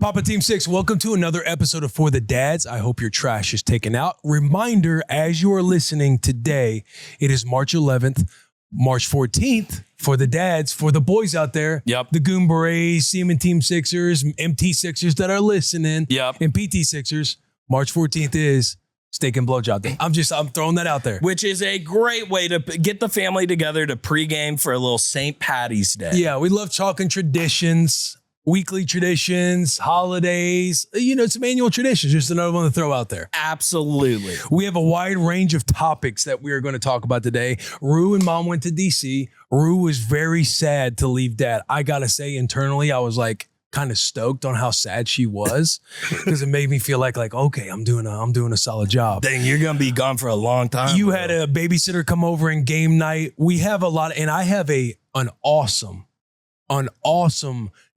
Papa Team 6, welcome to another episode of For the Dads. I hope your trash is taken out. Reminder, as you are listening today, it is March 11th, March 14th, for the dads, for the boys out there. Yep. The Goon Berets, Seaman Team 6ers, MT 6ers that are listening. Yep. And PT 6ers, March 14th is Steak and Blowjob Day. I'm throwing that out there. Which is a great way to get the family together to pregame for a little St. Patty's Day. Yeah, we love talking traditions. Weekly traditions, holidays, some annual traditions, just another one to throw out there. Absolutely. We have a wide range of topics that we are going to talk about today. Rue and Mom went to DC. Rue was very sad to leave Dad. I got to say, internally, I was like kind of stoked on how sad she was because it made me feel like, okay, I'm doing a solid job. Dang, you're going to be gone for a long time. You had a babysitter come over and game night. We have a lot, and I have an awesome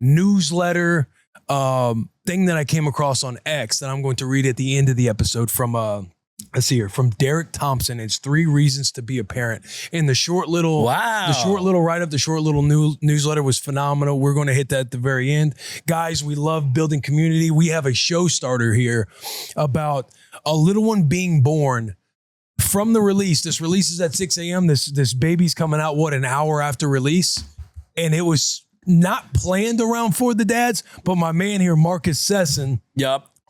newsletter thing that I came across on X that I'm going to read at the end of the episode from Derek Thompson. It's 3 reasons to be a parent. And the short little write-up, the short little newsletter was phenomenal. We're going to hit that at the very end. Guys, we love building community. We have a show starter here about a little one being born from the release. This release is at 6 a.m. This baby's coming out, an hour after release? And it was not planned around For the Dads, but my man here, Marcus Sesson,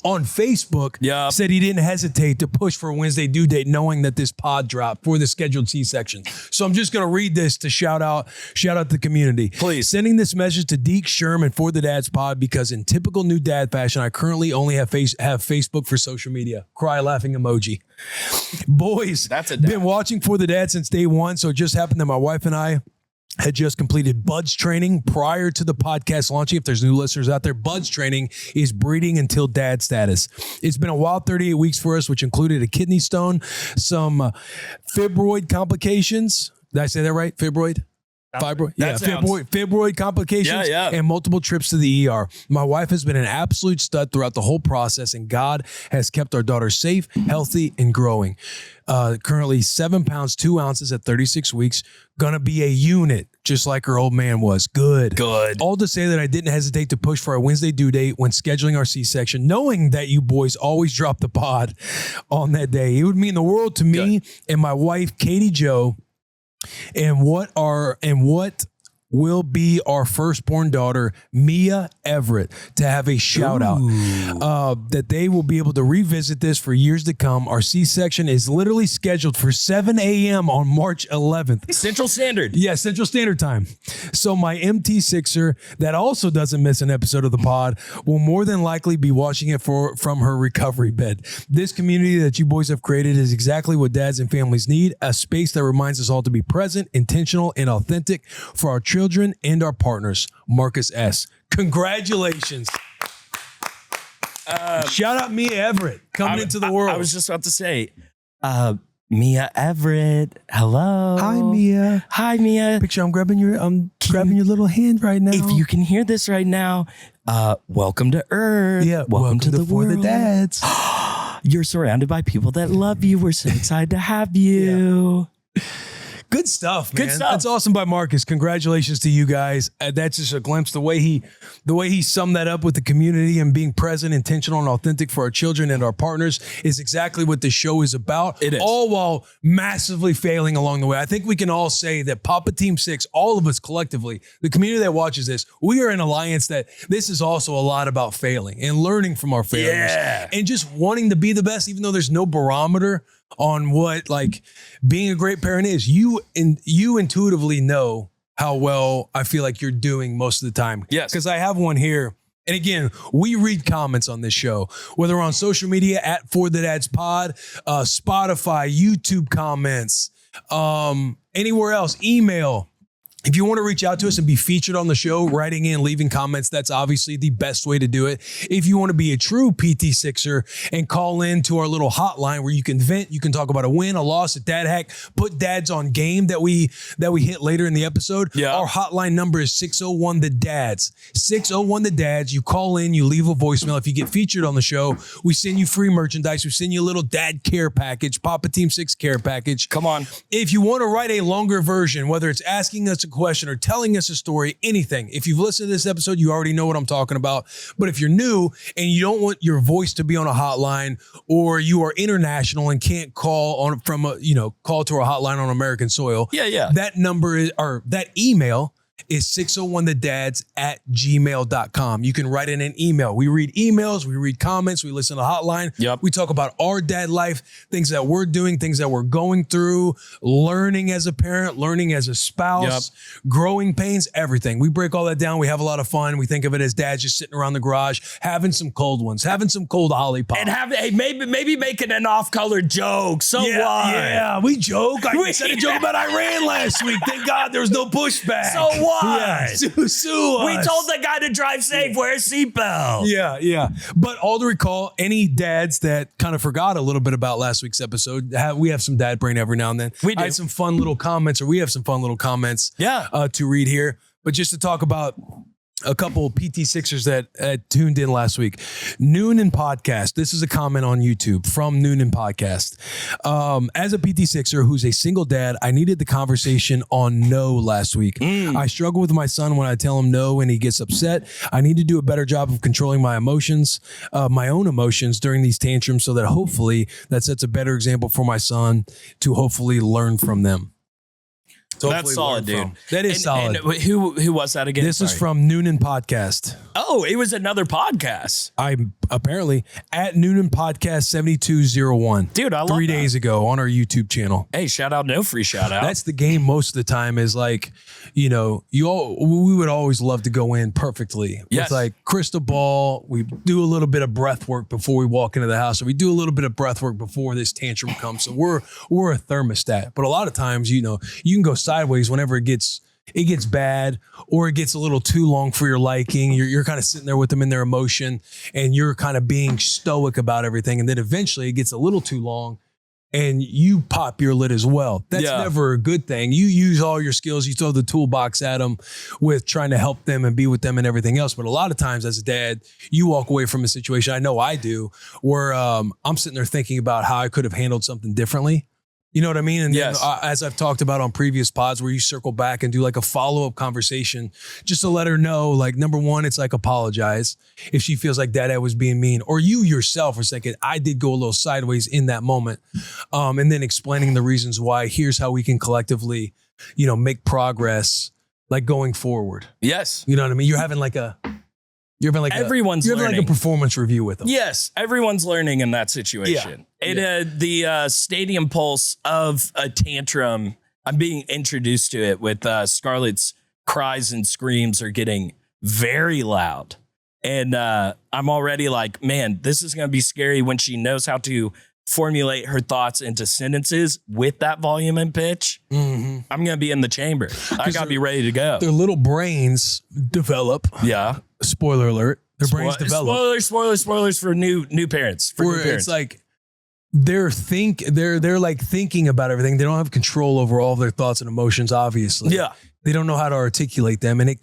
on Facebook, said he didn't hesitate to push for a Wednesday due date, knowing that this pod dropped for the scheduled C-section. So I'm just going to read this to shout out the community. Please. Sending this message to Deke, Sherm, and For the Dads pod because in typical new dad fashion, I currently only have Facebook for social media. Cry laughing emoji. Boys, been watching For the Dads since day one, so it just happened that my wife and I had just completed BUDS training prior to the podcast launching. If there's new listeners out there, BUDS training is breeding until dad status. It's been a wild 38 weeks for us, which included a kidney stone, some fibroid complications. Did I say that right? Fibroid? Fibroid? Yeah, fibroid complications and multiple trips to the ER. My wife has been an absolute stud throughout the whole process, and God has kept our daughter safe, healthy, and growing. Currently 7 pounds, 2 ounces at 36 weeks. Gonna be a unit, just like her old man was. Good. All to say that I didn't hesitate to push for a Wednesday due date when scheduling our C-section, knowing that you boys always drop the pod on that day. It would mean the world to me and my wife, Katie Jo, and what will be our firstborn daughter, Mia Everett, to have a shout out that they will be able to revisit this for years to come. Our C-section is literally scheduled for 7 a.m. on March 11th. Central Standard. Yeah, Central Standard Time. So my MT6er that also doesn't miss an episode of the pod will more than likely be watching it from her recovery bed. This community that you boys have created is exactly what dads and families need, a space that reminds us all to be present, intentional, and authentic for our children and our partners. Marcus S. Congratulations. Shout out Mia Everett coming into the world. I was just about to say, Mia Everett. Hello. Hi, Mia. Hi, Mia. Picture I'm grabbing your little hand right now. If you can hear this right now, welcome to Earth. Yeah, welcome to the world. For the Dads. You're surrounded by people that love you. We're so excited to have you. Yeah. Good stuff, man. Good stuff. That's awesome by Marcus. Congratulations to you guys. That's just a glimpse. The way he summed that up with the community and being present, intentional, and authentic for our children and our partners is exactly what this show is about. It is. All while massively failing along the way. I think we can all say that Papa Team 6, all of us collectively, the community that watches this, we are in alliance that this is also a lot about failing and learning from our failures and just wanting to be the best, even though there's no barometer on what being a great parent is. You intuitively know how well I feel like you're doing most of the time. Yes. Because I have one here. And again, we read comments on this show, whether on social media at For the Dads Pod, Spotify, YouTube comments, anywhere else, email. If you want to reach out to us and be featured on the show, writing in, leaving comments, that's obviously the best way to do it. If you want to be a true PT6er and call in to our little hotline where you can vent, you can talk about a win, a loss, a dad hack, put dads on game that we hit later in the episode. Yeah. Our hotline number is 601-THE-DADS. 601-THE-DADS. You call in, you leave a voicemail. If you get featured on the show, we send you free merchandise. We send you a little dad care package, Papa Team 6 care package. Come on. If you want to write a longer version, whether it's asking us a question or telling us a story, anything. If you've listened to this episode, you already know what I'm talking about. But if you're new and you don't want your voice to be on a hotline, or you are international and can't call call to a hotline on American soil. Yeah. That number is, or that email is 601thedads@gmail.com. You can write in an email. We read emails, we read comments, we listen to hotline. Yep. We talk about our dad life, things that we're doing, things that we're going through, learning as a parent, learning as a spouse, growing pains, everything. We break all that down. We have a lot of fun. We think of it as dads just sitting around the garage, having some cold ones, having some cold Ollie Pop. And maybe making an off-color joke. So what? Yeah, we joke. I said a joke about Iran last week. Thank God there was no pushback. So what? Yeah, sue us. We told the guy to drive safe, wear a seatbelt. Yeah. But all to recall, any dads that kind of forgot a little bit about last week's episode, we have some dad brain every now and then. We do. I had some fun little comments, or we have some fun little comments to read here. But just to talk about a couple PT6ers that tuned in last week. Noonan Podcast. This is a comment on YouTube from Noonan Podcast. As a PT6er who's a single dad, I needed the conversation on no last week. I struggle with my son when I tell him no and he gets upset. I need to do a better job of controlling my emotions, my own emotions during these tantrums, so that hopefully that sets a better example for my son to hopefully learn from them. That's solid, dude. That is solid. And who was that again? This is from Noonan Podcast. Oh, it was another podcast. I'm apparently at Noonan Podcast 7201. Dude, I love 3 days ago on our YouTube channel. Hey, shout out, no free shout out. That's the game most of the time, is like, we would always love to go in perfectly. Yes. With like crystal ball. We do a little bit of breath work before we walk into the house. Or we do a little bit of breath work before this tantrum comes. So we're a thermostat. But a lot of times, you can go sideways whenever it gets bad, or it gets a little too long for your liking. You're kind of sitting there with them in their emotion, and you're kind of being stoic about everything. And then eventually it gets a little too long and you pop your lid as well. That's never a good thing. You use all your skills. You throw the toolbox at them with trying to help them and be with them and everything else. But a lot of times as a dad, you walk away from a situation, I know I do, where I'm sitting there thinking about how I could have handled something differently. You know what I mean? And then, as I've talked about on previous pods, where you circle back and do like a follow-up conversation just to let her know, like, number one, it's like apologize if she feels like dad was being mean, or you yourself are thinking, I did go a little sideways in that moment. And then explaining the reasons why. Here's how we can collectively, make progress, like going forward. Yes. You know what I mean? You're having like everyone's learning. Like a performance review with them. Yes, everyone's learning in that situation. The stadium pulse of a tantrum, I'm being introduced to it with Scarlett's cries and screams are getting very loud. And I'm already like, man, this is going to be scary when she knows how to formulate her thoughts into sentences with that volume and pitch. I'm going to be in the chamber. I got to be ready to go. Their little brains develop. Yeah. Spoiler alert. Their brains develop. Spoilers for new parents. It's like they're like thinking about everything. They don't have control over all of their thoughts and emotions, obviously. Yeah. They don't know how to articulate them, and it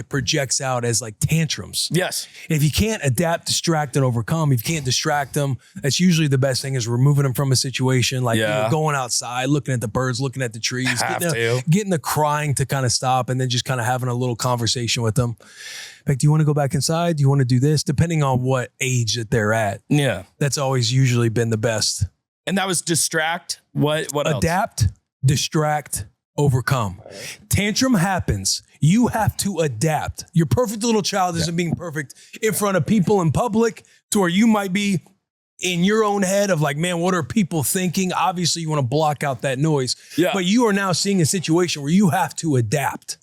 projects out as like tantrums. Yes. If you can't adapt, distract, and overcome, if you can't distract them, that's usually the best thing, is removing them from a situation, like going outside, looking at the birds, looking at the trees, getting the crying to kind of stop, and then just kind of having a little conversation with them. Like, do you want to go back inside? Do you want to do this? Depending on what age that they're at. Yeah. That's always usually been the best. And that was distract. What else? Adapt, distract, overcome. Tantrum happens. You have to adapt. Your perfect little child isn't being perfect in front of people in public, to where you might be in your own head of like, man, what are people thinking? Obviously, you want to block out that noise. Yeah. But you are now seeing a situation where you have to adapt.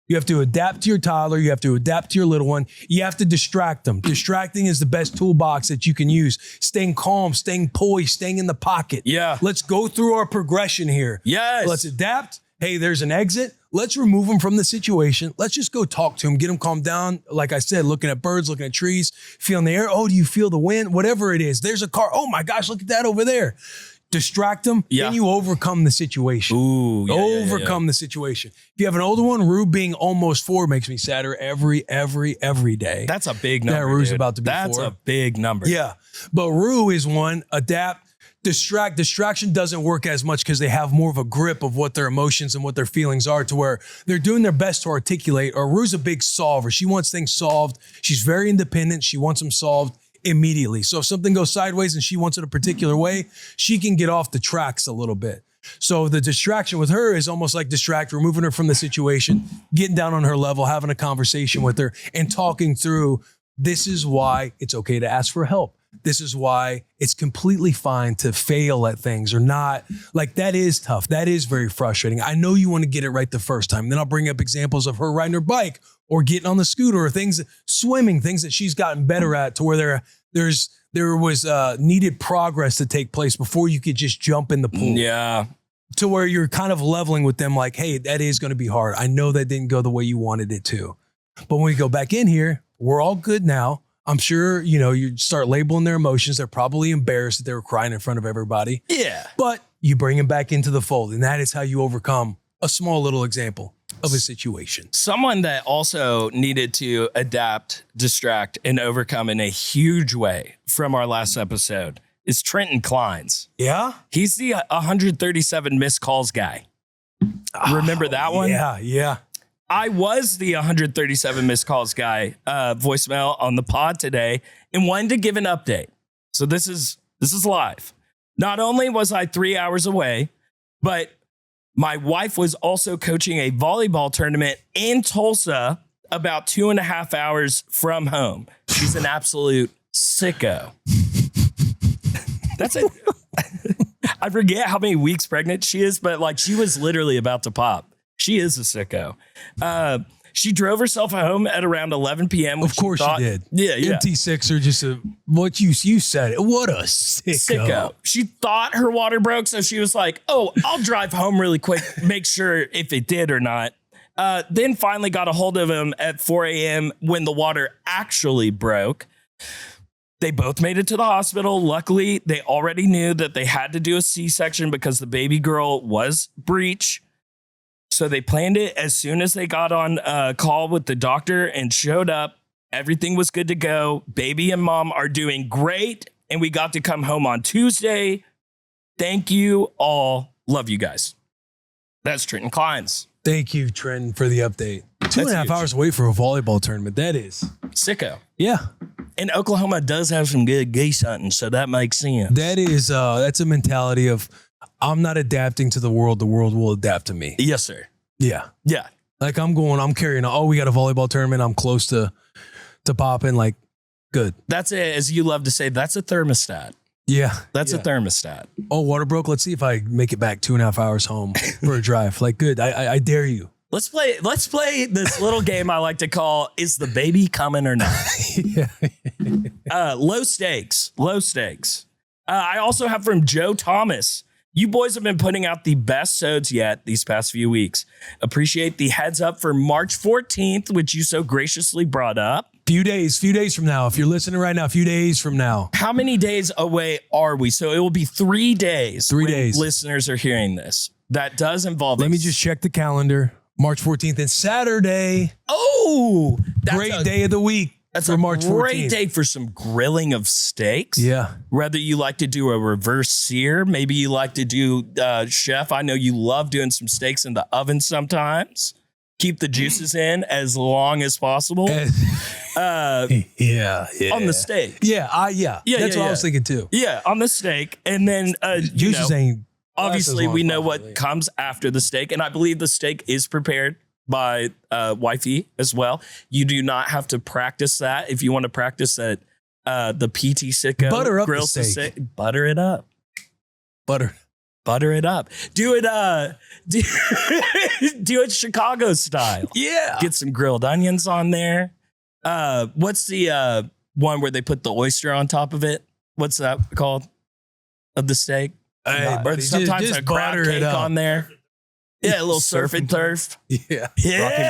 You have to adapt to your toddler. You have to adapt to your little one. You have to distract them. Distracting is the best toolbox that you can use. Staying calm, staying poised, staying in the pocket. Yeah. Let's go through our progression here. Yes. Let's adapt. Hey, there's an exit. Let's remove them from the situation. Let's just go talk to them, get them calmed down. Like I said, looking at birds, looking at trees, feeling the air. Oh, do you feel the wind? Whatever it is. There's a car. Oh my gosh, look at that over there. Distract them, then you overcome the situation. Overcome the situation. If you have an older one, Rue being almost 4 makes me sadder every day. That's a big number. That Rue's about to be 4. That's a big number. Yeah. But Rue is one, adapt, Distraction doesn't work as much because they have more of a grip of what their emotions and what their feelings are, to where they're doing their best to articulate. Or Rue's a big solver. She wants things solved. She's very independent. She wants them solved immediately. So if something goes sideways and she wants it a particular way, she can get off the tracks a little bit. So the distraction with her is almost like removing her from the situation, getting down on her level, having a conversation with her and talking through, this is why it's okay to ask for help. This is why it's completely fine to fail at things or not. Like, that is tough. That is very frustrating. I know you want to get it right the first time. Then I'll bring up examples of her riding her bike or getting on the scooter or swimming, things that she's gotten better at, to where there was needed progress to take place before you could just jump in the pool. Yeah. To where you're kind of leveling with them like, hey, that is going to be hard. I know that didn't go the way you wanted it to. But when we go back in here, we're all good now. I'm sure, you start labeling their emotions. They're probably embarrassed that they were crying in front of everybody. Yeah. But you bring them back into the fold. And that is how you overcome a small little example of a situation. Someone that also needed to adapt, distract, and overcome in a huge way from our last episode is Trenton Kleins. Yeah? He's the 137 missed calls guy. Remember that one? Yeah. I was the 137 missed calls guy, voicemail on the pod today, and wanted to give an update. So this is live. Not only was I 3 hours away, but my wife was also coaching a volleyball tournament in Tulsa, about 2.5 hours from home. She's an absolute sicko. That's it. I forget how many weeks pregnant she is, but like, she was literally about to pop. She is a sicko. She drove herself home at around 11 p.m. Of course she did. Yeah. MT6 are just what you said it. What a sicko. She thought her water broke, so she was like, oh, I'll drive home really quick, make sure if it did or not. Then finally got a hold of him at 4 a.m. when the water actually broke. They both made it to the hospital. Luckily, they already knew that they had to do a C-section because the baby girl was breech. So they planned it as soon as they got on a call with the doctor and showed up. Everything was good to go. Baby and mom are doing great. And we got to come home on Tuesday. Thank you all. Love you guys. That's Trenton Kleins. Thank you, Trenton, for the update. 2.5 hours away for a volleyball tournament. That is sicko. Yeah. And Oklahoma does have some good geese hunting, so that makes sense. That is, that's a mentality of, I'm not adapting to the world will adapt to me. Yes, sir. Yeah. Yeah. Like I'm carrying on. Oh, we got a volleyball tournament. I'm close to popping. Like, good. That's it. As you love to say, that's a thermostat. Yeah. That's a thermostat. Oh, water broke. Let's see if I make it back 2.5 hours home for a drive. Like, good. I dare you. Let's play this little game I like to call, is the baby coming or not? Low stakes. I also have from Joe Thomas. You boys have been putting out the best sods yet these past few weeks. Appreciate the heads up for March 14th, which you so graciously brought up. Few days from now. If you're listening right now, a few days from now. How many days away are we? So it will be 3 days. 3 days. Listeners are hearing this. That does involve. Let me just check the calendar. March 14th and Saturday. Oh, great day of the week. That's for March 14th. Great day for some grilling of steaks. Yeah. Whether you like to do a reverse sear, maybe you like to do, chef, I know you love doing some steaks in the oven sometimes. Keep the juices in as long as possible. Yeah. On the steak. Yeah. That's what I was thinking too. Yeah, on the steak. And then juices ain't. Obviously, we know what comes after the steak, and I believe the steak is prepared by wifey as well. You do not have to practice that. If you want to practice that, the PT6 butter up grill the steak. Butter it up. Butter it up. Do it. Do it Chicago style. Yeah. Get some grilled onions on there. What's the one where they put the oyster on top of it? What's that called? Of the steak. Hey, sometimes just a crab cake on there. Yeah, a little surf and turf. Yeah.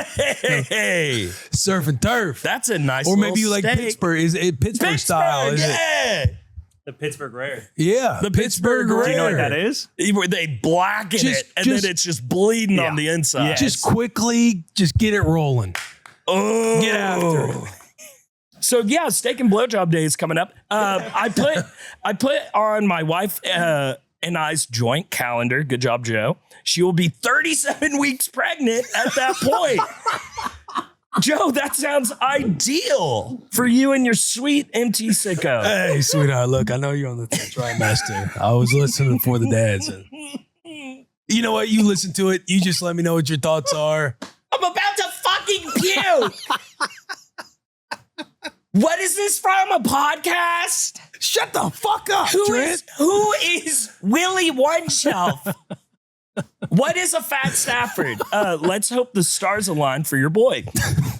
Hey. Surf and turf. That's a nice Or maybe you steak. like Pittsburgh. Is it Pittsburgh style? Is it? The Pittsburgh Rare. Yeah. The Pittsburgh Rare. Do you know what that is? Where they blacken it and then it's just bleeding on the inside. Just quickly, just get it rolling. Oh. Get after it. So yeah, steak and blowjob day is coming up. I put on my wife and I's joint calendar. Good job, Joe. She will be 37 weeks pregnant at that point. Joe, that sounds ideal for you and your sweet MT sicko. Hey, sweetheart, look, I know you're on the trimester. I was listening for the dads. And you know what? You listen to it. You just let me know what your thoughts are. I'm about to fucking puke. What is this from? A podcast? Shut the fuck up, Trent. Who is Willie One Shelf? What is a fat Stafford? Let's hope the stars align for your boy.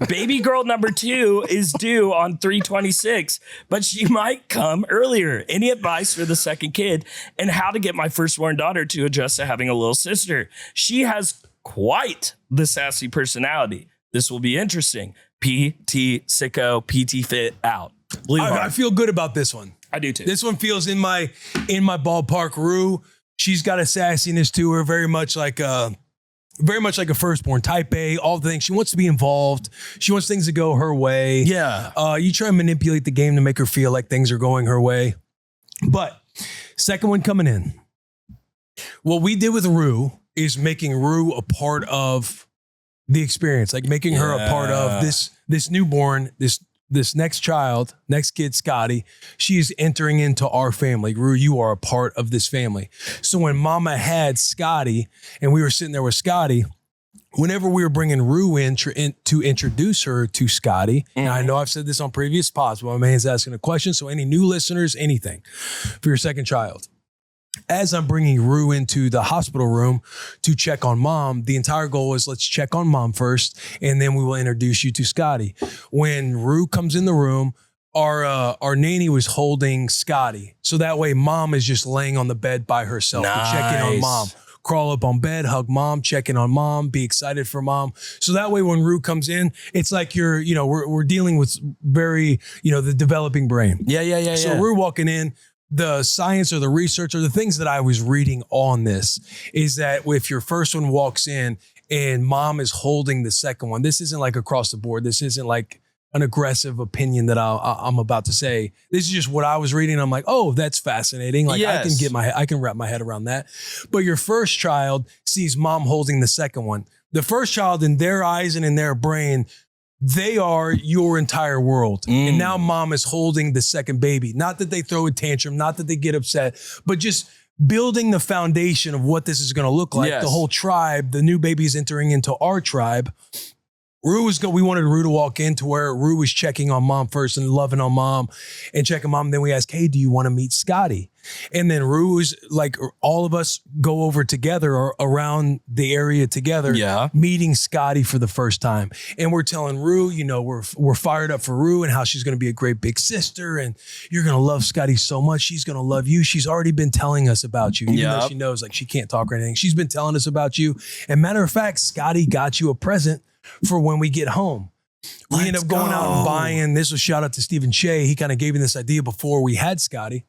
Baby girl number 2 is due on 3/26, but she might come earlier. Any advice for the second kid and how to get my firstborn daughter to adjust to having a little sister? She has quite the sassy personality. This will be interesting. PT sicko, PTFit out. I feel good about this one. I do too. This one feels in my ballpark. Rue, she's got a sassiness to her, very much like a firstborn, type A, all the things. She wants to be involved. She wants things to go her way. Yeah. You try and manipulate the game to make her feel like things are going her way. But second one coming in. What we did with Rue is making Rue a part of the experience, like making her a part of this newborn, this next child, next kid, Scotty. She is entering into our family. Rue, you are a part of this family. So when Mama had Scotty and we were sitting there with Scotty, whenever we were bringing Rue in to introduce her to Scotty, and I know I've said this on previous pods, but my man's asking a question. So any new listeners, anything for your second child. As I'm bringing Rue into the hospital room to check on Mom, the entire goal is let's check on Mom first, and then we will introduce you to Scotty. When Rue comes in the room, our nanny was holding Scotty. So that way Mom is just laying on the bed by herself to check in on Mom. Crawl up on bed, hug Mom, check in on Mom, be excited for Mom. So that way when Rue comes in, it's like we're dealing with very, the developing brain. Yeah. So Rue walking in, the science or the research or the things that I was reading on this is that if your first one walks in and Mom is holding the second one, this isn't like across the board. This isn't like an aggressive opinion that I'm about to say. This is just what I was reading. I'm like, oh, that's fascinating. Like yes. I can wrap my head around that. But your first child sees Mom holding the second one. The first child, in their eyes and in their brain, they are your entire world. And now Mom is holding the second baby. Not that they throw a tantrum, not that they get upset, but just building the foundation of what this is going to look like. Yes. The whole tribe, the new baby is entering into our tribe. We wanted Rue to walk in to where Rue was checking on Mom first and loving on Mom and checking Mom. Then we asked, hey, do you want to meet Scotty? And then Rue was like, all of us go over together or around the area together, meeting Scotty for the first time. And we're telling Rue, we're fired up for Rue and how she's going to be a great big sister. And you're going to love Scotty so much. She's going to love you. She's already been telling us about you, even though she knows like she can't talk or anything. She's been telling us about you. And matter of fact, Scotty got you a present for when we get home. We end up going out and buying, this was shout out to Stephen Shea. He kind of gave me this idea before we had Scotty.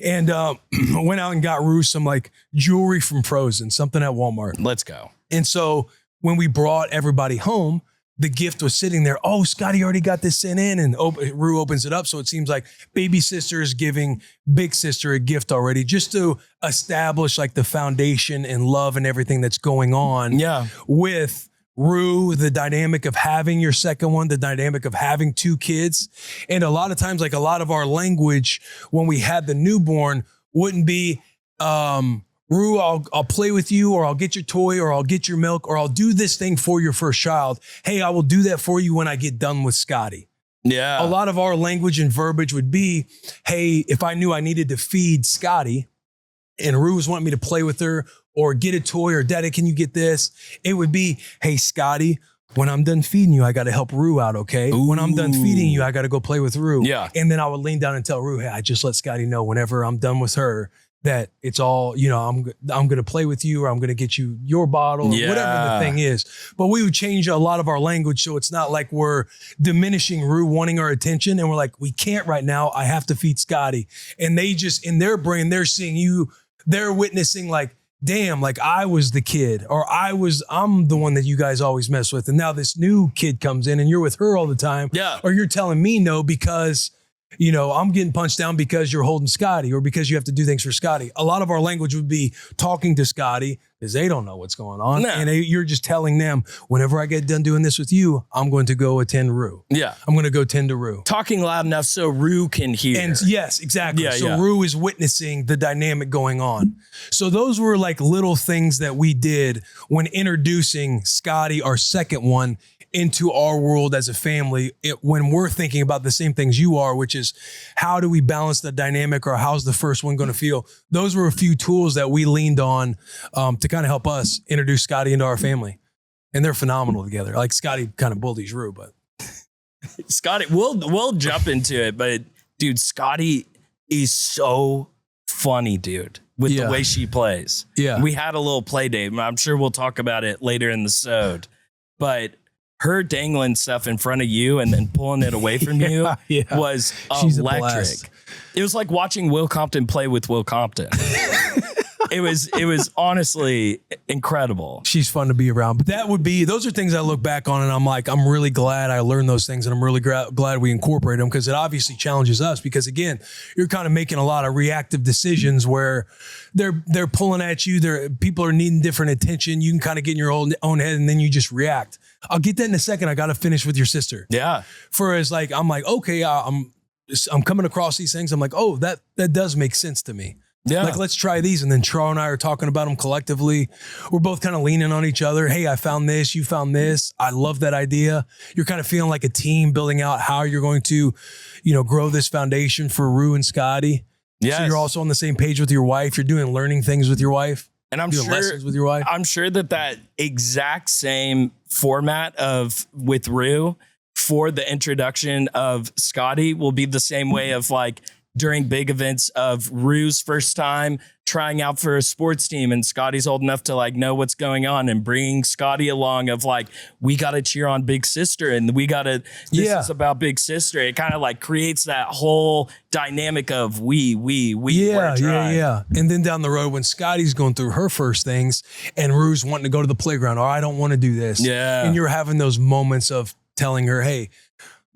And went out and got Rue some like jewelry from Frozen, something at Walmart. Let's go. And so when we brought everybody home, the gift was sitting there. Oh, Scotty already got this sent in. And Rue opens it up. So it seems like baby sister is giving big sister a gift already just to establish like the foundation and love and everything that's going on with Rue, the dynamic of having your second one, the dynamic of having two kids. And a lot of times, like a lot of our language when we had the newborn wouldn't be, Rue, I'll play with you, or I'll get your toy, or I'll get your milk, or I'll do this thing for your first child. Hey, I will do that for you when I get done with Scotty. Yeah. A lot of our language and verbiage would be, hey, if I knew I needed to feed Scotty and Rue was wanting me to play with her or get a toy or Daddy, can you get this? It would be, hey, Scotty, when I'm done feeding you, I got to help Rue out, okay? Ooh. When I'm done feeding you, I got to go play with Rue. Yeah. And then I would lean down and tell Rue, hey, I just let Scotty know whenever I'm done with her that it's all, I'm going to play with you, or I'm going to get you your bottle, or whatever the thing is. But we would change a lot of our language so it's not like we're diminishing Rue wanting our attention and we're like, we can't right now. I have to feed Scotty. And they just, in their brain, they're seeing you, they're witnessing like, damn, like I was the kid, or I'm the one that you guys always mess with. And now this new kid comes in and you're with her all the time. Yeah. Or you're telling me no because, you know, I'm getting punched down because you're holding Scotty or because you have to do things for Scotty. A lot of our language would be talking to Scotty because they don't know what's going on. No. And you're just telling them, whenever I get done doing this with you, I'm going to go attend Rue. Yeah. I'm going to go tend to Rue. Talking loud enough so Rue can hear. And yes, exactly. Yeah, so yeah. Rue is witnessing the dynamic going on. So those were like little things that we did when introducing Scotty, our second one, into our world as a family. When we're thinking about the same things you are, which is how do we balance the dynamic, or how's the first one going to feel? Those were a few tools that we leaned on to kind of help us introduce Scotty into our family. And they're phenomenal together. Like Scotty kind of bullies Rue, but Scotty, we'll jump into it, but dude, Scotty is so funny, dude, with the way she plays. Yeah. We had a little play date. I'm sure we'll talk about it later in the sode, but her dangling stuff in front of you and then pulling it away from you was She's electric. It was like watching Will Compton play with Will Compton. It was honestly incredible. She's fun to be around. But those are things I look back on and I'm like, I'm really glad I learned those things, and I'm really glad we incorporate them, because it obviously challenges us, because again, you're kind of making a lot of reactive decisions where they're pulling at you. People are needing different attention. You can kind of get in your own head and then you just react. I'll get that in a second. I got to finish with your sister. Yeah. Whereas like, I'm like, okay, I'm coming across these things. I'm like, oh, that does make sense to me. Yeah. Like, let's try these. And then Charles and I are talking about them collectively. We're both kind of leaning on each other. Hey, I found this. You found this. I love that idea. You're kind of feeling like a team, building out how you're going to, you know, grow this foundation for Rue and Scotty. Yes. So you're also on the same page with your wife. You're doing learning things with your wife. And I'm doing sure lessons with your wife. I'm sure that exact same format with Rue for the introduction of Scotty will be the same way of like during big events of Rue's first time trying out for a sports team, and Scotty's old enough to like know what's going on, and bringing Scotty along of like, we got to cheer on Big Sister, and this is about Big Sister. It kind of like creates that whole dynamic of we. Yeah. And then down the road when Scotty's going through her first things and Rue's wanting to go to the playground, or I don't want to do this. Yeah. And you're having those moments of telling her, hey,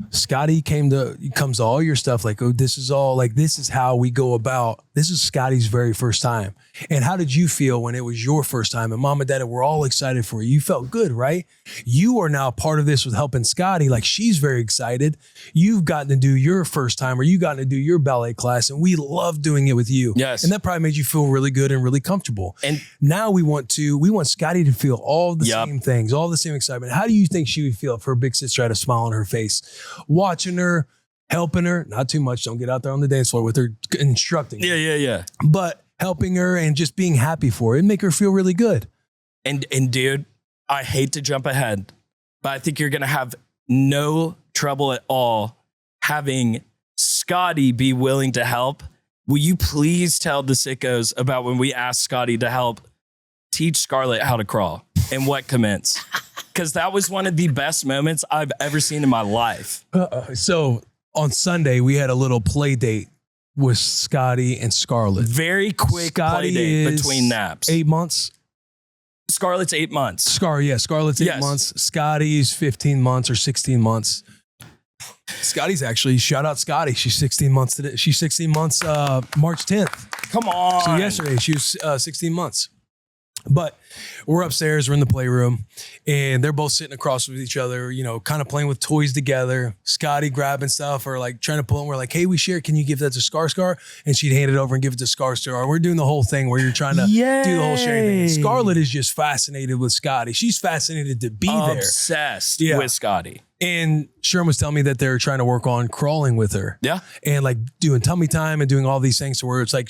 Scotty comes to all your stuff. Like, oh, this is how we go about. This is Scotty's very first time. And how did you feel when it was your first time? And mom and dad were all excited for you. You felt good, right? You are now part of this with helping Scotty. Like, she's very excited. You've gotten to do your first time, or you gotten to do your ballet class. And we love doing it with you. Yes. And that probably made you feel really good and really comfortable. And now we want Scotty to feel all the same things, all the same excitement. How do you think she would feel if her big sister had a smile on her face, watching her, helping her, not too much, don't get out there on the dance floor with her, instructing her. Yeah. But helping her and just being happy for her, it'd make her feel really good. And dude, I hate to jump ahead, but I think you're going to have no trouble at all having Scotty be willing to help. Will you please tell the sickos about when we asked Scotty to help teach Scarlett how to crawl and what commence? Because that was one of the best moments I've ever seen in my life. So on Sunday, we had a little play date with Scotty and Scarlett. Very quick play date between naps. 8 months. Scarlett's 8 months. Scarlett's 8 months. Scotty's 15 months or 16 months. Scotty's actually, shout out Scotty. She's 16 months today. She's 16 months March 10th. Come on. So yesterday she was 16 months. But we're upstairs, we're in the playroom, and they're both sitting across with each other, you know, kind of playing with toys together. Scotty grabbing stuff or like trying to pull them. We're like, hey, we share. Can you give that to ScarScar? And she'd hand it over and give it to ScarScar. We're doing the whole thing where you're trying to do the whole sharing thing. Scarlett is just fascinated with Scotty. She's fascinated to be there. Obsessed with Scotty. And Sherm was telling me that they're trying to work on crawling with her. Yeah. And like doing tummy time and doing all these things to where it's like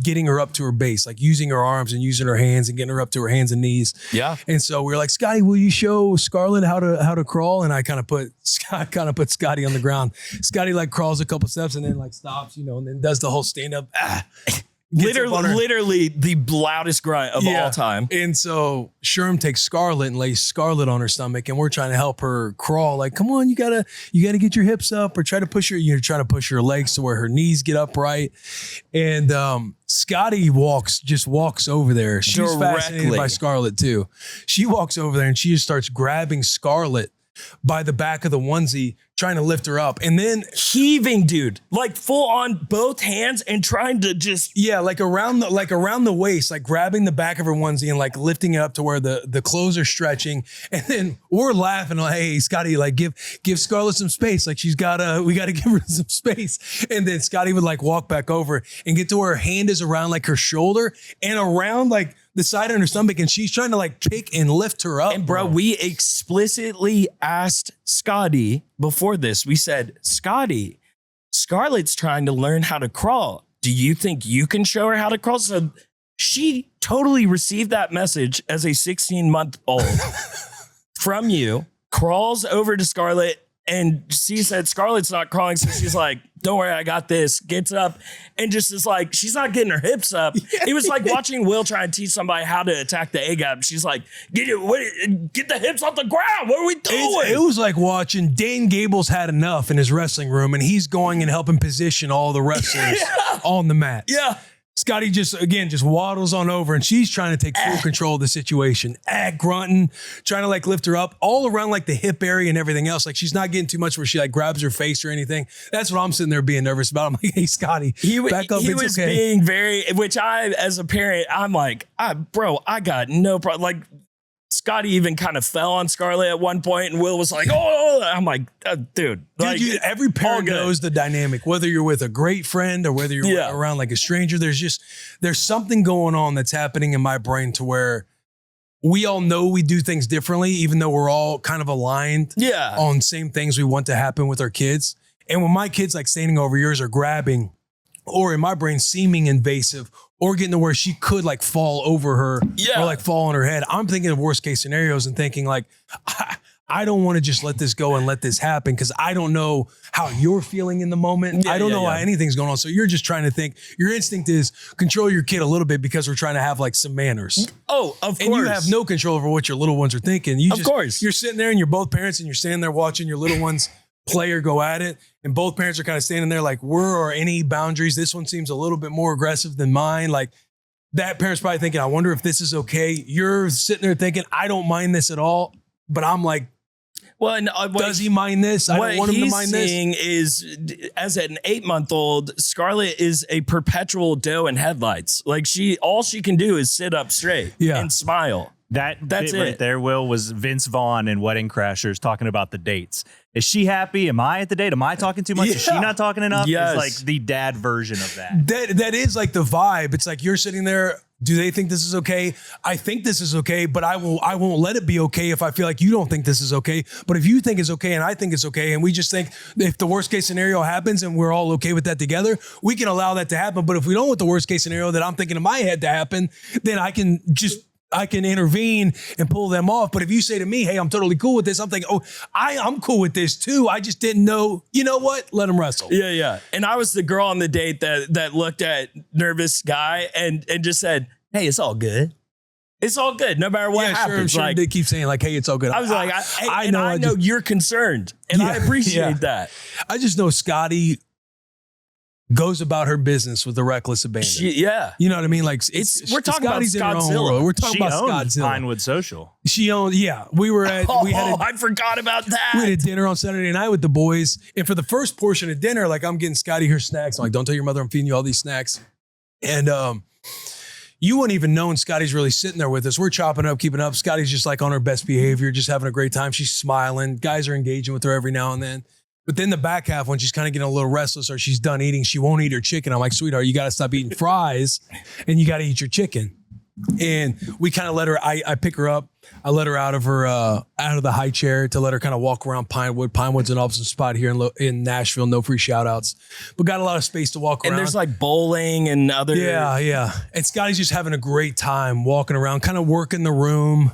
getting her up to her base, like using her arms and using her hands and getting her up to her hands and knees. Yeah. And so we were like, Scotty, will you show Scarlett how to crawl? And I kind of put Scotty on the ground. Scotty like crawls a couple steps and then like stops, you know, and then does the whole stand up. Literally the loudest grunt of all time. And so Sherm takes Scarlett and lays Scarlett on her stomach, and we're trying to help her crawl. Like, come on, you gotta get your hips up, or try to push her legs to where her knees get upright. And Scotty walks over there. She's fascinated by Scarlett too. She walks over there and she just starts grabbing Scarlett by the back of the onesie, trying to lift her up, and then heaving, dude, like full on both hands and trying to just like around the waist, like grabbing the back of her onesie and like lifting it up to where the clothes are stretching. And then we're laughing like, hey, Scotty, like give Scarlett some space. Like we gotta give her some space. And then Scotty would like walk back over and get to where her hand is around like her shoulder and around like the side of her stomach, and she's trying to like pick and lift her up. And bro, we explicitly asked Scotty before this. We said, Scotty, Scarlett's trying to learn how to crawl. Do you think you can show her how to crawl? So she totally received that message as a 16-month-old from you, crawls over to Scarlett, and she said Scarlett's not crawling, so she's like, don't worry, I got this. Gets up and just is like, she's not getting her hips up. It was like watching Will try and teach somebody how to attack the A-gap. She's like, get the hips off the ground. What are we doing? It was like watching Dane Gable's had enough in his wrestling room, and he's going and helping position all the wrestlers on the mat. Yeah. Scotty just waddles on over, and she's trying to take full control of the situation. Grunting, trying to like lift her up all around like the hip area and everything else. Like she's not getting too much where she like grabs her face or anything. That's what I'm sitting there being nervous about. I'm like, hey, Scotty, back up. He it's was okay. being very, which I, as a parent, I'm like, bro, I got no problem. Like Scotty even kind of fell on Scarlett at one point, and Will was like, oh, I'm like, dude. Like, every parent knows the dynamic, whether you're with a great friend or whether you're around like a stranger. There's something going on that's happening in my brain to where we all know we do things differently, even though we're all kind of aligned on same things we want to happen with our kids. And when my kids like standing over yours or grabbing, or in my brain seeming invasive, or getting to where she could like fall over her or like fall on her head, I'm thinking of worst case scenarios and thinking like, I don't want to just let this go and let this happen because I don't know how you're feeling in the moment. I don't know how anything's going on. So you're just trying to think, your instinct is control your kid a little bit because we're trying to have like some manners. Oh, of course. And you have no control over what your little ones are thinking. Of course. You're sitting there and you're both parents and you're standing there watching your little ones play or go at it. And both parents are kind of standing there like, where are any boundaries? This one seems a little bit more aggressive than mine. Like that parent's probably thinking, I wonder if this is okay. You're sitting there thinking, I don't mind this at all. But I'm like, well, and, does he mind this? I don't want him to mind this. What he's seeing is, as an 8-month-old, Scarlett is a perpetual doe in headlights. Like all she can do is sit up straight and smile. That's it right there, Will, was Vince Vaughn in Wedding Crashers talking about the dates. Is she happy? Am I at the date? Am I talking too much? Is she not talking enough? Yes. It's like the dad version of that. That is like the vibe. It's like you're sitting there. Do they think this is okay? I think this is okay, but I won't let it be okay if I feel like you don't think this is okay. But if you think it's okay and I think it's okay, and we just think if the worst case scenario happens and we're all okay with that together, we can allow that to happen. But if we don't want the worst case scenario that I'm thinking in my head to happen, then I can intervene and pull them off. But if you say to me, hey, I'm totally cool with this, I'm thinking, oh, I'm cool with this too. I just didn't know, you know what? Let them wrestle. Yeah. And I was the girl on the date that looked at nervous guy and just said, hey, it's all good. It's all good. No matter what happens. Sure, they keep saying like, hey, it's all good. I was like, I know you're concerned and I appreciate that. I just know Scotty goes about her business with a reckless abandon. You know what I mean? Like we're talking about Scottzilla. We're talking about Scottzilla. Pinewood Social. She owned, we were at, I forgot about that. We had a dinner on Saturday night with the boys. And for the first portion of dinner, like I'm getting Scotty her snacks. I'm like, don't tell your mother I'm feeding you all these snacks. And, you wouldn't even know when Scotty's really sitting there with us. We're chopping up, keeping up. Scotty's just like on her best behavior, just having a great time. She's smiling. Guys are engaging with her every now and then. But then the back half, when she's kind of getting a little restless or she's done eating, she won't eat her chicken. I'm like, sweetheart, you got to stop eating fries and you got to eat your chicken. And we kind of let her, I pick her up. I let her out of the high chair to let her kind of walk around Pinewood. Pinewood's an awesome spot here in Nashville. No free shout outs, but got a lot of space to walk around. And there's like bowling and other. Yeah. And Scotty's just having a great time walking around, kind of working the room.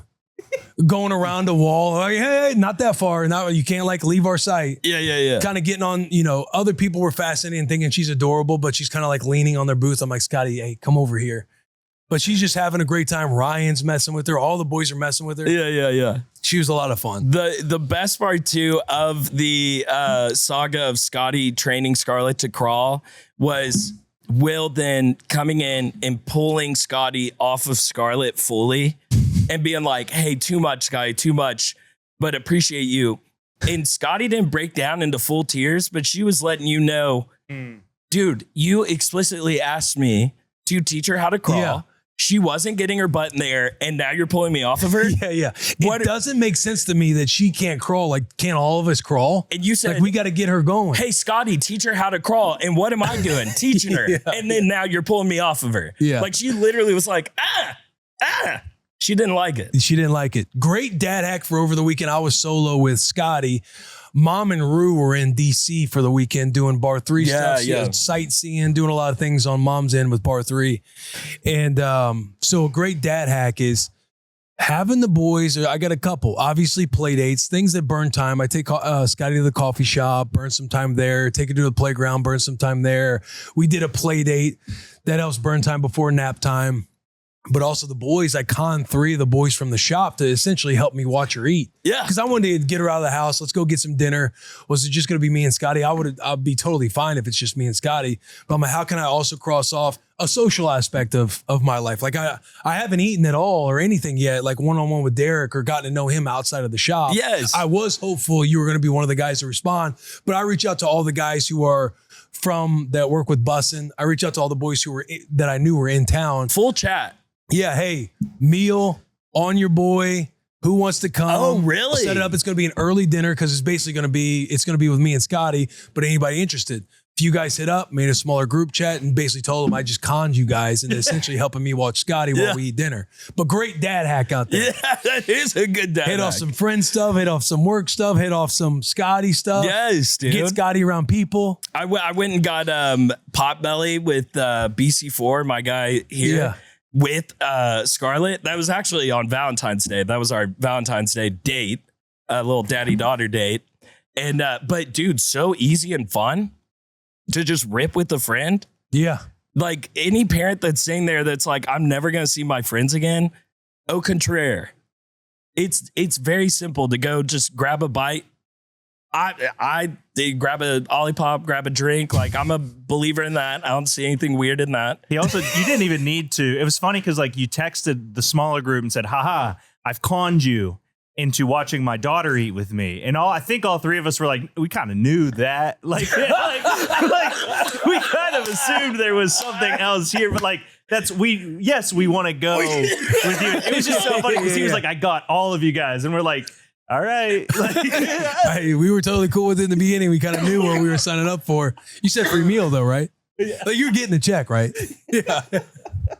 going around a wall. Like, hey, not that far. Now you can't like leave our sight. Yeah. Kind of getting on, other people were fascinated and thinking she's adorable, but she's kind of like leaning on their booth. I'm like, Scotty, hey, come over here. But she's just having a great time. Ryan's messing with her. All the boys are messing with her. Yeah. She was a lot of fun. The best part too of the saga of Scotty training Scarlett to crawl was Will then coming in and pulling Scotty off of Scarlett fully and being like, hey, too much, Scotty, too much, but appreciate you. And Scotty didn't break down into full tears, but she was letting you know, dude, you explicitly asked me to teach her how to crawl. Yeah. She wasn't getting her butt in there, and now you're pulling me off of her? Yeah. It doesn't make sense to me that she can't crawl. Like, can't all of us crawl? And you said, like, we got to get her going. Hey, Scotty, teach her how to crawl. And what am I doing? Teaching her. And then now you're pulling me off of her. Yeah. Like, she literally was like, She didn't like it. She didn't like it. Great dad hack for over the weekend. I was solo with Scotty. Mom and Rue were in DC for the weekend doing bar 3 stuff. Yeah. Sightseeing, doing a lot of things on mom's end with bar 3. And so a great dad hack is having the boys. I got a couple, obviously play dates, things that burn time. I take Scotty to the coffee shop, burn some time there, take her to the playground, burn some time there. We did a play date that helps burn time before nap time. But also the boys, I conned 3 of the boys from the shop to essentially help me watch her eat. Yeah. Because I wanted to get her out of the house. Let's go get some dinner. Was it just going to be me and Scotty? I'd be totally fine if it's just me and Scotty. But I'm like, how can I also cross off a social aspect of my life? Like I haven't eaten at all or anything yet, like one-on-one with Derek or gotten to know him outside of the shop. Yes. I was hopeful you were going to be one of the guys to respond. But I reach out to all the guys who are that work with Bussin'. I reach out to all the boys that I knew were in town. Full chat. Yeah, hey, meal on your boy. Who wants to come? Oh, really? We'll set it up. It's going to be an early dinner because it's basically going to be with me and Scotty. But anybody interested? If you guys hit up, made a smaller group chat, and basically told them I just conned you guys and essentially helping me watch Scotty while we eat dinner. But great dad hack out there. Yeah, that is a good dad hack. Hit off some friend stuff, hit off some work stuff, hit off some Scotty stuff. Yes, dude. Get Scotty around people. I went and got Potbelly with BC4, my guy here. Yeah. With Scarlett. That was actually on Valentine's Day. That was our Valentine's Day date, a little daddy-daughter date. And but dude, so easy and fun to just rip with a friend. Yeah. Like any parent that's sitting there that's like, I'm never gonna see my friends again. Au contraire. It's very simple to go just grab a bite. They grab a Olipop, grab a drink. Like I'm a believer in that. I don't see anything weird in that. You didn't even need to. It was funny because like you texted the smaller group and said, haha, I've conned you into watching my daughter eat with me. And I think all 3 of us were like, we kind of knew that. Like we kind of assumed there was something else here, but like, we want to go with you. It was just so funny because he was like, I got all of you guys. And we're like, all right. Hey, we were totally cool with it in the beginning. We kind of knew what we were signing up for. You said free meal though, right? Yeah. Like you were getting the check, right? Yeah.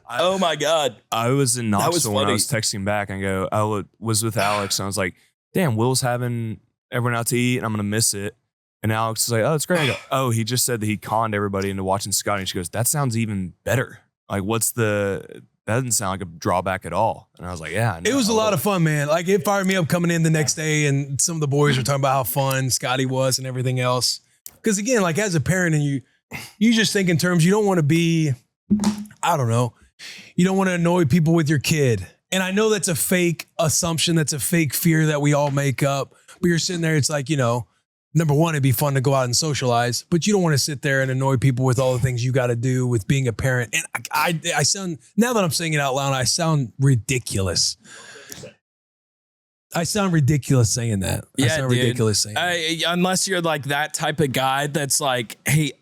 Oh my God. I was in Knoxville when I was texting back and I was with Alex and I was like, damn, Will's having everyone out to eat and I'm going to miss it. And Alex was like, oh, it's great. I go, oh, he just said that he conned everybody into watching Scotty. And she goes, that sounds even better. Like that doesn't sound like a drawback at all. And I was like, yeah. It was a lot of fun, man. Like it fired me up coming in the next day and some of the boys were talking about how fun Scotty was and everything else. Because again, like as a parent and you just think in terms, you don't want to be, I don't know, you don't want to annoy people with your kid. And I know that's a fake assumption. That's a fake fear that we all make up. But you're sitting there, it's like, number one, it'd be fun to go out and socialize, but you don't want to sit there and annoy people with all the things you got to do with being a parent. And I sound, now that I'm saying it out loud, I sound ridiculous. I sound ridiculous saying that. Yeah, I sound ridiculous saying that. Unless you're like that type of guy that's like, hey,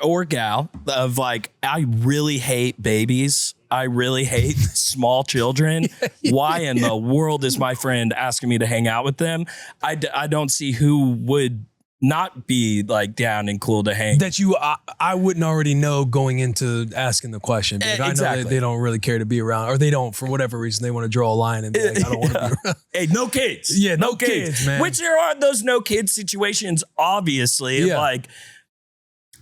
or gal of like, I really hate babies. I really hate small children. Why in the world is my friend asking me to hang out with them? I don't see who would not be like down and cool to hang. That I wouldn't already know going into asking the question. Because I know that they don't really care to be around, or they don't, for whatever reason, they want to draw a line and be like, I don't want to be around. Hey, no kids. Yeah, no kids, man. Which there are those no kids situations, obviously. Yeah. Like,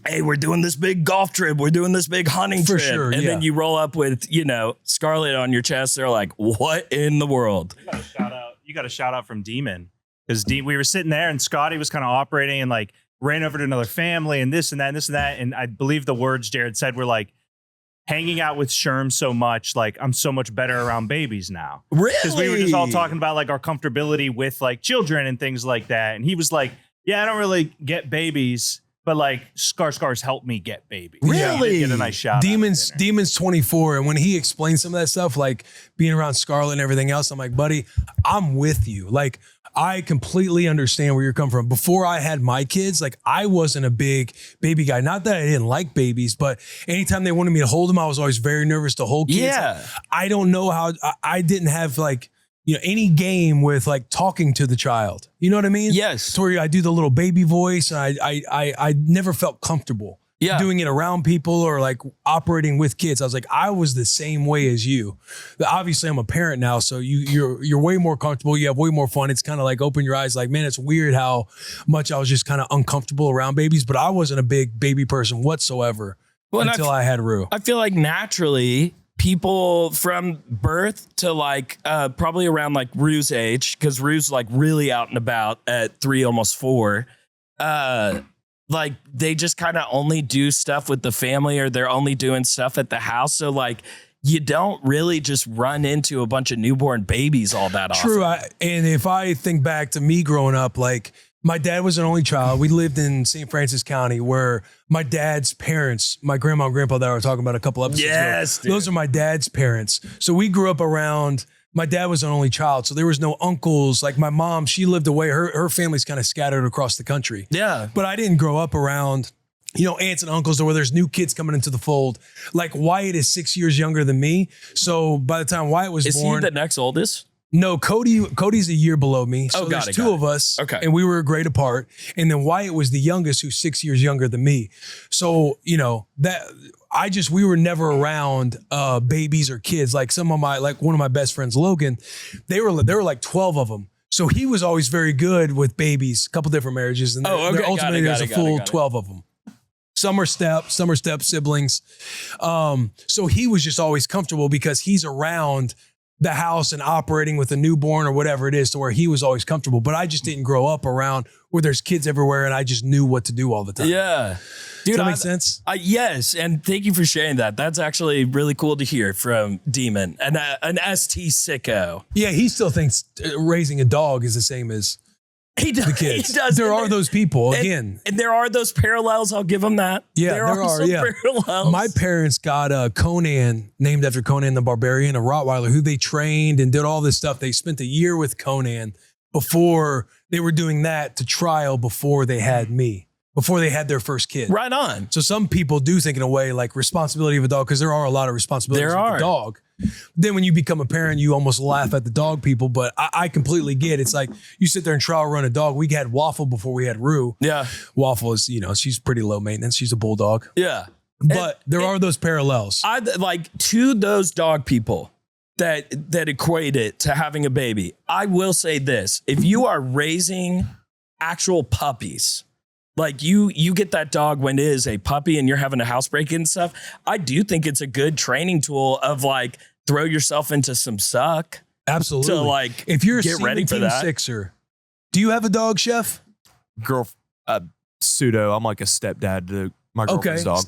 hey, we're doing this big golf trip. We're doing this big hunting trip. Sure, and then you roll up with, Scarlett on your chest. They're like, what in the world? Shout out you got a shout out from Demon, because we were sitting there and Scotty was kind of operating and like ran over to another family and this and that and this and that. And I believe the words Jared said were like, hanging out with Sherm so much, like I'm so much better around babies now. Really? Because we were just all talking about like our comfortability with like children and things like that. And he was like, yeah, I don't really get babies, but like ScarScar's helped me get babies. Really? Get a nice shot. Demon's 24. And when he explained some of that stuff, like being around Scarlett and everything else, I'm like, buddy, I'm with you. Like, I completely understand where you're coming from. Before I had my kids, like I wasn't a big baby guy. Not that I didn't like babies, but anytime they wanted me to hold them, I was always very nervous to hold kids. Yeah. I don't know how I didn't have like, you know, any game with like talking to the child. You know what I mean? Yes. So where I do the little baby voice. And I never felt comfortable doing it around people or like operating with kids. I was like, I was the same way as you. Obviously, I'm a parent now, so you're way more comfortable. You have way more fun. It's kind of like open your eyes. Like, man, it's weird how much I was just kind of uncomfortable around babies. But I wasn't a big baby person whatsoever until I had Rue. I feel like naturally, people from birth to like probably around like Rue's age, because Rue's like really out and about at 3, almost 4. Like they just kind of only do stuff with the family, or they're only doing stuff at the house. So like you don't really just run into a bunch of newborn babies all that often. True. And if I think back to me growing up, like my dad was an only child. We lived in St. Francis County, where my dad's parents, my grandma and grandpa that I was talking about a couple episodes ago, those are my dad's parents. So we grew up around. My dad was an only child, so there was no uncles. Like my mom, she lived away. Her family's kind of scattered across the country. Yeah. But I didn't grow up around, you know, aunts and uncles, or where there's new kids coming into the fold. Like Wyatt is 6 years younger than me. So by the time Wyatt was born. Is he the next oldest? No, Cody's a year below me. So there's two of us. Okay. And we were a grade apart. And then Wyatt was the youngest, who's 6 years younger than me. So, you know, we were never around babies or kids. Like one of my best friends, Logan, there were like 12 of them. So he was always very good with babies, a couple different marriages. And ultimately there's a full 12 of them. Some are step siblings. So he was just always comfortable because he's around the house and operating with a newborn or whatever it is, to where he was always comfortable. But I just didn't grow up around where there's kids everywhere and I just knew what to do all the time. Yeah. Dude, Does that make sense? Yes. And thank you for sharing that. That's actually really cool to hear from Demon, an ST sicko. Yeah, he still thinks raising a dog is the same as the kids. He does. There are those people, again. And there are those parallels. I'll give him that. Yeah, there are some parallels. My parents got a Conan, named after Conan the Barbarian, a Rottweiler, who they trained and did all this stuff. They spent a year with Conan before they were doing that to trial before they had me, before they had their first kid. Right on. So some people do think in a way like responsibility of a dog, because there are a lot of responsibilities with the dog. Then when you become a parent, you almost laugh at the dog people, but I completely get it. It's like you sit there and trial run a dog. We had Waffle before we had Rue. Yeah. Waffle is, you know, she's pretty low maintenance. She's a bulldog. Yeah. But there are those parallels. I like to those dog people that equate it to having a baby. I will say this: if you are raising actual puppies, like you get that dog when it is a puppy and you're having a housebreak and stuff, I do think it's a good training tool of like throw yourself into some suck. Absolutely. To like if you're get a ready for team that. sixer, do you have a dog, Chef? Pseudo. I'm like a stepdad to my girlfriend's dog.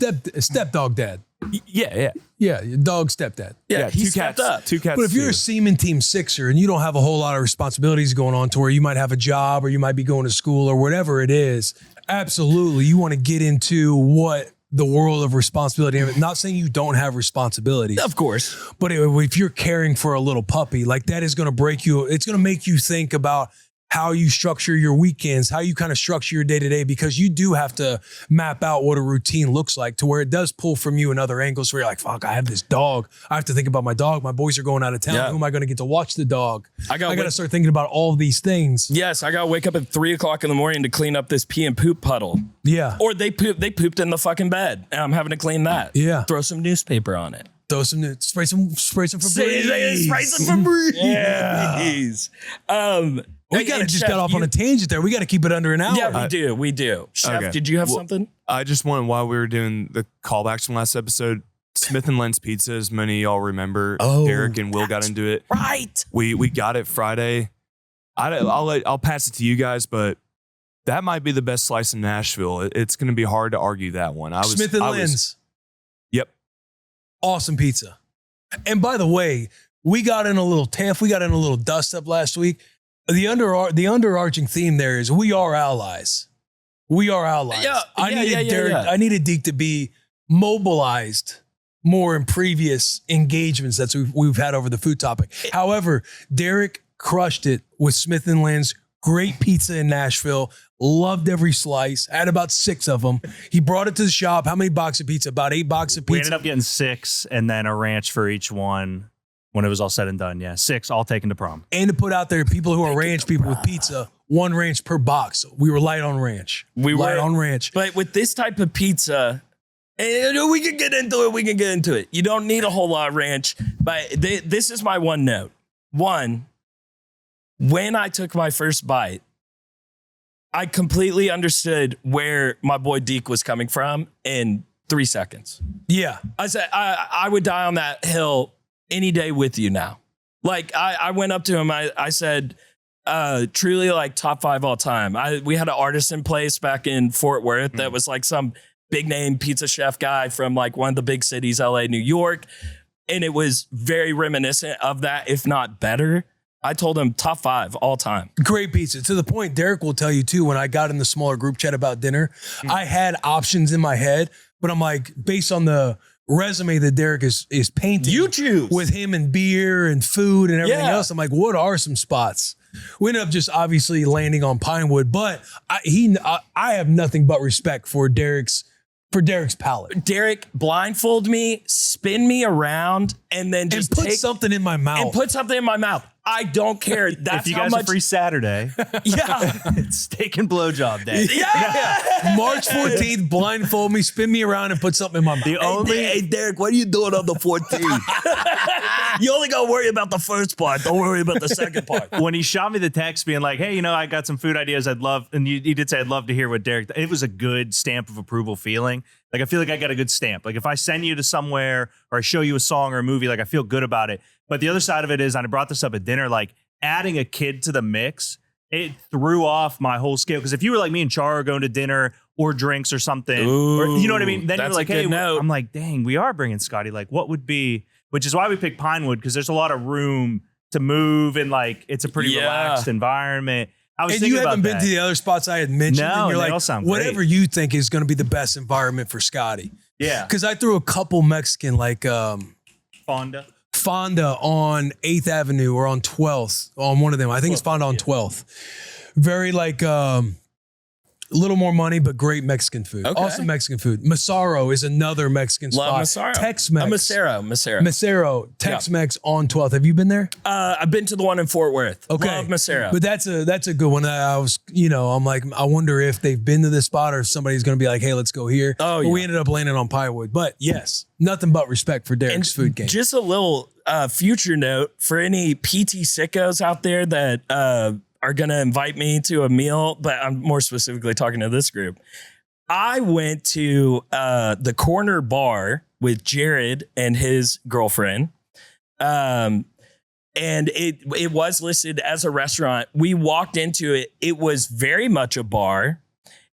Step dog dad. Yeah. Yeah, your dog stepdad. Yeah, he two stepped cats. up. 2 cats. But if you're a seaman team sixer and you don't have a whole lot of responsibilities going on, to where you might have a job or you might be going to school or whatever it is, absolutely, you want to get into what the world of responsibility. I'm not saying you don't have responsibilities, Of course. but if you're caring for a little puppy, like that is going to break you. It's going to make you think about how you structure your weekends, how you kind of structure your day-to-day, because you do have to map out what a routine looks like, to where it does pull from you in other angles where you're like, fuck, I have this dog. I have to think about my dog. My boys are going out of town. Yeah. Who am I going to get to watch the dog? I got wait- to start thinking about all of these things. Yes, I got to wake up at 3:00 in the morning to clean up this pee and poop puddle. Yeah. Or they pooped in the fucking bed and I'm having to clean that. Yeah. Throw some newspaper on it. Throw some, spray some Febreze. Spray some Febreze. Yeah. We got to just Chef, got off on a tangent there. We got to keep it under an hour. Yeah, we do. Chef, Okay. did you have something? I just wanted, while we were doing the callbacks from last episode, Smith Lentz Pizza, as many of y'all remember, Derek and Will got into it. Right. We got it Friday. I'll pass it to you guys, but that might be the best slice in Nashville. It's going to be hard to argue that one. Smith and Lentz. Yep. Awesome pizza. And by the way, we got in a little tiff. We got in a little dust up last week. The underarching theme there is we are allies. We are allies. I needed Deke to be mobilized more in previous engagements that we've had over the food topic. However, Derek crushed it with Smith and Lentz. Great pizza in Nashville. Loved every slice. Had about 6 of them. He brought it to the shop. How many boxes of pizza? About 8 boxes of pizza. We ended up getting 6 and then a ranch for each one when it was all said and done. Yeah, 6 all taken to prom. And to put out there, people who are ranch people with pizza, 1 ranch per box. We were light on ranch. On ranch. But with this type of pizza, we can get into it. You don't need a whole lot of ranch. But this is my one note. One, when I took my first bite, I completely understood where my boy Deke was coming from in 3 seconds. Yeah. I said, I would die on that hill any day with you now. Like, I went up to him. I said, truly like top 5 all time. We had an artisan place back in Fort Worth that was like some big name pizza chef guy from like one of the big cities, LA, New York. And it was very reminiscent of that, if not better. I told him top 5 all time. Great pizza. To the point, Derek will tell you too, when I got in the smaller group chat about dinner, I had options in my head, but I'm like, based on the resume that Derek is painting, you choose with him and beer and food and everything else. I'm like, what are some spots? We ended up just obviously landing on Pinewood, but I have nothing but respect for Derek's palate. Derek, blindfold me, spin me around, and then just put something in my mouth. I don't care. That's if you guys are free Saturday. Yeah. It's steak and blowjob day. Yeah. March 14th, blindfold me, spin me around, and put something in my mouth. Hey, Derek, what are you doing on the 14th? You only got to worry about the first part. Don't worry about the second part. When he shot me the text being like, hey, I got some food ideas I'd love. And he did say, I'd love to hear what Derek, it was a good stamp of approval feeling. Like, I feel like I got a good stamp. Like, if I send you to somewhere or I show you a song or a movie, like, I feel good about it. But the other side of it is, and I brought this up at dinner, like, adding a kid to the mix, it threw off my whole scale. Because if you were like me and Char going to dinner or drinks or something, or, you know what I mean? Then you're like, hey, I'm like, dang, we are bringing Scotty. Like, what would be, which is why we picked Pinewood, because there's a lot of room to move and like, it's a pretty relaxed environment. And you haven't been to the other spots I had mentioned. No, and you're they like, all sound whatever great. you think is going to be the best environment for Scotty. Yeah. Because I threw a couple Mexican, like Fonda on 8th Avenue or on 12th, on one of them. I think it's Fonda on 12th. Very like a little more money, but great Mexican food. Okay. Awesome Mexican food. Masaro is another Mexican Love spot. Masaro. Tex-Mex. Masaro. Tex-Mex on 12th. Have you been there? I've been to the one in Fort Worth. Okay. Love Masaro. But that's a good one. I was, I'm like, I wonder if they've been to this spot or if somebody's going to be like, hey, let's go here. Oh, but we ended up landing on Pinewood. But yes, nothing but respect for Derek's food game. Just a little future note for any PT sickos out there that are going to invite me to a meal, but I'm more specifically talking to this group. I went to the corner bar with Jared and his girlfriend. And it was listed as a restaurant. We walked into it. It was very much a bar.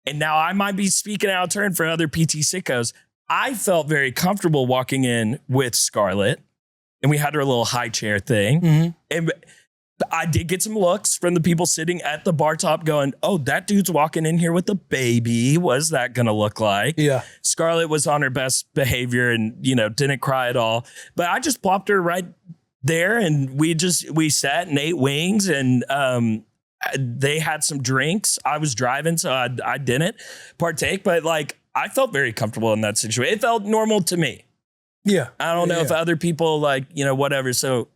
And now I might be speaking out of turn for other PT sickos. I felt very comfortable walking in with Scarlett, and we had her little high chair thing. Mm-hmm. And I did get some looks from the people sitting at the bar top going, oh, that dude's walking in here with a baby. What's that going to look like? Yeah. Scarlett was on her best behavior and, didn't cry at all. But I just plopped her right there, and we sat and ate wings, and they had some drinks. I was driving, so I didn't partake, but I felt very comfortable in that situation. It felt normal to me. Yeah. I don't know if other people whatever. So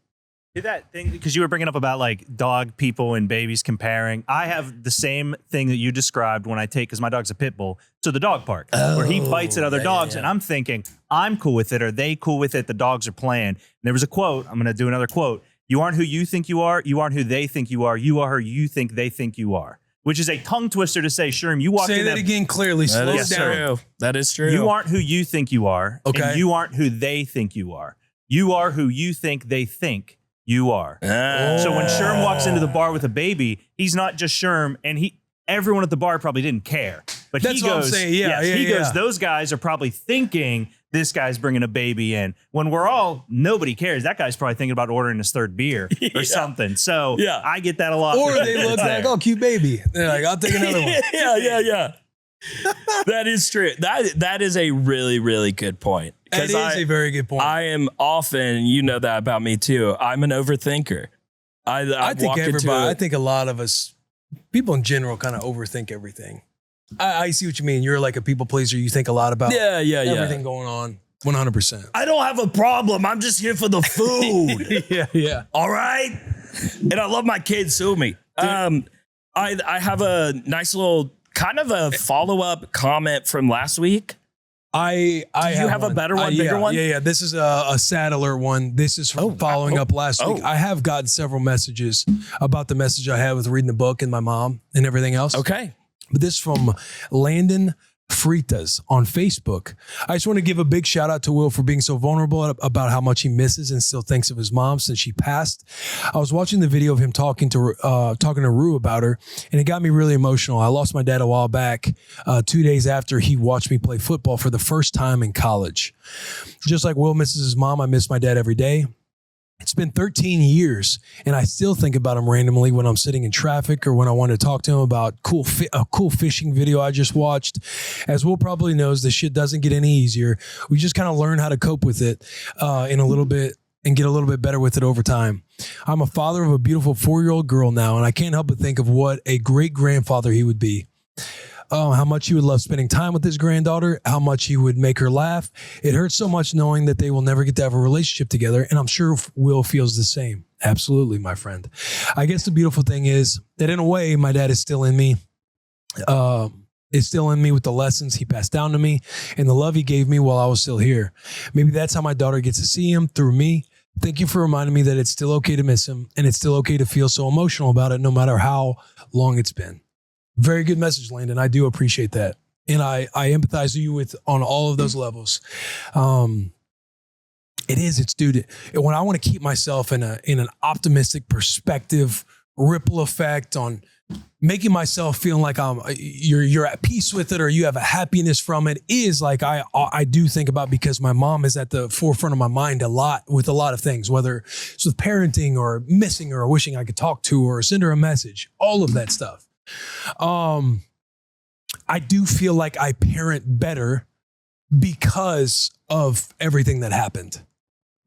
did that thing, because you were bringing up about dog people and babies comparing. I have the same thing that you described when I take, because my dog's a pit bull, to the dog park where he bites at other dogs. And I'm thinking, I'm cool with it. Are they cool with it? The dogs are playing. And there was a quote. I'm going to do another quote. You aren't who you think you are. You aren't who they think you are. You are who you think they think you are. Which is a tongue twister to say, Sherm, you walk in. Say that again clearly. Slow down. True. That is true. You aren't who you think you are. Okay. And you aren't who they think you are. You are who you think they think you are. So when Sherm walks into the bar with a baby, he's not just Sherm, and everyone at the bar probably didn't care. But That's he goes, what I'm saying. he goes, those guys are probably thinking this guy's bringing a baby in. When nobody cares. That guy's probably thinking about ordering his third beer or something. So I get that a lot. Or they look like, oh, cute baby. They're like, I'll take another one. Yeah. That is true. That is a really, really good point. That is a very good point. I am often, you know that about me too. I'm an overthinker. I think a lot of us, people in general, kind of overthink everything. I see what you mean. You're like a people pleaser. You think a lot about everything going on. 100%. I don't have a problem. I'm just here for the food. Yeah. All right. And I love my kids. Sue me. I have a nice little kind of a follow-up comment from last week. Do you have a better one, bigger one? Yeah. This is a sad alert one. This is from following up last week. I have gotten several messages about the message I had with reading the book and my mom and everything else. Okay. But this is from Landon Fritas on Facebook. I just want to give a big shout out to Will for being so vulnerable about how much he misses and still thinks of his mom since she passed. I was watching the video of him talking to Rue about her, and it got me really emotional. I lost my dad a while back, 2 days after he watched me play football for the first time in college. Just like Will misses his mom, I miss my dad every day. It's been 13 years, and I still think about him randomly when I'm sitting in traffic or when I want to talk to him about a cool fishing video I just watched. As Will probably knows, this shit doesn't get any easier. We just kind of learn how to cope with it in a little bit and get a little bit better with it over time. I'm a father of a beautiful 4-year-old girl now, and I can't help but think of what a great grandfather he would be. How much he would love spending time with his granddaughter, how much he would make her laugh. It hurts so much knowing that they will never get to have a relationship together, and I'm sure Will feels the same. Absolutely, my friend. I guess the beautiful thing is that in a way, my dad is still in me. Is still in me with the lessons he passed down to me and the love he gave me while I was still here. Maybe that's how my daughter gets to see him, through me. Thank you for reminding me that it's still okay to miss him, and it's still okay to feel so emotional about it no matter how long it's been. Very good message, Landon. I do appreciate that. And I empathize with you on all of those levels. Dude, when I want to keep myself in an optimistic perspective, ripple effect on making myself feel like you're at peace with it or you have a happiness from it, is like I do think about, because my mom is at the forefront of my mind a lot with a lot of things, whether it's with parenting or missing her or wishing I could talk to her or send her a message, all of that stuff. I do feel like I parent better because of everything that happened,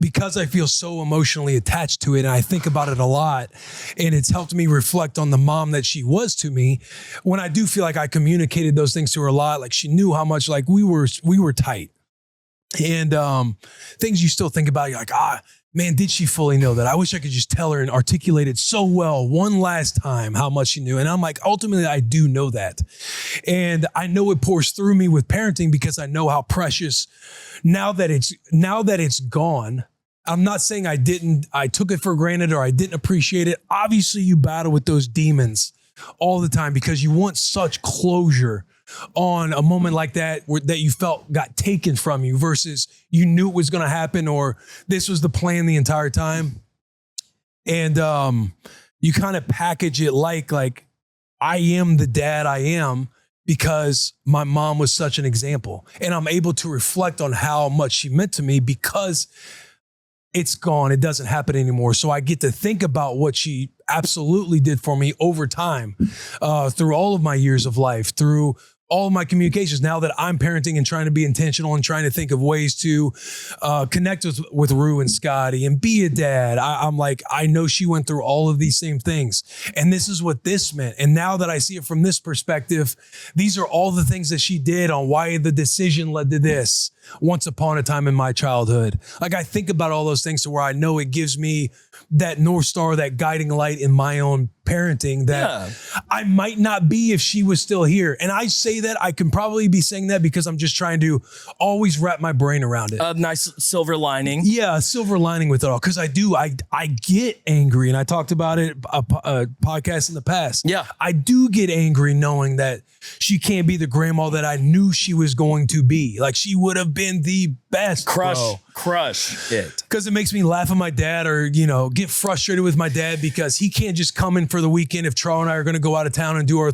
because I feel so emotionally attached to it. And I think about it a lot, and it's helped me reflect on the mom that she was to me, when I do feel like I communicated those things to her a lot. Like, she knew how much like we were tight, and things you still think about. You're like, man, did she fully know that? I wish I could just tell her and articulate it so well one last time how much she knew. And I'm like, ultimately, I do know that. And I know it pours through me with parenting, because I know how precious, now that it's gone. I'm not saying I took it for granted or I didn't appreciate it. Obviously, you battle with those demons all the time, because you want such closure on a moment like that that you felt got taken from you, versus you knew it was going to happen or this was the plan the entire time. And you kind of package it like I am the dad I am because my mom was such an example, and I'm able to reflect on how much she meant to me because it's gone. It doesn't happen anymore. So I get to think about what she absolutely did for me over time, through all of my years of life, through all of my communications. Now that I'm parenting and trying to be intentional and trying to think of ways to connect with Rue and Scotty and be a dad, I'm like, I know she went through all of these same things, and this is what this meant. And now that I see it from this perspective, these are all the things that she did on why the decision led to this once upon a time in my childhood. Like, I think about all those things to where I know it gives me that North Star, that guiding light in my own parenting that I might not be if she was still here. And I say that, I can probably be saying that because I'm just trying to always wrap my brain around it. A nice silver lining. Yeah, a silver lining with it all. Because I get angry, and I talked about it a podcast in the past. Yeah, I do get angry knowing that she can't be the grandma that I knew she was going to be. Like, she would have been the best. Crush it. because it makes me laugh at my dad or, get frustrated with my dad because he can't just come in for the weekend if Charles and I are going to go out of town and do our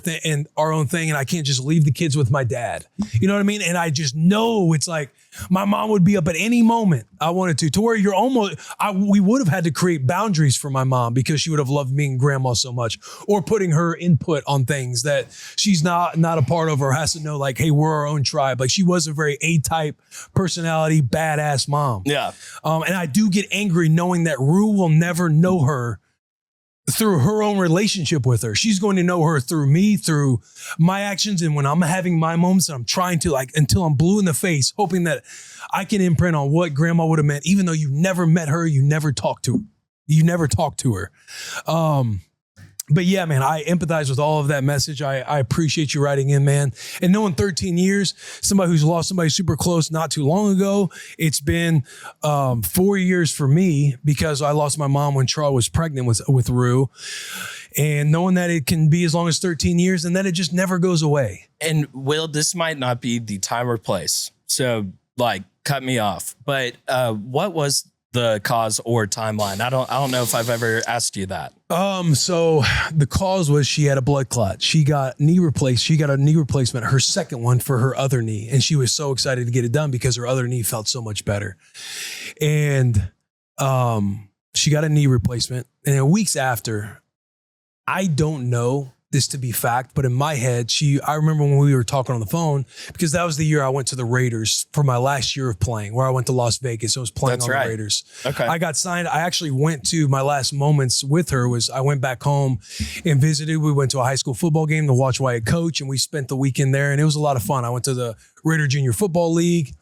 own thing. And I can't just leave the kids with my dad. You know what I mean? And I just know it's like my mom would be up at any moment I wanted to where we would have had to create boundaries for my mom because she would have loved me and grandma so much, or putting her input on things that she's not a part of or has to know, like, hey, we're our own tribe. Like, she was a very A-type personality, badass mom. Yeah. And I do get angry knowing that Rue will never know her through her own relationship with her. She's going to know her through me, through my actions. And when I'm having my moments, I'm trying to, like, until I'm blue in the face, hoping that I can imprint on what grandma would have meant, even though you never met her, you never talked to her. But yeah, man, I empathize with all of that message. I appreciate you writing in, man. And knowing 13 years, somebody who's lost somebody super close not too long ago, it's been 4 years for me because I lost my mom when Charles was pregnant with Rue. And knowing that it can be as long as 13 years and that it just never goes away. And Will, this might not be the time or place, so like cut me off. But what was the cause or timeline? I don't know if I've ever asked you that. So the cause was she had a blood clot. She got knee replaced. She got a knee replacement, her second one for her other knee. And she was so excited to get it done because her other knee felt so much better. And she got a knee replacement. And weeks after, I don't know this to be fact, but in my head, I remember when we were talking on the phone, because that was the year I went to the Raiders for my last year of playing, where I went to Las Vegas. I was playing on the Raiders. Okay. I got signed. I actually went to my last moments with her I went back home and visited. We went to a high school football game to watch Wyatt coach, and we spent the weekend there, and it was a lot of fun. I went to the Raider Junior Football League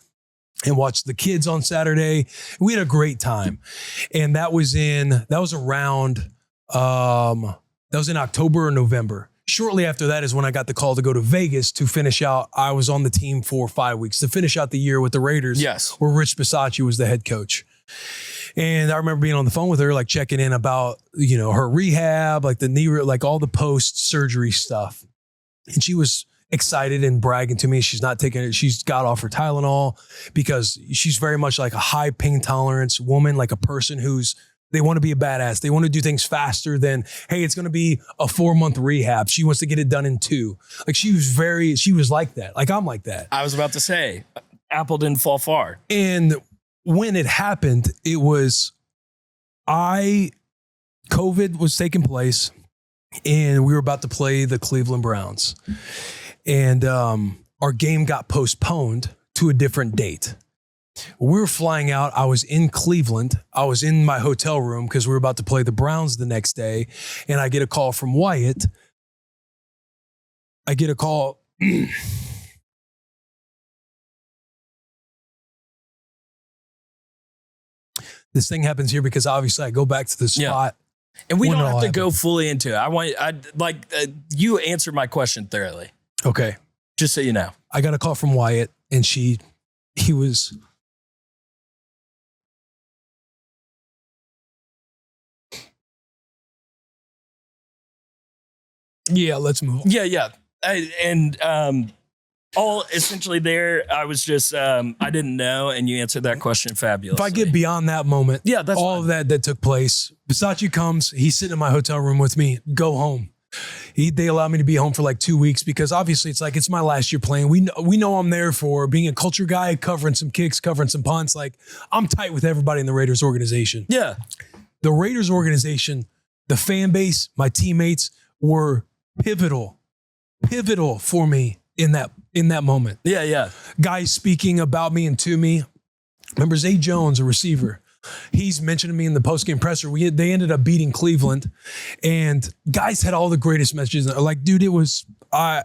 and watched the kids on Saturday. We had a great time. And that was in October or November. Shortly after that is when I got the call to go to Vegas to finish out. I was on the team for 5 weeks to finish out the year with the Raiders. Yes. Where Rich Bisaccia was the head coach. And I remember being on the phone with her, like checking in about, her rehab, like the knee, like all the post-surgery stuff. And she was excited and bragging to me. She's not taking it. She's got off her Tylenol because she's very much like a high pain tolerance woman, like a person they want to be a badass. They want to do things faster than, hey, it's going to be a 4-month rehab. She wants to get it done in 2. Like she was like that. Like I'm like that. I was about to say, apple didn't fall far. And when it happened, it was, COVID was taking place and we were about to play the Cleveland Browns. And our game got postponed to a different date. We were flying out. I was in Cleveland. I was in my hotel room because we were about to play the Browns the next day. And I get a call from Wyatt. This thing happens here because obviously I go back to the spot. Yeah. And we don't have to go fully into it. You answered my question thoroughly. Okay. Just so you know. I got a call from Wyatt and he was... Yeah, let's move on. Yeah. All essentially there, I was just, I didn't know, and you answered that question fabulously. If I get beyond that moment, that's all fine. of that took place. Bisaccia comes, he's sitting in my hotel room with me, go home. They allow me to be home for like 2 weeks because obviously it's my last year playing. We know I'm there for being a culture guy, covering some kicks, covering some punts. Like I'm tight with everybody in the Raiders organization. Yeah. The Raiders organization, the fan base, my teammates were pivotal for me in that moment. Yeah. Guys speaking about me and to me. Remember Zay Jones, a receiver. He's mentioned me in the postgame presser. They ended up beating Cleveland, and guys had all the greatest messages. Like, dude, it was my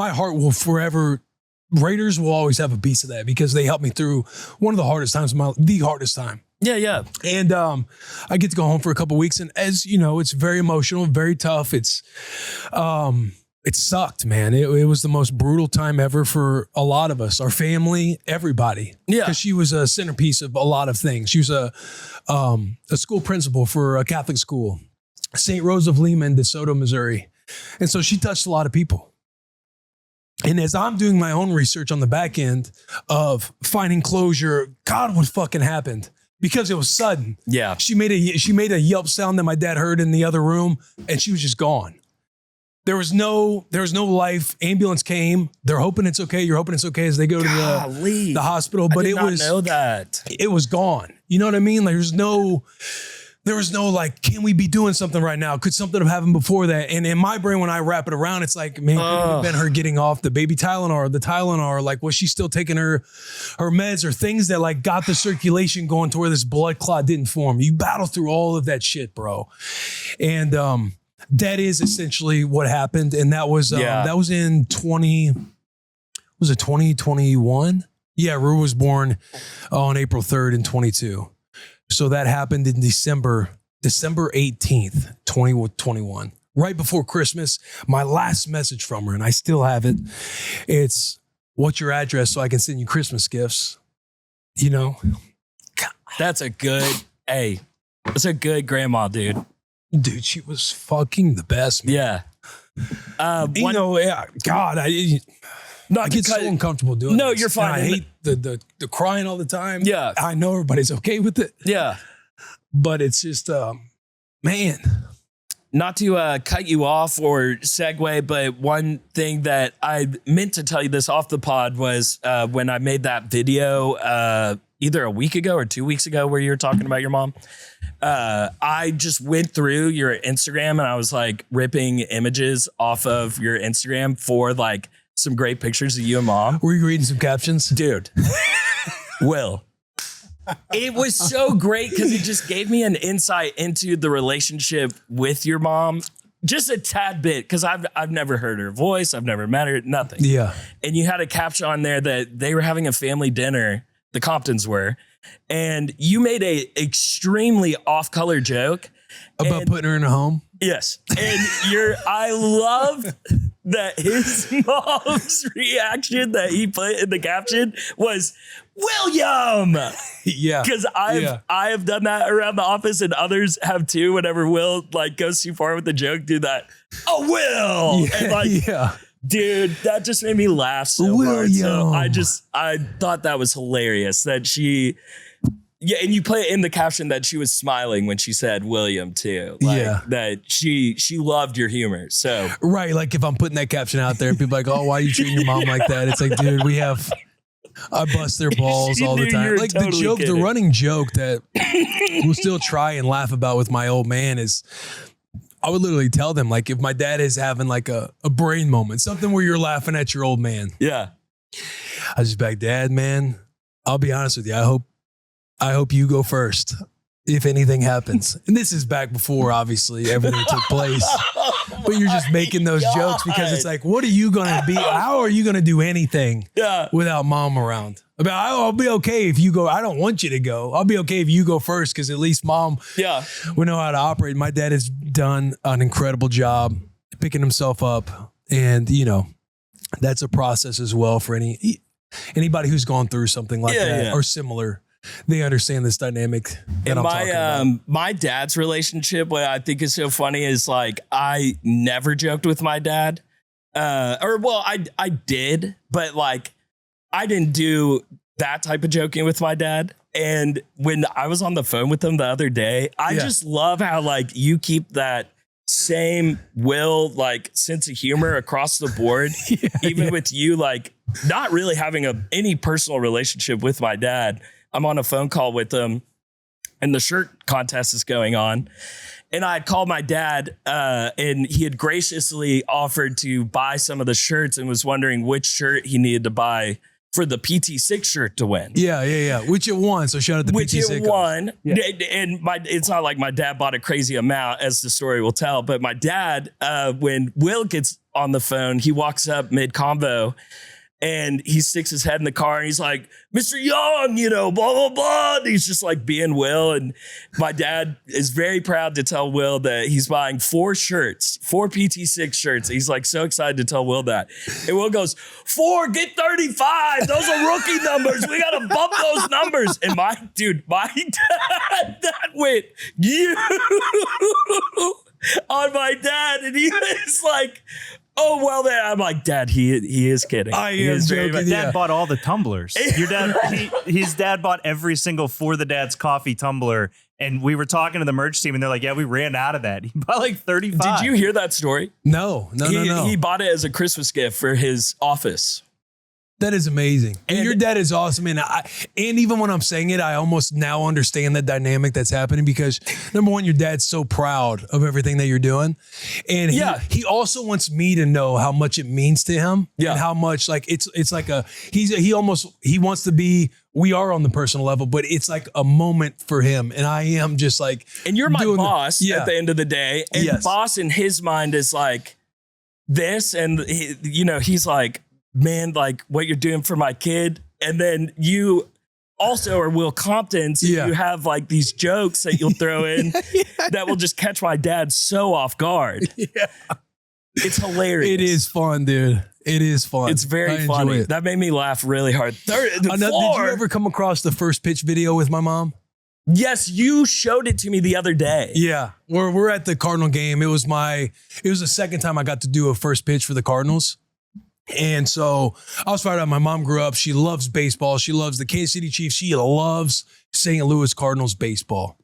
heart will forever. Raiders will always have a piece of that because they helped me through one of the hardest times the hardest time. Yeah. And I get to go home for a couple of weeks, and as you know, it's very emotional, very tough. It sucked, man. It was the most brutal time ever for a lot of us, our family, everybody. Yeah. Because she was a centerpiece of a lot of things. She was a school principal for a Catholic school, St. Rose of Lima in DeSoto, Missouri. And so she touched a lot of people. And as I'm doing my own research on the back end of finding closure, God, what fucking happened? because it was sudden. Yeah. She made a yelp sound that my dad heard in the other room, and she was just gone. There was no life. Ambulance came. They're hoping it's okay. You're hoping it's okay as they go to the hospital. But I did not know that. It was gone. You know what I mean? Like there was no like, can we be doing something right now? Could something have happened before that? And in my brain, when I wrap it around, it's like, man, could it have been her getting off the baby Tylenol, like was she still taking her meds or things that like got the circulation going to where this blood clot didn't form? You battle through all of that shit, bro. And that is essentially what happened. And that was in 2021? Yeah, Rue was born on April 3rd in 22. So that happened in December 18th, 2021, right before Christmas. My last message from her, and I still have it. It's, what's your address so I can send you Christmas gifts? You know? That's a good grandma, dude. Dude, she was fucking the best, man. Yeah. God, I get so uncomfortable doing this. You're fine. And I hate the crying all the time. Yeah. I know everybody's okay with it. Yeah. But it's just, man. Not to cut you off or segue, but one thing that I meant to tell you this off the pod was when I made that video either a week ago or 2 weeks ago where you were talking about your mom. I just went through your Instagram and I was like ripping images off of your Instagram for like some great pictures of you and mom. Were you reading some captions? Dude, Will. It was so great because it just gave me an insight into the relationship with your mom. Just a tad bit, because I've never heard her voice. I've never met her, nothing. Yeah. And you had a caption on there that they were having a family dinner, the Comptons were, and you made a extremely off-color joke. About putting her in a home? Yes. And I love that his mom's reaction that he put in the caption was William. Yeah. Because I have done that around the office and others have too. Whenever Will like goes too far with the joke, do that. Oh, Will. Yeah, and like, yeah. Dude, that just made me laugh so hard. So I thought that was hilarious that she. Yeah, and you put it in the caption that she was smiling when she said William too. Like, that she loved your humor. So right, like if I'm putting that caption out there, people are like, oh, why are you treating your mom like that? It's like, dude, I bust their balls all the time. Like totally the joke, kidding. The running joke that we'll still try and laugh about with my old man is, I would literally tell them, like, if my dad is having like a brain moment, something where you're laughing at your old man. Yeah. I was just like, Dad, man, I'll be honest with you. I hope you go first if anything happens. And this is back before, obviously, everything took place. But you're just making those jokes because it's like, what are you going to be? How are you going to do anything without mom around? I mean, I'll be okay if you go. I don't want you to go. I'll be okay if you go first because at least mom will know how to operate. My dad has done an incredible job picking himself up. And, you know, that's a process as well for anybody who's gone through something like that or similar. They understand this dynamic that I'm talking about. My dad's relationship, what I think is so funny is like, I never joked with my dad. I did, but like, I didn't do that type of joking with my dad. And when I was on the phone with him the other day, I just love how like you keep that same Will, like sense of humor across the board, even with you, like not really having any personal relationship with my dad. I'm on a phone call with him and the shirt contest is going on. And I had called my dad and he had graciously offered to buy some of the shirts and was wondering which shirt he needed to buy for the PT6 shirt to win. Yeah. Which it won. So shout out to PT6. Which it won. Yeah. And it's not like my dad bought a crazy amount, as the story will tell. But my dad, when Will gets on the phone, he walks up mid-convo and he sticks his head in the car and he's like, Mr. Young, you know, blah, blah, blah. And he's just like being Will. And my dad is very proud to tell Will that he's buying 4 PT6 shirts. He's like so excited to tell Will that. And Will goes, 4, get 35. Those are rookie numbers. We got to bump those numbers. And my dad, that went, you on my dad. And he was like, Oh, well, then I'm like, Dad, he is kidding. I am joking. Dad bought all the tumblers. Your dad, his dad bought every single For the Dad's Coffee tumbler. And we were talking to the merch team, and they're like, yeah, we ran out of that. He bought like 35. Did you hear that story? No. He bought it as a Christmas gift for his office. That is amazing. And your dad is awesome. And even when I'm saying it, I almost now understand the dynamic that's happening because number one, your dad's so proud of everything that you're doing. And he also wants me to know how much it means to him and how much like, it's like he wants to be, we are on the personal level, but it's like a moment for him. And I am just like, and you're my boss at the end of the day. And boss in his mind is like this. And he's like, man, like what you're doing for my kid. And then you also are Will Compton. So you have like these jokes that you'll throw in that will just catch my dad so off guard. Yeah. It's hilarious. It is fun, dude. It is fun. It's very funny. That made me laugh really hard. Did you ever come across the first pitch video with my mom? Yes, you showed it to me the other day. Yeah. We're at the Cardinal game. It was the second time I got to do a first pitch for the Cardinals. And so I was fired up. My mom grew up. She loves baseball. She loves the Kansas City Chiefs. She loves St. Louis Cardinals baseball.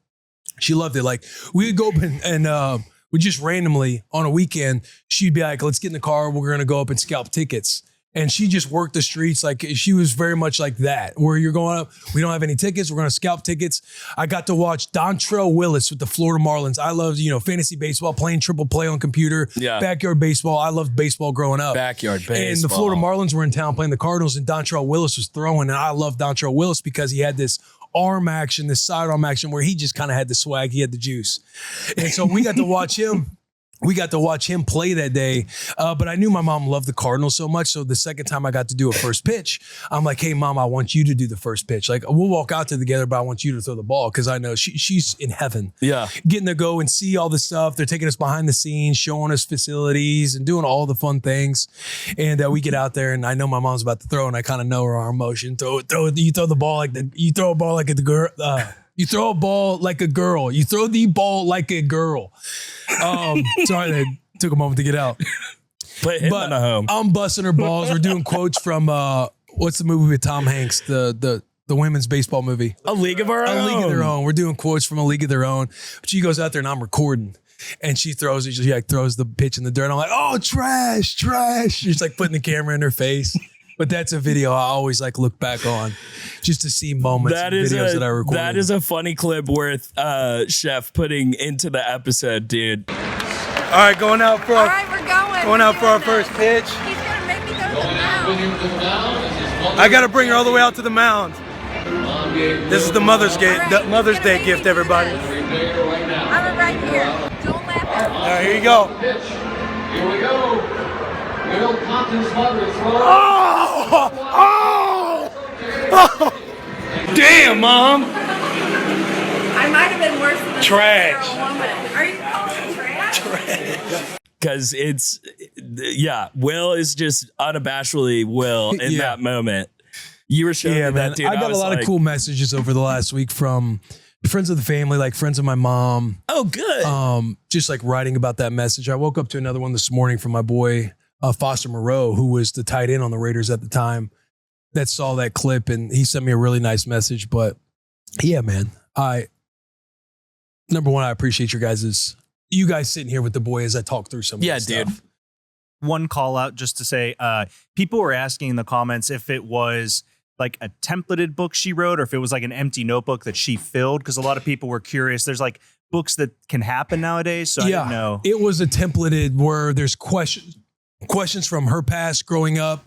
She loved it. Like we would go up and we just randomly on a weekend, she'd be like, let's get in the car. We're going to go up and scalp tickets. And she just worked the streets. Like she was very much like that, where you're going up, we don't have any tickets. We're going to scalp tickets. I got to watch Dontrell Willis with the Florida Marlins. I loved, fantasy baseball, playing triple play on computer, backyard baseball. I loved baseball growing up. Backyard baseball. And the Florida Marlins were in town playing the Cardinals, and Dontrell Willis was throwing. And I loved Dontrell Willis because he had this arm action, this sidearm action where he just kind of had the swag. He had the juice. And so we got to watch him. We got to watch him play that day, but I knew my mom loved the Cardinals so much. So the second time I got to do a first pitch, I'm like, hey, Mom, I want you to do the first pitch. Like, we'll walk out there together, but I want you to throw the ball because I know she's in heaven. Yeah. Getting to go and see all the stuff. They're taking us behind the scenes, showing us facilities and doing all the fun things. And we get out there, and I know my mom's about to throw, and I kind of know her arm motion. You throw the ball like you throw a ball like the girl. You throw a ball like a girl. You throw the ball like a girl. Sorry, that took a moment to get out. But home. I'm busting her balls. We're doing quotes from what's the movie with Tom Hanks? The women's baseball movie. A League of Our Own. A League of Their Own. We're doing quotes from A League of Their Own. But she goes out there and I'm recording. And she throws it. She like throws the pitch in the dirt. I'm like, oh, trash. She's like putting the camera in her face. But that's a video I always like look back on just to see moments and videos that I recorded. That is a funny clip worth Chef putting into the episode, dude. All right, going out for All right, we're going. Going out for our first pitch. He's gonna make me go to the mound. I gotta bring her all the way out to the mound. This is the Mother's Day, gift, everybody. I'm right here. Don't laugh at me. All right, here you go. Here we go. Will Compton's mother throws. Oh! Damn, Mom. I might have been worse than a trash. Woman. Are you calling me trash? Because Will is just unabashedly Will in that moment. You were showing me that, dude. I got a lot of cool messages over the last week from friends of the family, like friends of my mom. Oh, good. Just like writing about that message. I woke up to another one this morning from my boy, Foster Moreau, who was the tight end on the Raiders at the time, that saw that clip, and he sent me a really nice message. But yeah, man, number one, I appreciate you guys sitting here with the boy as I talk through some of this stuff. Dude. One call out just to say, people were asking in the comments if it was like a templated book she wrote or if it was like an empty notebook that she filled, because a lot of people were curious. There's like books that can happen nowadays, so I didn't know. It was a templated where there's questions from her past growing up,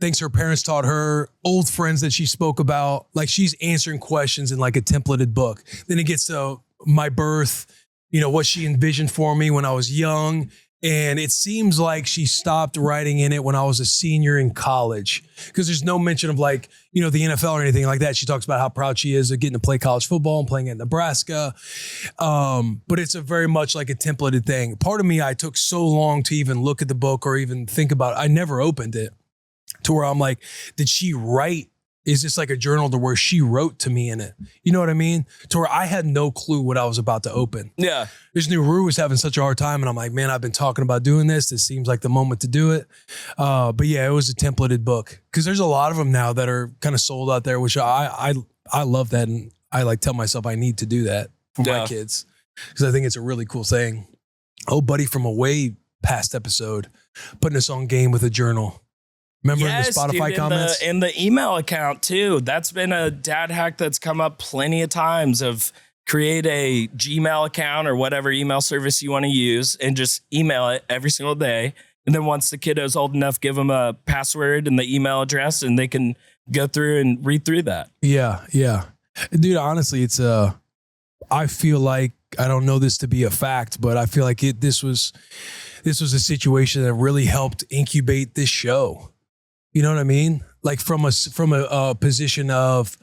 things her parents taught her, old friends that she spoke about. Like she's answering questions in like a templated book. Then it gets to my birth, what she envisioned for me when I was young. And it seems like she stopped writing in it when I was a senior in college, because there's no mention of like, the NFL or anything like that. She talks about how proud she is of getting to play college football and playing at Nebraska. But it's a very much like a templated thing. Part of me, I took so long to even look at the book or even think about it. I never opened it to where I'm like, did she write is just like a journal to where she wrote to me in it. You know what I mean? To where I had no clue what I was about to open. Yeah. This new Rue was having such a hard time. And I'm like, man, I've been talking about doing this. This seems like the moment to do it. But yeah, it was a templated book. Because there's a lot of them now that are kind of sold out there, which I love that. And I like tell myself I need to do that for my kids. Because I think it's a really cool thing. Oh, buddy from a way past episode, putting us on game with a journal. Remember in the Spotify comments? In the email account too. That's been a dad hack that's come up plenty of times of create a Gmail account or whatever email service you want to use and just email it every single day. And then once the kiddo's old enough, give them a password and the email address and they can go through and read through that. Yeah. Yeah. Dude, honestly, it's I feel like, I don't know this to be a fact, but I feel like this was a situation that really helped incubate this show. You know what I mean? Like from a position of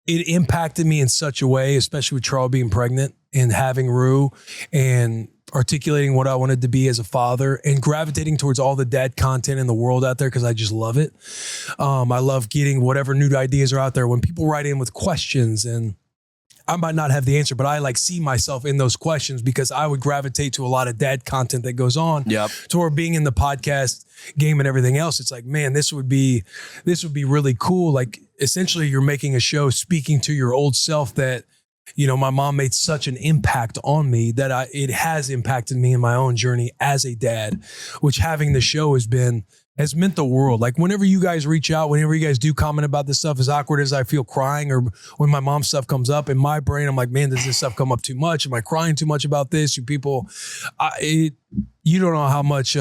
it impacted me in such a way, especially with Charles being pregnant and having Rue and articulating what I wanted to be as a father and gravitating towards all the dad content in the world out there because I just love it. I love getting whatever new ideas are out there. When people write in with questions, and I might not have the answer, but I like see myself in those questions because I would gravitate to a lot of dad content that goes on. Yep. To where being in the podcast game and everything else, it's like, man, this would be really cool. Like essentially you're making a show speaking to your old self that, you know, my mom made such an impact on me that it has impacted me in my own journey as a dad, which having the show has meant the world. Like whenever you guys reach out, whenever you guys do comment about this stuff, as awkward as I feel crying or when my mom stuff comes up in my brain, I'm like, man, does this stuff come up too much? Am I crying too much about this? You people, you don't know how much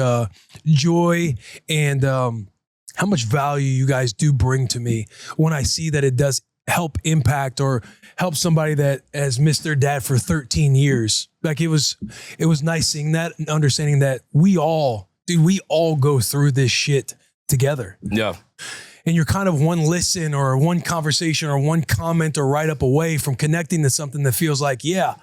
joy and how much value you guys do bring to me when I see that it does help impact or help somebody that has missed their dad for 13 years. Like it was nice seeing that and understanding that we all go through this shit together. Yeah. And you're kind of one listen or one conversation or one comment or write up away from connecting to something that feels like, yeah,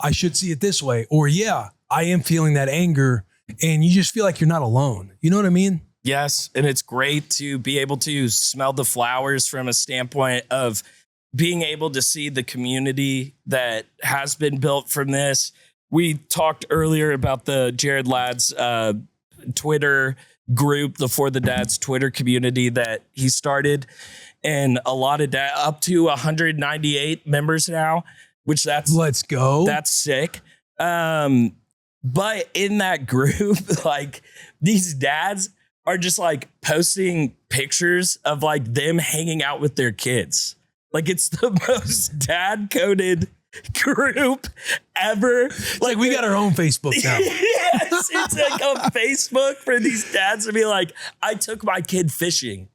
I should see it this way. Or yeah, I am feeling that anger. And you just feel like you're not alone. You know what I mean? Yes. And it's great to be able to smell the flowers from a standpoint of being able to see the community that has been built from this. We talked earlier about the Jared Ladd's Twitter group, the For the Dads Twitter community that he started, and a lot of up to 198 members now, which let's go. That's sick. But in that group, like these dads are just like posting pictures of like them hanging out with their kids. Like it's the most dad coded group ever. Like we got our own Facebook now. Yes, it's like a Facebook for these dads to be like, I took my kid fishing.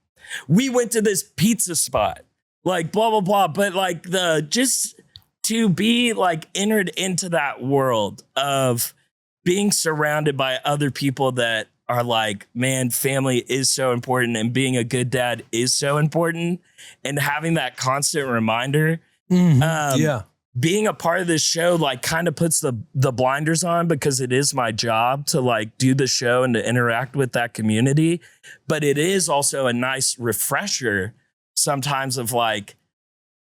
We went to this pizza spot, like blah, blah, blah. But like just to be like entered into that world of being surrounded by other people that are like, man, family is so important and being a good dad is so important. And having that constant reminder. Yeah. Being a part of this show, like kind of puts the blinders on because it is my job to like do the show and to interact with that community. But it is also a nice refresher sometimes of like,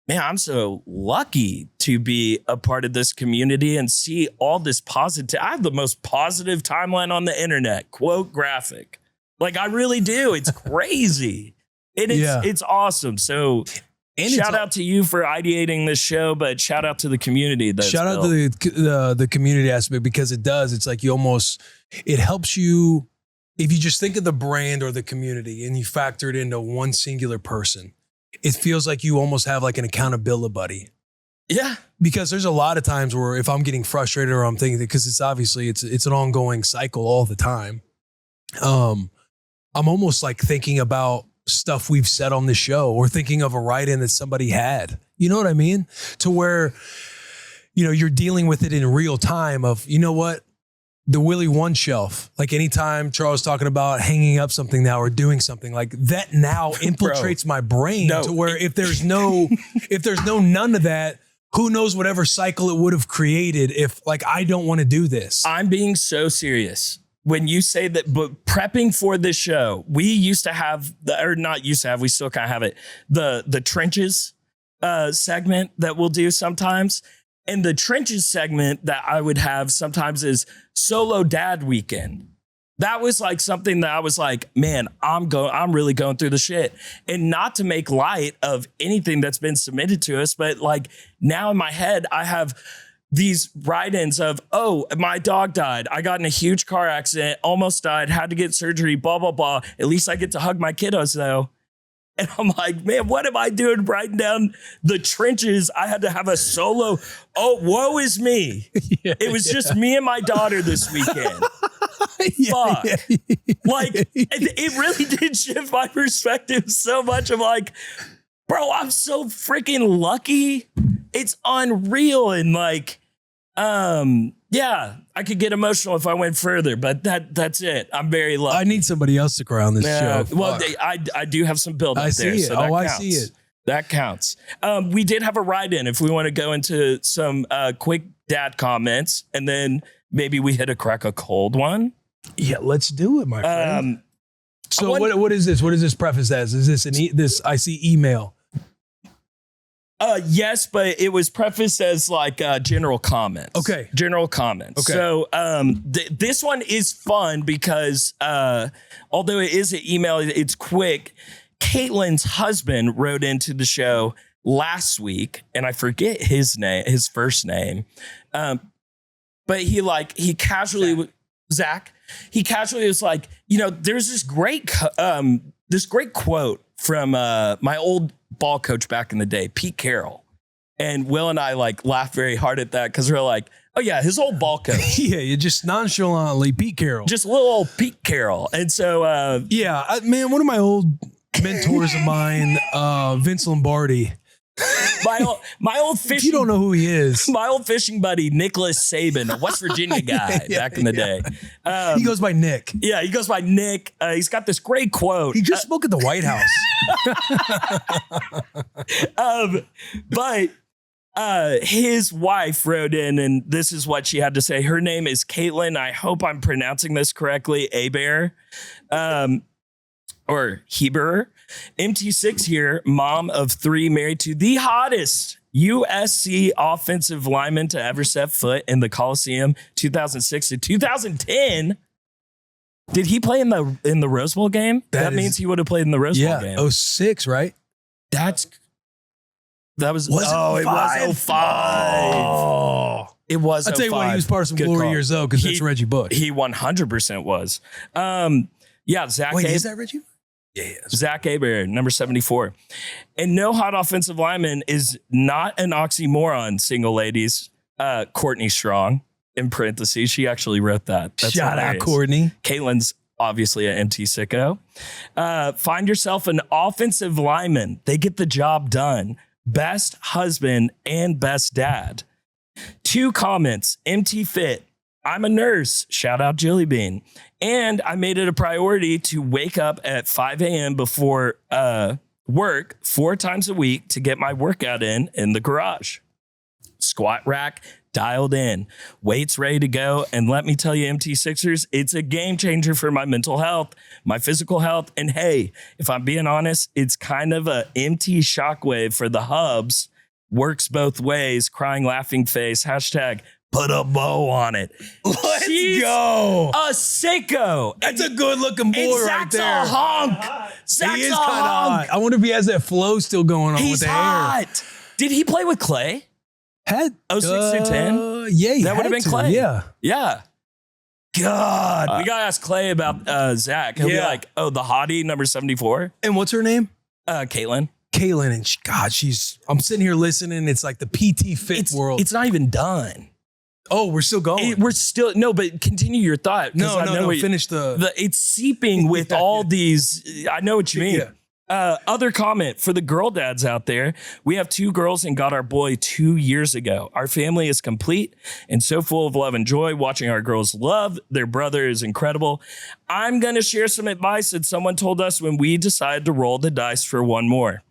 man, I'm so lucky to be a part of this community and see all this positive. I have the most positive timeline on the internet, quote graphic. Like I really do. It's crazy. It's awesome. So and shout out to you for ideating this show, but shout out to the community. Shout out to the community aspect because it does. It's like it helps you if you just think of the brand or the community and you factor it into one singular person. It feels like you almost have like an accountability buddy. Yeah. Because there's a lot of times where if I'm getting frustrated or I'm thinking, because it's obviously it's an ongoing cycle all the time. I'm almost like thinking about stuff we've said on the show or thinking of a write-in that somebody had, you know what I mean? To where, you know, you're dealing with it in real time of, you know what? The Willie One shelf, like anytime Charles talking about hanging up something now or doing something like that now infiltrates my brain to where if there's no none of that, who knows whatever cycle it would have created if like, I don't want to do this. I'm being so serious. when you say that, but prepping for this show, we used to have we still kind of have it. The trenches segment that we'll do sometimes. And the trenches segment that I would have sometimes is solo dad weekend. That was like something that I was like, man, I'm really going through the shit. And not to make light of anything that's been submitted to us, but like now in my head, I have these write-ins of, oh, my dog died. I got in a huge car accident, almost died, had to get surgery, blah, blah, blah. At least I get to hug my kiddos though. And I'm like, man, what am I doing writing down the trenches? I had to have a solo. Oh, woe is me. It was just me and my daughter this weekend. Fuck. Like, it really did shift my perspective so much. I'm like, bro, I'm so freaking lucky. It's unreal. And like, yeah, I could get emotional if I went further, but that's it. I'm very lucky. I need somebody else to cry on this show. Well, I do have some build up there. So I see it. That counts. We did have a write-in if we want to go into some quick dad comments, and then maybe we hit crack a cold one. Yeah, let's do it, my friend. So what is this? What is this preface as? Is this this? I see email. Yes, but it was prefaced as like general comments. Okay. General comments. Okay. So this one is fun because although it is an email, it's quick. Caitlin's husband wrote into the show last week, and I forget his first name. But he casually, Zach, he casually was like, there's this great quote from my old ball coach back in the day, Pete Carroll. And Will and I laughed very hard at that because we're like, oh yeah, his old ball coach. Yeah, you just nonchalantly Pete Carroll. Just little old Pete Carroll. And so man, one of my old mentors of mine, Vince Lombardi. My old fishing. If you don't know who he is, my old fishing buddy Nicholas Saban, a West Virginia guy back in the day. He goes by Nick. Yeah, he goes by Nick. He's got this great quote. He just spoke at the White House. But his wife wrote in, and this is what she had to say. Her name is Caitlin. I hope I'm pronouncing this correctly. Abear, or Heber. MT6 here, mom of 3, married to the hottest USC offensive lineman to ever set foot in the Coliseum, 2006 to 2010. Did he play in the Rose Bowl game? That means he would have played in the Rose Bowl game. 06, right? That was. Was it 05. Oh. It was. I'll tell you what, he was part of some glory years though, because that's Reggie Bush. He 100% was. Yeah, Zach. Wait, is that Reggie? Yeah. Zach Aber, number 74. And no hot offensive lineman is not an oxymoron, single ladies. Courtney Strong, in parentheses. She actually wrote that. That's Shout hilarious. out, Courtney. Caitlin's obviously an MT sicko. Find yourself an offensive lineman. They get the job done. Best husband and best dad. 2 comments. MT Fit. I'm a nurse. Shout out Jilly Bean. And I made it a priority to wake up at 5 a.m. before work 4 times a week to get my workout in the garage. Squat rack dialed in. Weights ready to go. And let me tell you, MT6ers, it's a game changer for my mental health, my physical health. And hey, if I'm being honest, it's kind of a MT shockwave for the hubs. Works both ways. Crying, laughing face. Hashtag put a bow on it. Let's She's go. a sicko. That's a good looking boy and right Zach's there. a hunk. Zach's He is a kind of hunk. hot. I wonder if he has that flow still going on He's with the hot. hair. Did he play with Clay? Had 06 to 10? Yeah, That would have been Clay. Yeah. Yeah. God. We got to ask Clay about Zach. He'll be like, oh, the hottie, number 74. And what's her name? Caitlin. Caitlin. And I'm sitting here listening. It's like the PTFit world. It's not even done. Oh, we're still going. We're still, no, but continue your thought. No, finish it's seeping with all these. I know what you mean. Yeah. Other comment for the girl dads out there. We have 2 girls and got our boy 2 years ago. Our family is complete and so full of love and joy. Watching our girls love their brother is incredible. I'm going to share some advice that someone told us when we decided to roll the dice for one more.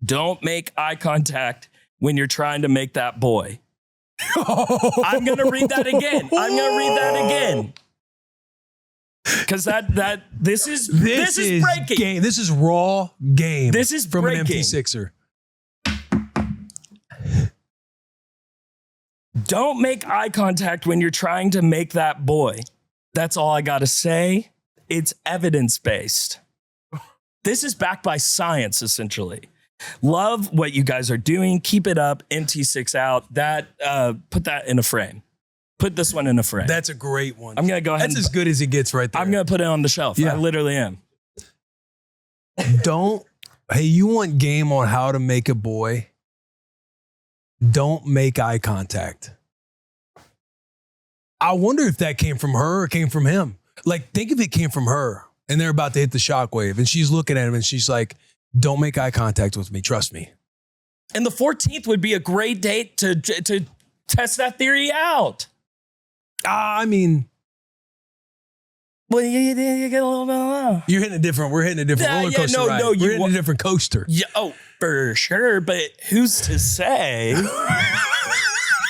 Don't make eye contact when you're trying to make that boy. I'm going to read that again. Because this is breaking. Game. This is raw game. This is from breaking. an MT6er. Don't make eye contact when you're trying to make that boy. That's all I got to say. It's evidence-based. This is backed by science, essentially. Love what you guys are doing. Keep it up. MT6 out. Put that in a frame. Put this one in a frame. That's a great one. I'm going to go ahead. That's as good as it gets right there. I'm going to put it on the shelf. Yeah. I literally am. Hey, you want game on how to make a boy? Don't make eye contact. I wonder if that came from her or came from him. Like, think if it came from her and they're about to hit the shockwave and she's looking at him and she's like, don't make eye contact with me. Trust me. And the 14th would be a great date to test that theory out. I mean, well, you get a little bit of we're hitting a different roller coaster ride. We're hitting a different coaster. Yeah, oh, for sure. But who's to say?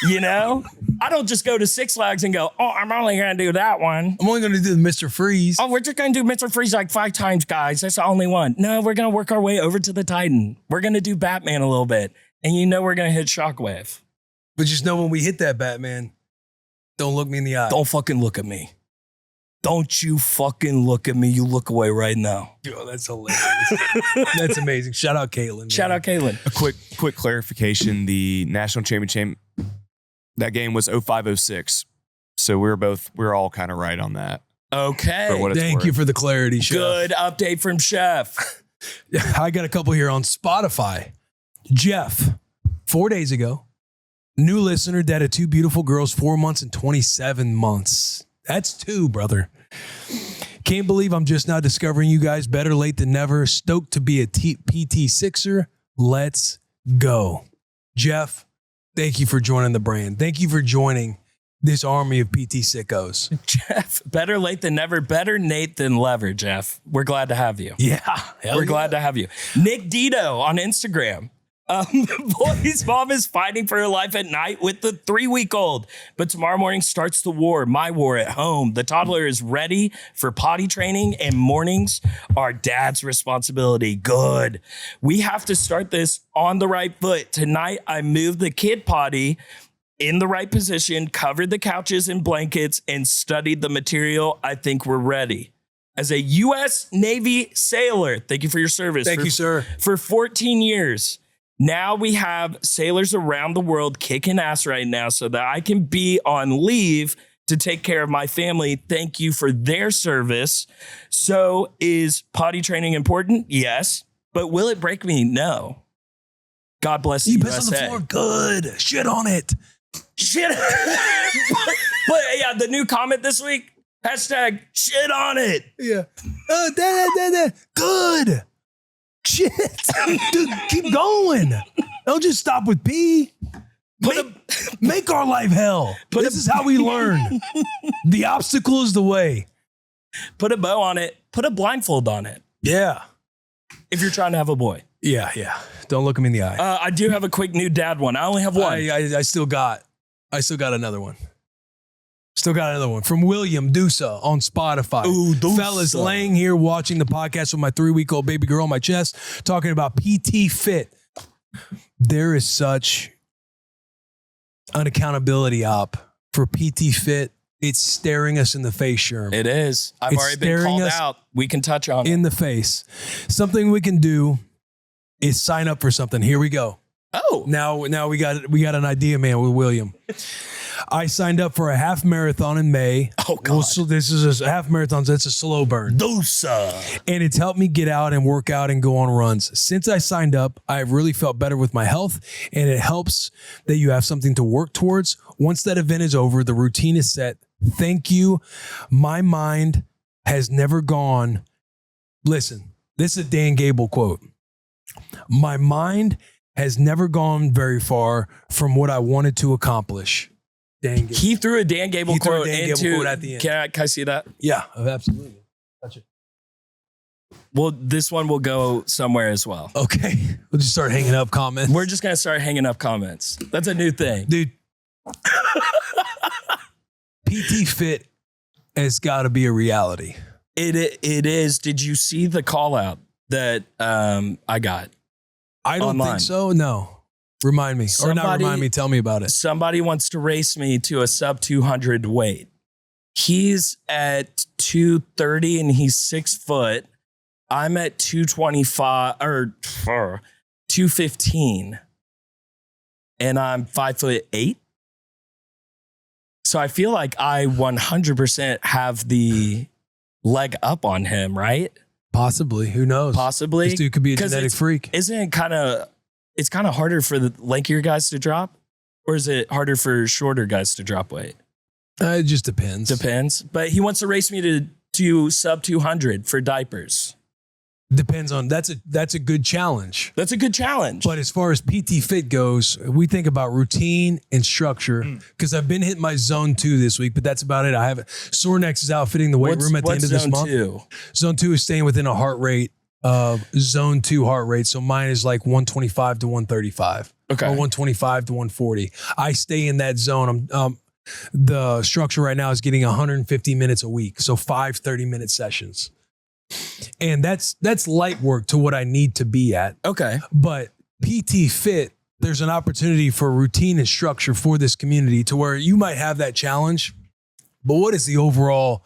You know? I don't just go to Six Flags and go, oh, I'm only going to do that one. I'm only going to do the Mr. Freeze. Oh, we're just going to do Mr. Freeze like 5 times, guys. That's the only one. No, we're going to work our way over to the Titan. We're going to do Batman a little bit. And you know we're going to hit Shockwave. But just know when we hit that Batman, don't look me in the eye. Don't fucking look at me. Don't you fucking look at me. You look away right now. Yo, that's hilarious. That's amazing. Shout out Caitlin. Man. Shout out Caitlin. A quick clarification. The national championship, that game was 05-06. So we're all kind of right on that. Okay. For what it's Thank worth. you for the clarity, Chef. Good update from Chef. I got a couple here on Spotify. Jeff, 4 days ago, new listener, dad of 2 beautiful girls, 4 months and 27 months. That's 2, brother. Can't believe I'm just now discovering you guys. Better late than never. Stoked to be a PT6er. Let's go. Jeff, thank you for joining the brand. Thank you for joining this army of PT sickos. Jeff, better late than never. Better Nate than lever, Jeff. We're glad to have you. Yeah. We're glad to have you. Nick Dito on Instagram. Boy's mom is fighting for her life at night with the 3-week-old, but tomorrow morning starts the war, my war at home. The toddler is ready for potty training and mornings are dad's responsibility. Good. We have to start this on the right foot. Tonight, I moved the kid potty in the right position, covered the couches and blankets, and studied the material. I think we're ready. As a U.S. Navy sailor, thank you for your service. Thank you, sir. For 14 years. Now we have sailors around the world kicking ass right now so that I can be on leave to take care of my family. Thank you for their service. So is potty training important? Yes. But will it break me? No. God bless the USA. You piss on the floor? Good. Shit on it. Shit. but yeah, the new comment this week, hashtag shit on it. Yeah. Good. Shit. Dude, keep going. Don't just stop with pee. Make our life hell. This is how we learn. The obstacle is the way. Put a bow on it. Put a blindfold on it. Yeah. If you're trying to have a boy. Yeah. Don't look him in the eye. I do have a quick new dad one. I only have one. I still got another one. Still got another one from William Dusa on Spotify. Ooh, Dusa. Fellas, laying here watching the podcast with my 3-week-old baby girl on my chest, talking about PTFit. There is such an accountability op for PTFit. It's staring us in the face, Sherm. It is. I've already been called out. We can touch on it. In the face. Something we can do is sign up for something. Here we go. Oh. Now we got an idea, man, with William. I signed up for a half marathon in May. Oh, God. Well, so this is a half marathon, so it's a slow burn. Dosa. And it's helped me get out and work out and go on runs. Since I signed up, I've really felt better with my health, and it helps that you have something to work towards. Once that event is over, the routine is set. Thank you. My mind has never gone. Listen, this is a Dan Gable quote. My mind has never gone very far from what I wanted to accomplish. Dan Gable. He threw a Dan Gable quote into. At the end. Can I see that? Yeah, absolutely. Touch it. Well, this one will go somewhere as well. Okay. We'll just start hanging up comments. We're just going to start hanging up comments. That's a new thing. Dude. PTFit it's got to be a reality. It is. Did you see the call out that I got? I don't online? think so. No. Remind me. Or not remind me. Tell me about it. Somebody wants to race me to a sub 200 weight. He's at 230 and he's 6 foot. I'm at 225 or 215 and I'm 5'8". So I feel like I 100% have the leg up on him, right? Possibly. Who knows? Possibly. This dude could be a genetic freak. Isn't it it's kind of harder for the lankier guys to drop? Or is it harder for shorter guys to drop weight? It just depends. Depends. But he wants to race me to sub 200 for diapers. Depends on, that's a good challenge. That's a good challenge. But as far as PTFit goes, we think about routine and structure because I've been hitting my zone 2 this week, but that's about it. I haven't. Sorenex is outfitting the weight room at the end of this month. Zone 2 is staying within a heart rate of zone 2 heart rate. So mine is like 125 to 135. Okay. Or 125 to 140. I stay in that zone. The structure right now is getting 150 minutes a week. So 5 30-minute sessions. And that's light work to what I need to be at. Okay. But PTFit, there's an opportunity for routine and structure for this community to where you might have that challenge, but what is the overall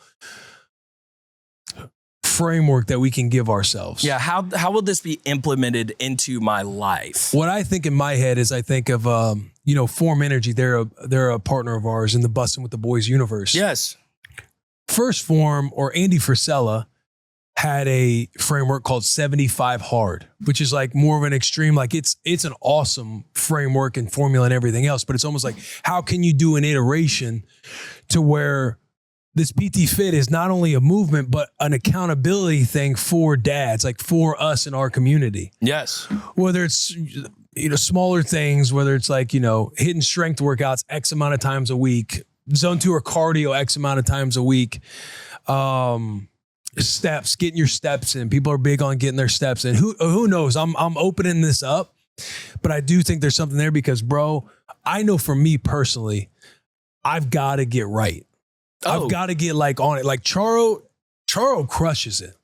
framework that we can give ourselves? Yeah. How will this be implemented into my life? What I think in my head is I think of, Phorm Energy. They're a partner of ours in the Bussin' with the Boys universe. Yes. First Phorm, or Andy Frisella, had a framework called 75 hard, which is like more of an extreme, like it's an awesome framework and formula and everything else, but it's almost like, how can you do an iteration to where this PTFit is not only a movement, but an accountability thing for dads, like for us in our community. Yes. Whether it's, smaller things, whether it's like, hitting strength workouts X amount of times a week, zone 2 or cardio X amount of times a week, steps, getting your steps in. People are big on getting their steps in. Who knows? I'm opening this up, but I do think there's something there because, bro, I know for me personally, I've got to get right. I've got to get like on it. Like Charo crushes it.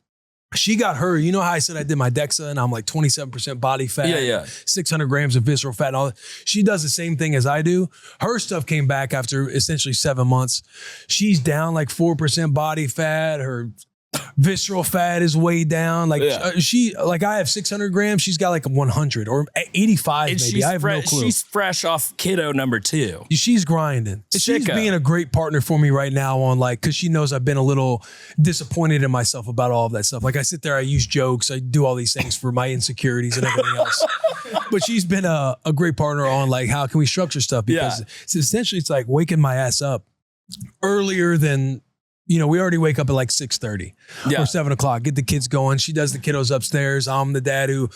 She got her, you know how I said I did my DEXA and I'm like 27% body fat, yeah, 600 grams of visceral fat and all that. She does the same thing as I do. Her stuff came back after essentially 7 months. She's down like 4% body fat. Her visceral fat is way down. Like I have 600 grams. She's got like 100 or 85 and maybe. I have no clue. She's fresh off keto number 2. She's grinding. She's being a great partner for me right now on because she knows I've been a little disappointed in myself about all of that stuff. Like I sit there, I use jokes. I do all these things for my insecurities and everything else. But she's been a great partner on like, how can we structure stuff? Because it's like waking my ass up earlier than, we already wake up at like 6:30 or 7 o'clock, get the kids going. She does the kiddos upstairs. I'm the dad who,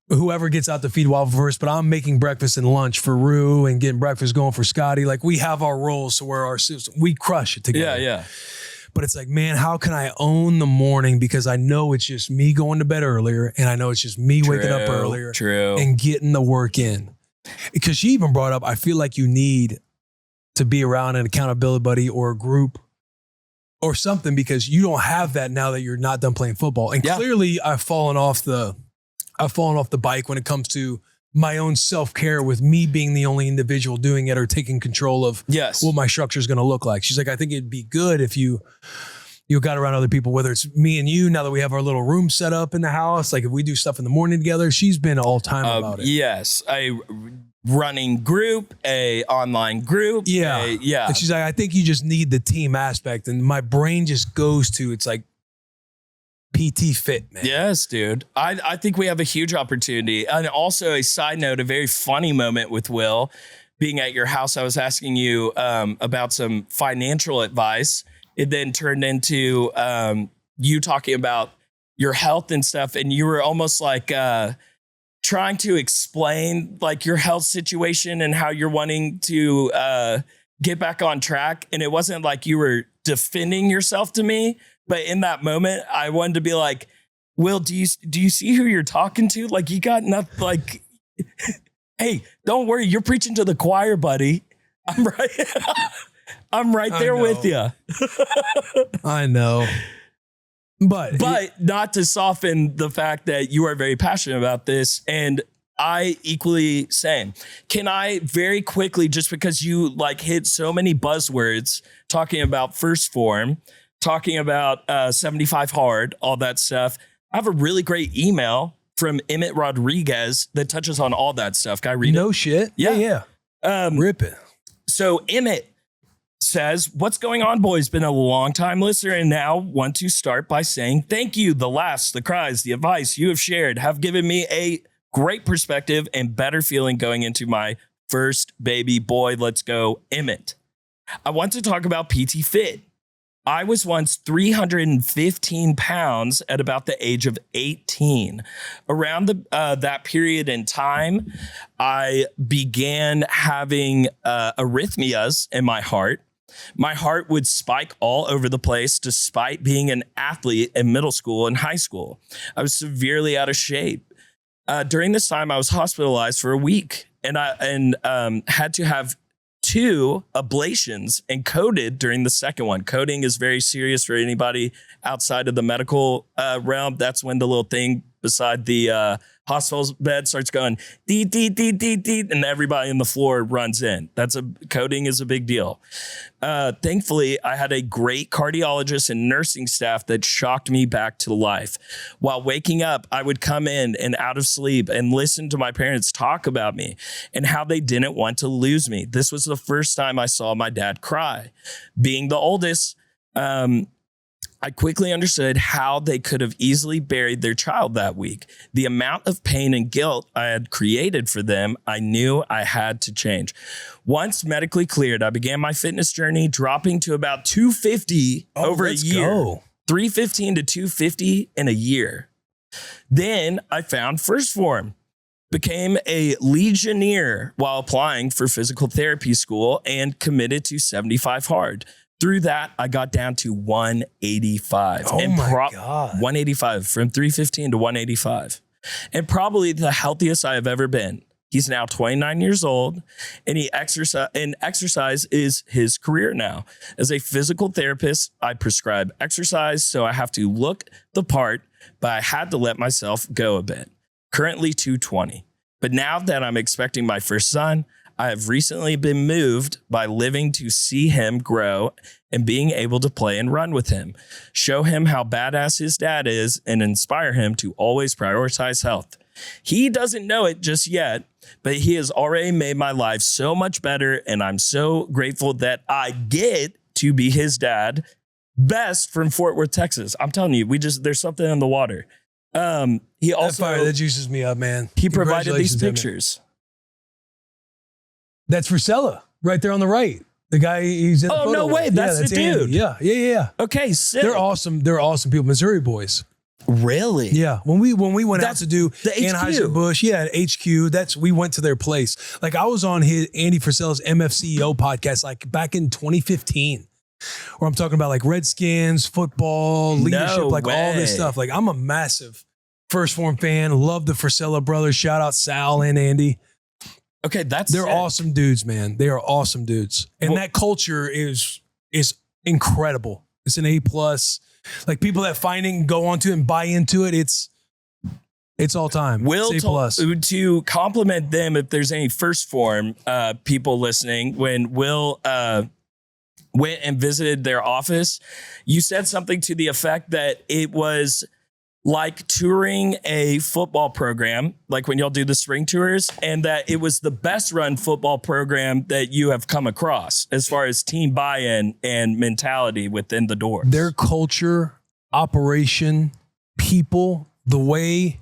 whoever gets out to feed Waffle first, but I'm making breakfast and lunch for Rue and getting breakfast going for Scotty. Like we have our roles to where we crush it together. Yeah. But it's like, man, how can I own the morning? Because I know it's just me going to bed earlier and I know it's just me waking up earlier and getting the work in. Because she even brought up, I feel like you need to be around an accountability buddy or a group or something because you don't have that now that you're not done playing football. And clearly I've fallen off the bike when it comes to my own self-care with me being the only individual doing it or taking control of what my structure is going to look like. She's like, I think it'd be good if you got around other people, whether it's me and you, now that we have our little room set up in the house, like if we do stuff in the morning together, she's been all time about it. Yes. A running group, a online group. Yeah. And she's like, I think you just need the team aspect. And my brain just goes to, it's like PTFit, man. Yes, dude. I think we have a huge opportunity. And also a side note, a very funny moment with Will being at your house. I was asking you about some financial advice. It then turned into you talking about your health and stuff. And you were almost like trying to explain like your health situation and how you're wanting to get back on track. And it wasn't like you were defending yourself to me. But in that moment, I wanted to be like, Will, do you see who you're talking to? Like, you got nothing, like, hey, don't worry. You're preaching to the choir, buddy. I'm right. I'm right there with you. I know. But not to soften the fact that you are very passionate about this, and I equally same. Can I very quickly, just because you like hit so many buzzwords, talking about first form, talking about 75 hard, all that stuff. I have a really great email from Emmett Rodriguez that touches on all that stuff. Can I read it? No shit. Yeah. Rip it. So Emmett says, what's going on, boys? Been a long time listener and now want to start by saying thank you. The laughs, the cries, the advice you have shared have given me a great perspective and better feeling going into my first baby boy. Let's go, Emmett. I want to talk about PTFit. I was once 315 pounds at about the age of 18. Around that period in time, I began having arrhythmias in my heart. My heart would spike all over the place despite being an athlete in middle school and high school. I was severely out of shape. During this time, I was hospitalized for a week and had to have 2 ablations and coded during the second one. Coding is very serious for anybody outside of the medical realm. That's when the little thing beside the hospital's bed starts going dee, dee, dee, dee, dee, and everybody on the floor runs in. Coding is a big deal. Thankfully, I had a great cardiologist and nursing staff that shocked me back to life. While waking up, I would come in and out of sleep and listen to my parents talk about me and how they didn't want to lose me. This was the first time I saw my dad cry. Being the oldest, I quickly understood how they could have easily buried their child that week. The amount of pain and guilt I had created for them, I knew I had to change. Once medically cleared, I began my fitness journey, dropping to about 250 over a year. Go. 315 to 250 in a year. Then I found first form, became a Legionnaire while applying for physical therapy school and committed to 75 hard. Through that, I got down to 185. Oh my God. 185 from 315 to 185. And probably the healthiest I have ever been. He's now 29 years old and exercise is his career now. As a physical therapist, I prescribe exercise, so I have to look the part, but I had to let myself go a bit. Currently 220. But now that I'm expecting my first son, I have recently been moved by living to see him grow and being able to play and run with him, show him how badass his dad is, and inspire him to always prioritize health. He doesn't know it just yet, but he has already made my life so much better, and I'm so grateful that I get to be his dad. Best from Fort Worth, Texas. I'm telling you, there's something in the water. He also that juices me up, man. He provided these pictures. That's Frisella, right there on the right. The guy he's in the photo. No way. That's the dude. Andy. Yeah. Okay, sick. They're awesome. They're awesome people. Missouri boys. Really? Yeah. When we went out to do the Anheuser-Busch, at HQ, we went to their place. Like I was on Andy Frisella's MFCEO podcast like back in 2015. Where I'm talking about like Redskins, football, leadership, all this stuff. Like I'm a massive First Form fan. Love the Frisella brothers. Shout out Sal and Andy. Okay, they're awesome dudes, man. They are awesome dudes, and that culture is incredible. It's an A+. Like people that go onto it and buy into it, it's all time. Will it's A+. To compliment them, if there's any First Form people listening, when Will went and visited their office, you said something to the effect that it was like touring a football program, like when y'all do the spring tours, and that it was the best run football program that you have come across as far as team buy-in and mentality within the doors. Their culture, operation, people, the way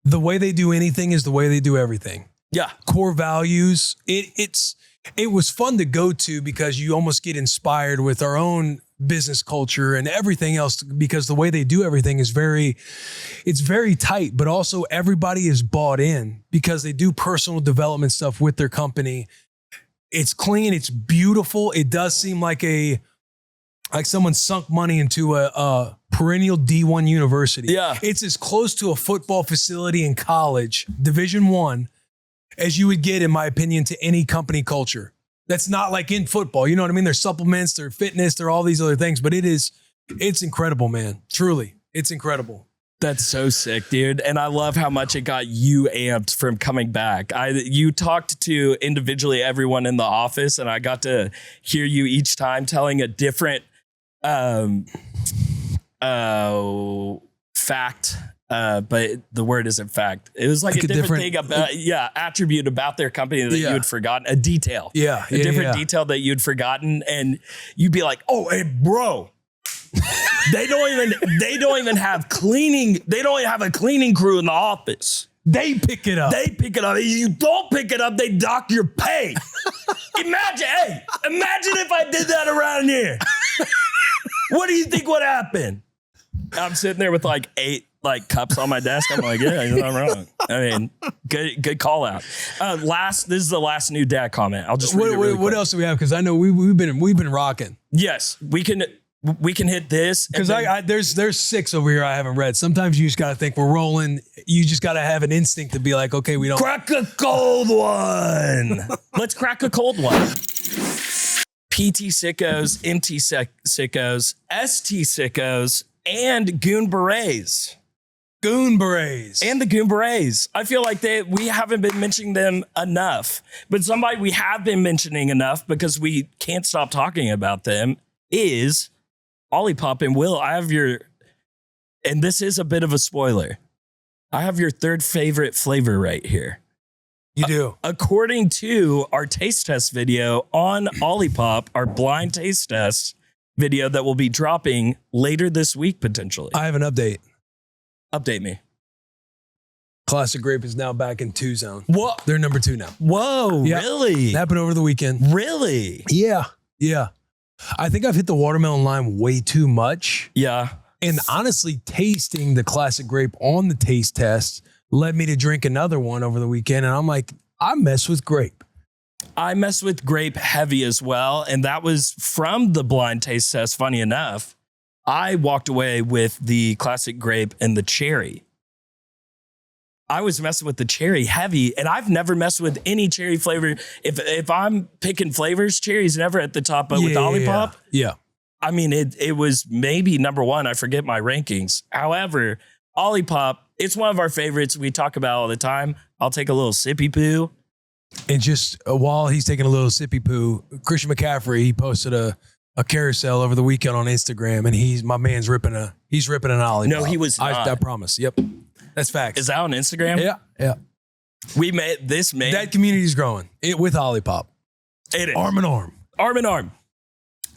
they do anything is the way they do everything. Yeah. Core values. It was fun to go to because you almost get inspired with our own business culture and everything else, because the way they do everything is very tight, but also everybody is bought in because they do personal development stuff with their company. It's clean. It's beautiful. It does seem like someone sunk money into a perennial D1 university. Yeah. It's as close to a football facility in college, Division I, as you would get, in my opinion, to any company culture. That's not like in football. You know what I mean? There's supplements, there's fitness, there are all these other things, but it's incredible, man. Truly, it's incredible. That's so sick, dude. And I love how much it got you amped from coming back. You talked to individually everyone in the office, and I got to hear you each time telling a different fact. But the word isn't fact. It was like a different thing about, attribute about their company that you had forgotten, a detail. A different detail that you'd forgotten. And you'd be like, oh, hey, bro. They don't even have cleaning. They don't even have a cleaning crew in the office. They pick it up. You don't pick it up, they dock your pay. Imagine if I did that around here. What do you think would happen? I'm sitting there with like 8 cups on my desk. I'm like, yeah, you're not wrong. I mean, good call out. This is the last new dad comment. I'll just read it really quick. What else do we have? Because I know we've been rocking. Yes, we can hit this because there's 6 over here I haven't read. Sometimes you just gotta think we're rolling. You just gotta have an instinct to be like, okay, we don't crack a cold one. Let's crack a cold one. PT sickos, MT sickos, ST sickos, and Goon Berets. Goon Berets. And the Goon Berets. I feel like we haven't been mentioning them enough, but somebody we have been mentioning enough because we can't stop talking about them is Olipop. And Will, and this is a bit of a spoiler, I have your 3rd favorite flavor right here. You do? According to our taste test video on Olipop, our blind taste test video that will be dropping later this week, potentially. I have an update. Update me. Classic Grape is now back in 2 zone. What? They're number 2 now. Whoa, yep. Really? It happened over the weekend. Really? Yeah. I think I've hit the watermelon lime way too much. Yeah. And honestly, tasting the Classic Grape on the taste test led me to drink another one over the weekend. And I'm like, I mess with grape. I mess with grape heavy as well. And that was from the blind taste test. Funny enough, I walked away with the Classic Grape and the cherry. I was messing with the cherry heavy, and I've never messed with any cherry flavor. If I'm picking flavors, cherry's never at the top, but with Olipop, yeah. I mean, it was maybe number 1. I forget my rankings. However, Olipop, it's one of our favorites. We talk about all the time. I'll take a little sippy poo. And just while he's taking a little sippy poo, Christian McCaffrey, he posted a carousel over the weekend on Instagram, and my man's ripping an Olipop. No, he was not. I promise. Yep. That's facts. Is that on Instagram? Yeah. We made that community's growing. With Olipop. It is. Arm in arm. Arm in arm.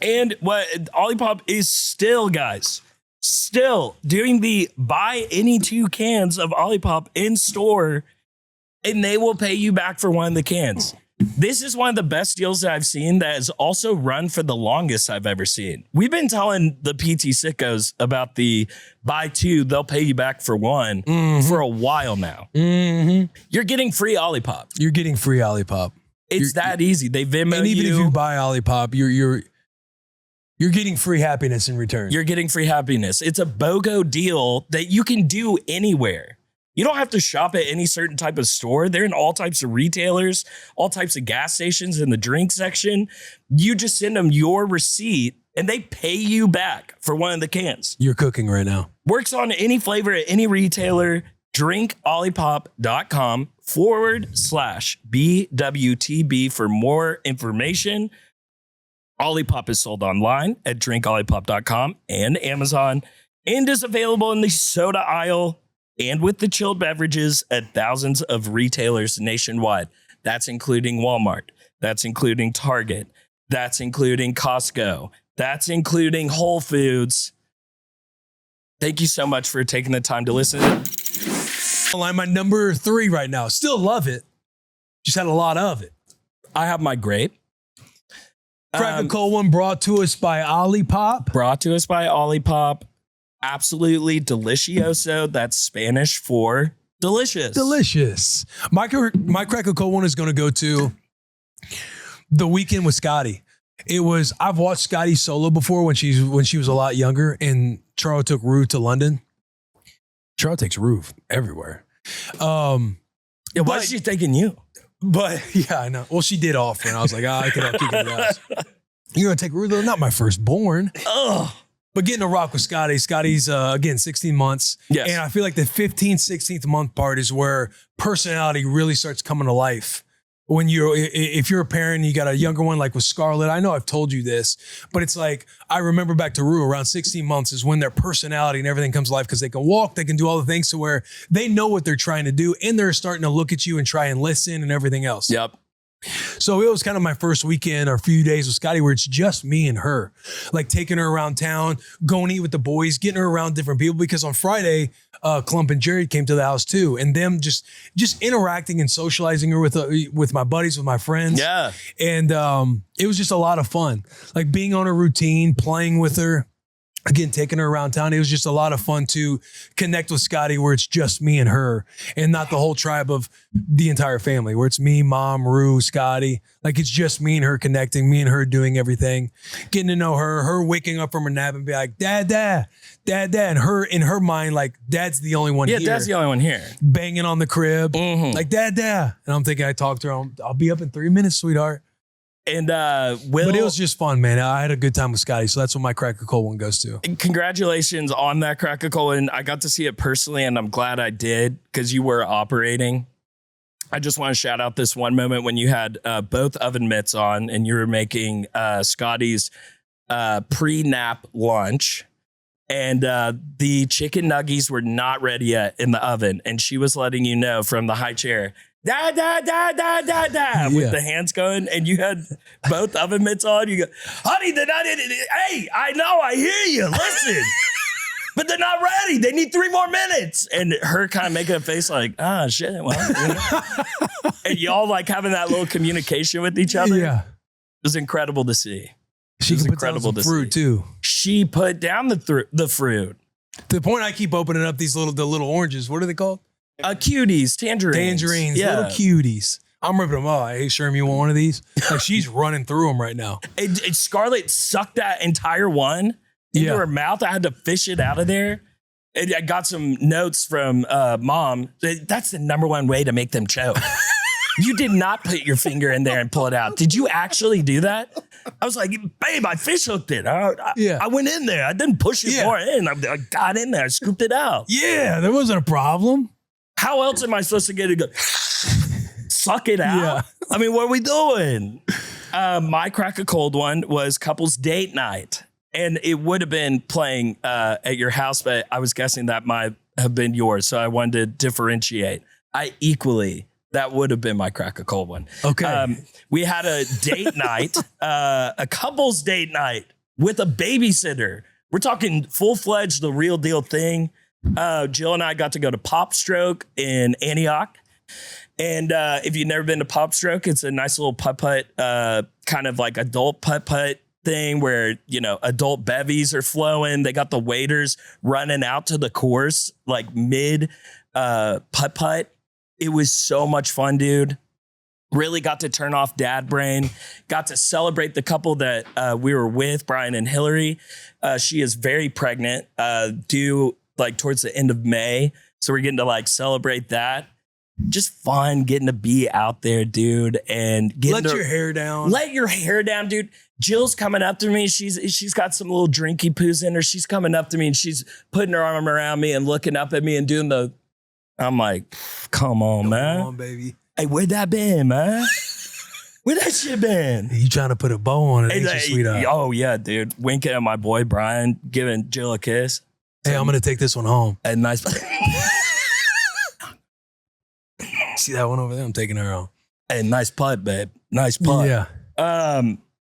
And what Olipop is still, guys, doing the buy any 2 cans of Olipop in store, and they will pay you back for one of the cans. This is one of the best deals that I've seen that has also run for the longest I've ever seen. We've been telling the PT sickos about the buy 2, they'll pay you back for 1 for a while now. Mm-hmm. You're getting free Olipop. You're getting free Olipop. It's that easy. They Venmo and even you. if you buy Olipop, you're getting free happiness in return. You're getting free happiness. It's a BOGO deal that you can do anywhere. You don't have to shop at any certain type of store. They're in all types of retailers, all types of gas stations in the drink section. You just send them your receipt and they pay you back for one of the cans. You're cooking right now. Works on any flavor at any retailer. drinkolipop.com/BWTB for more information. Olipop is sold online at drinkolipop.com and Amazon and is available in the soda aisle and with the chilled beverages at thousands of retailers nationwide. That's including Walmart. That's including Target. That's including Costco. That's including Whole Foods. Thank you so much for taking the time to listen. I'm my number 3 right now. Still love it. Just had a lot of it. I have my grape. Crack a cold one brought to us by Olipop. Brought to us by Olipop. Absolutely delicioso. That's Spanish for delicious. Delicious. My crack a cold one is going to go to The Weekend with Scotty. I've watched Scotty solo before when she was a lot younger, and Charo took Rue to London. Charo takes Rue everywhere. Why is she taking you? But yeah, I know. Well, she did offer, and I was like, I could kick it out. You're gonna take Rulo? Not my firstborn. Oh. But getting to rock with Scotty. Scotty's again 16 months. Yes. And I feel like the 15th, 16th month part is where personality really starts coming to life. When if you're a parent and you got a younger one, like with Scarlett, I know I've told you this, but it's like, I remember back to Rue around 16 months is when their personality and everything comes to life because they can walk, they can do all the things to where they know what they're trying to do and they're starting to look at you and try and listen and everything else. Yep. So it was kind of my first weekend or a few days with Scotty where it's just me and her, like taking her around town, going to eat with the boys, getting her around different people. Because on Friday, Clump and Jared came to the house too. And them just interacting and socializing her with my buddies, with my friends. Yeah. And it was just a lot of fun, like being on a routine, playing with her. Again, taking her around town. It was just a lot of fun to connect with Scotty where it's just me and her and not the whole tribe of the entire family where it's me, mom, Rue, Scotty. Like it's just me and her connecting, me and her doing everything, getting to know her waking up from her nap and be like, dad. And her in her mind, like dad's the only one here. Yeah, dad's the only one here. Banging on the crib, like dad. And I'm thinking I talked to her. I'll be up in 3 minutes, sweetheart. And Will, but it was just fun, man. I had a good time with Scotty, so that's what my Cracker Cold one goes to. Congratulations on that Cracker Cold, and I got to see it personally, and I'm glad I did because you were operating. I just want to shout out this one moment when you had both oven mitts on, and you were making Scotty's pre-nap lunch, and the chicken nuggies were not ready yet in the oven, and she was letting you know from the high chair. With the hands going, and you had both oven mitts on. You go, honey, they're not in it. Hey, I know, I hear you. Listen, but they're not ready. They need 3 more minutes. And her kind of making a face like, shit. Well, and y'all like having that little communication with each other. Yeah, it was incredible to see. She can put down some fruit too. She put down the fruit. To the point I keep opening up the little oranges. What are they called? Cuties, tangerines, little cuties. I'm ripping them up. Hey, Sherm, you want one of these? Like she's running through them right now. And Scarlett sucked that entire one into her mouth. I had to fish it out of there. And I got some notes from mom. That's the #1 way to make them choke. You did not put your finger in there and pull it out. Did you actually do that? I was like, babe, I fish hooked it. I went in there. I didn't push it more in. I got in there. I scooped it out. Yeah, there wasn't a problem. How else am I supposed to get it? Go suck it out. Yeah. I mean, what are we doing? My Cracker Cold one was couples date night, and it would have been playing at your house, but I was guessing that might have been yours, so I wanted to differentiate. That would have been my Cracker Cold one. Okay. We had a date night, a couples date night with a babysitter. We're talking full-fledged, the real deal thing. Jill and I got to go to Pop Stroke in Antioch. And if you've never been to Pop Stroke, it's a nice little putt-putt, kind of like adult putt-putt thing where, adult bevies are flowing. They got the waiters running out to the course, like mid putt-putt. It was so much fun, dude. Really got to turn off dad brain. Got to celebrate the couple that we were with, Brian and Hillary. She is very pregnant, due like towards the end of May. So we're getting to like celebrate that. Just fun getting to be out there, dude. And let your hair down. Let your hair down, dude. Jill's coming up to me. She's got some little drinky poos in her. She's coming up to me and she's putting her arm around me and looking up at me and doing the, I'm like, come on, man. Come on, baby. Hey, where'd that been, man? Where that shit been? You trying to put a bow on it, ain't you, sweetheart? Oh, yeah, dude. Winking at my boy, Brian, giving Jill a kiss. Hey, I'm going to take this one home. A nice. See that one over there? I'm taking her home. Hey, nice putt, babe. Nice putt. Yeah.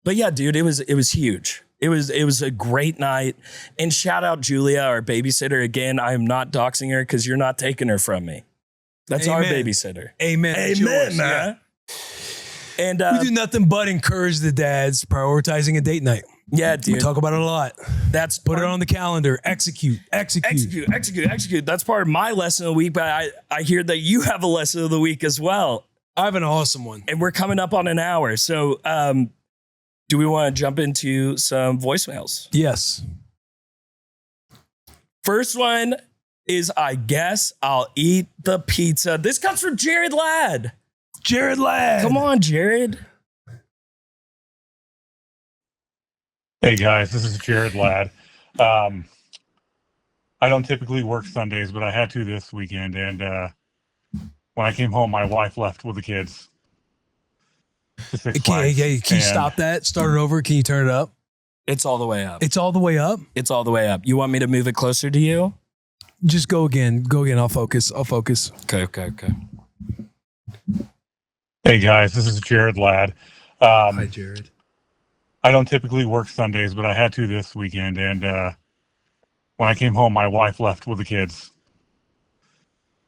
But yeah, dude, it was huge. It was a great night. And shout out Julia, our babysitter. Again, I am not doxing her because you're not taking her from me. That's our babysitter. Amen. Amen, man. And we do nothing but encourage the dads prioritizing a date night. Yeah, dude. We talk about it a lot. That's put it on the calendar. Execute. That's part of my lesson of the week. But I hear that you have a lesson of the week as well. I have an awesome one. And we're coming up on an hour. So do we want to jump into some voicemails? Yes. First one is, I guess I'll eat the pizza. This comes from Jared Ladd. Jared Ladd. Come on, Jared. Hey guys, this is Jared Ladd. I don't typically work Sundays, but I had to this weekend. And when I came home, my wife left with the kids to Six Flags. Can you stop that? Start it over. Can you turn it up? It's all the way up. It's all the way up? It's all the way up. You want me to move it closer to you? Just go again. Go again. I'll focus. Okay. Hey guys, this is Jared Ladd. Hi, Jared. I don't typically work Sundays, but I had to this weekend. And when I came home, my wife left with the kids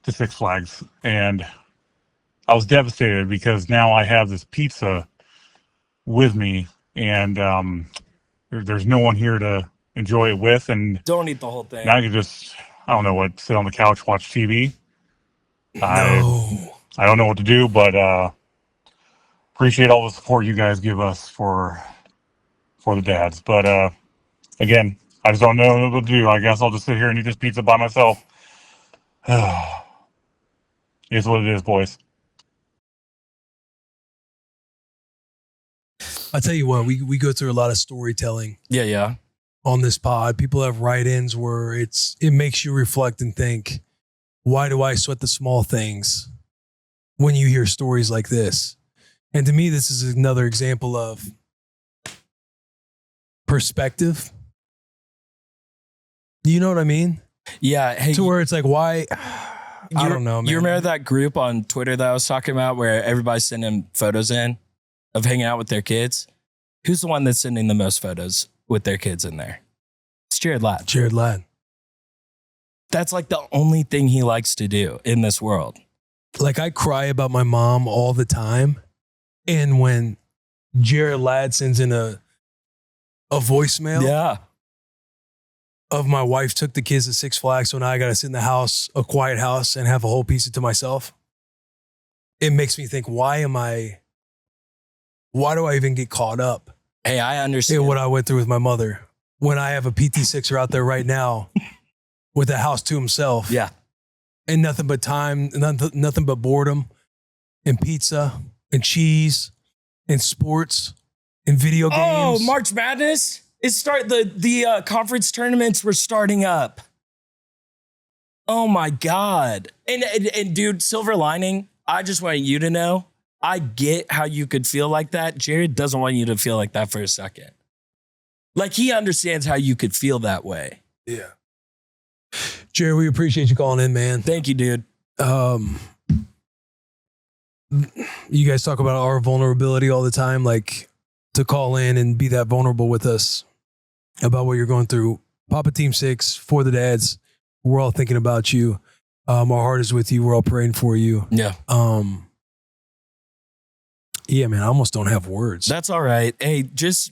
to Six Flags. And I was devastated because now I have this pizza with me, and there's no one here to enjoy it with. And don't eat the whole thing. now I can just, I don't know what, sit on the couch, watch TV. No. I don't know what to do, but appreciate all the support you guys give us for the dads. But again, I just don't know what to do. I guess I'll just sit here and eat this pizza by myself. It's what it is, boys. I'll tell you what, we go through a lot of storytelling. Yeah. On this pod. People have write-ins where it makes you reflect and think, why do I sweat the small things when you hear stories like this? And to me, this is another example of perspective. You know what I mean? Yeah. Hey, to where it's like, why? I don't know, man. You remember that group on Twitter that I was talking about where everybody's sending photos in of hanging out with their kids? Who's the one that's sending the most photos with their kids in there? It's Jared Ladd. Jared Ladd. That's like the only thing he likes to do in this world. Like, I cry about my mom all the time. And when Jared Ladd sends in a voicemail, yeah, of my wife took the kids to Six Flags, so now I got to sit in the house, a quiet house, and have a whole pizza to myself. It makes me think, why do I even get caught up? Hey, I understand in what I went through with my mother when I have a PT6er out there right now with a house to himself. Yeah. And nothing but time, nothing but boredom and pizza and cheese and sports and video games. Oh, March Madness? The conference tournaments were starting up. Oh my God. And dude, silver lining, I just want you to know, I get how you could feel like that. Jared doesn't want you to feel like that for a second. Like, he understands how you could feel that way. Yeah. Jared, we appreciate you calling in, man. Thank you, dude. You guys talk about our vulnerability all the time, like to call in and be that vulnerable with us about what you're going through. Papa Team 6, for the dads, we're all thinking about you. Our heart is with you. We're all praying for you. Yeah. Yeah, man, I almost don't have words. That's all right. Hey, just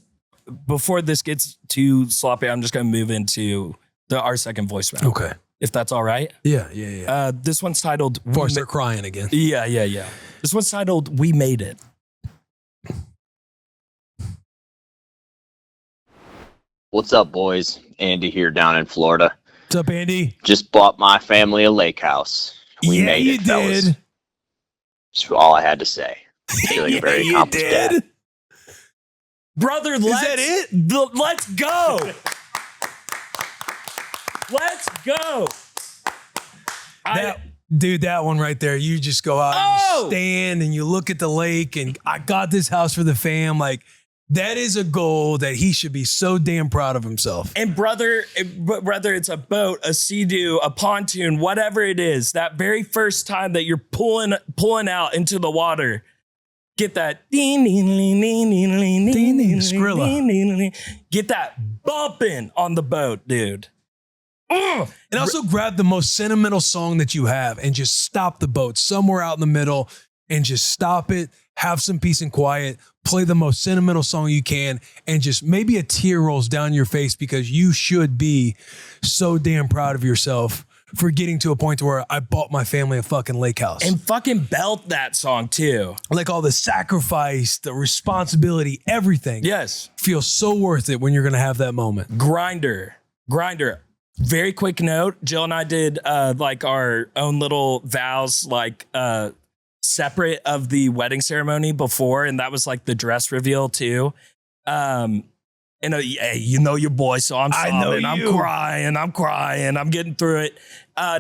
before this gets too sloppy, I'm just going to move into our second voicemail. Okay. If that's all right. Yeah. This one's titled... Before I start crying again. Yeah. This one's titled, We Made It. What's up, boys? Andy here down in Florida. What's up, Andy? Just bought my family a lake house. We made it, fellas. Did. That's all I had to say. Feeling very accomplished dad. Brother, is that it? Let's go. Let's go. That one right there, you just go out and you stand and you look at the lake and I got this house for the fam. Like, that is a goal that he should be so damn proud of himself. And brother, whether it's a boat, a sea-doo, a pontoon, whatever it is, that very first time that you're pulling out into the water, get that Skrilla. Get that bumping on the boat, dude. And also grab the most sentimental song that you have and just stop the boat somewhere out in the middle and just stop it, have some peace and quiet, play the most sentimental song you can, and just maybe a tear rolls down your face because you should be so damn proud of yourself for getting to a point where I bought my family a fucking lake house. And fucking belt that song too. Like all the sacrifice, the responsibility, everything. Yes. Feels so worth it when you're going to have that moment. Grinder. Very quick note. Jill and I did like our own little vows, like separate of the wedding ceremony before, and that was like the dress reveal too. And hey, you know your boy, so I'm sobbing. I'm crying. I'm getting through it.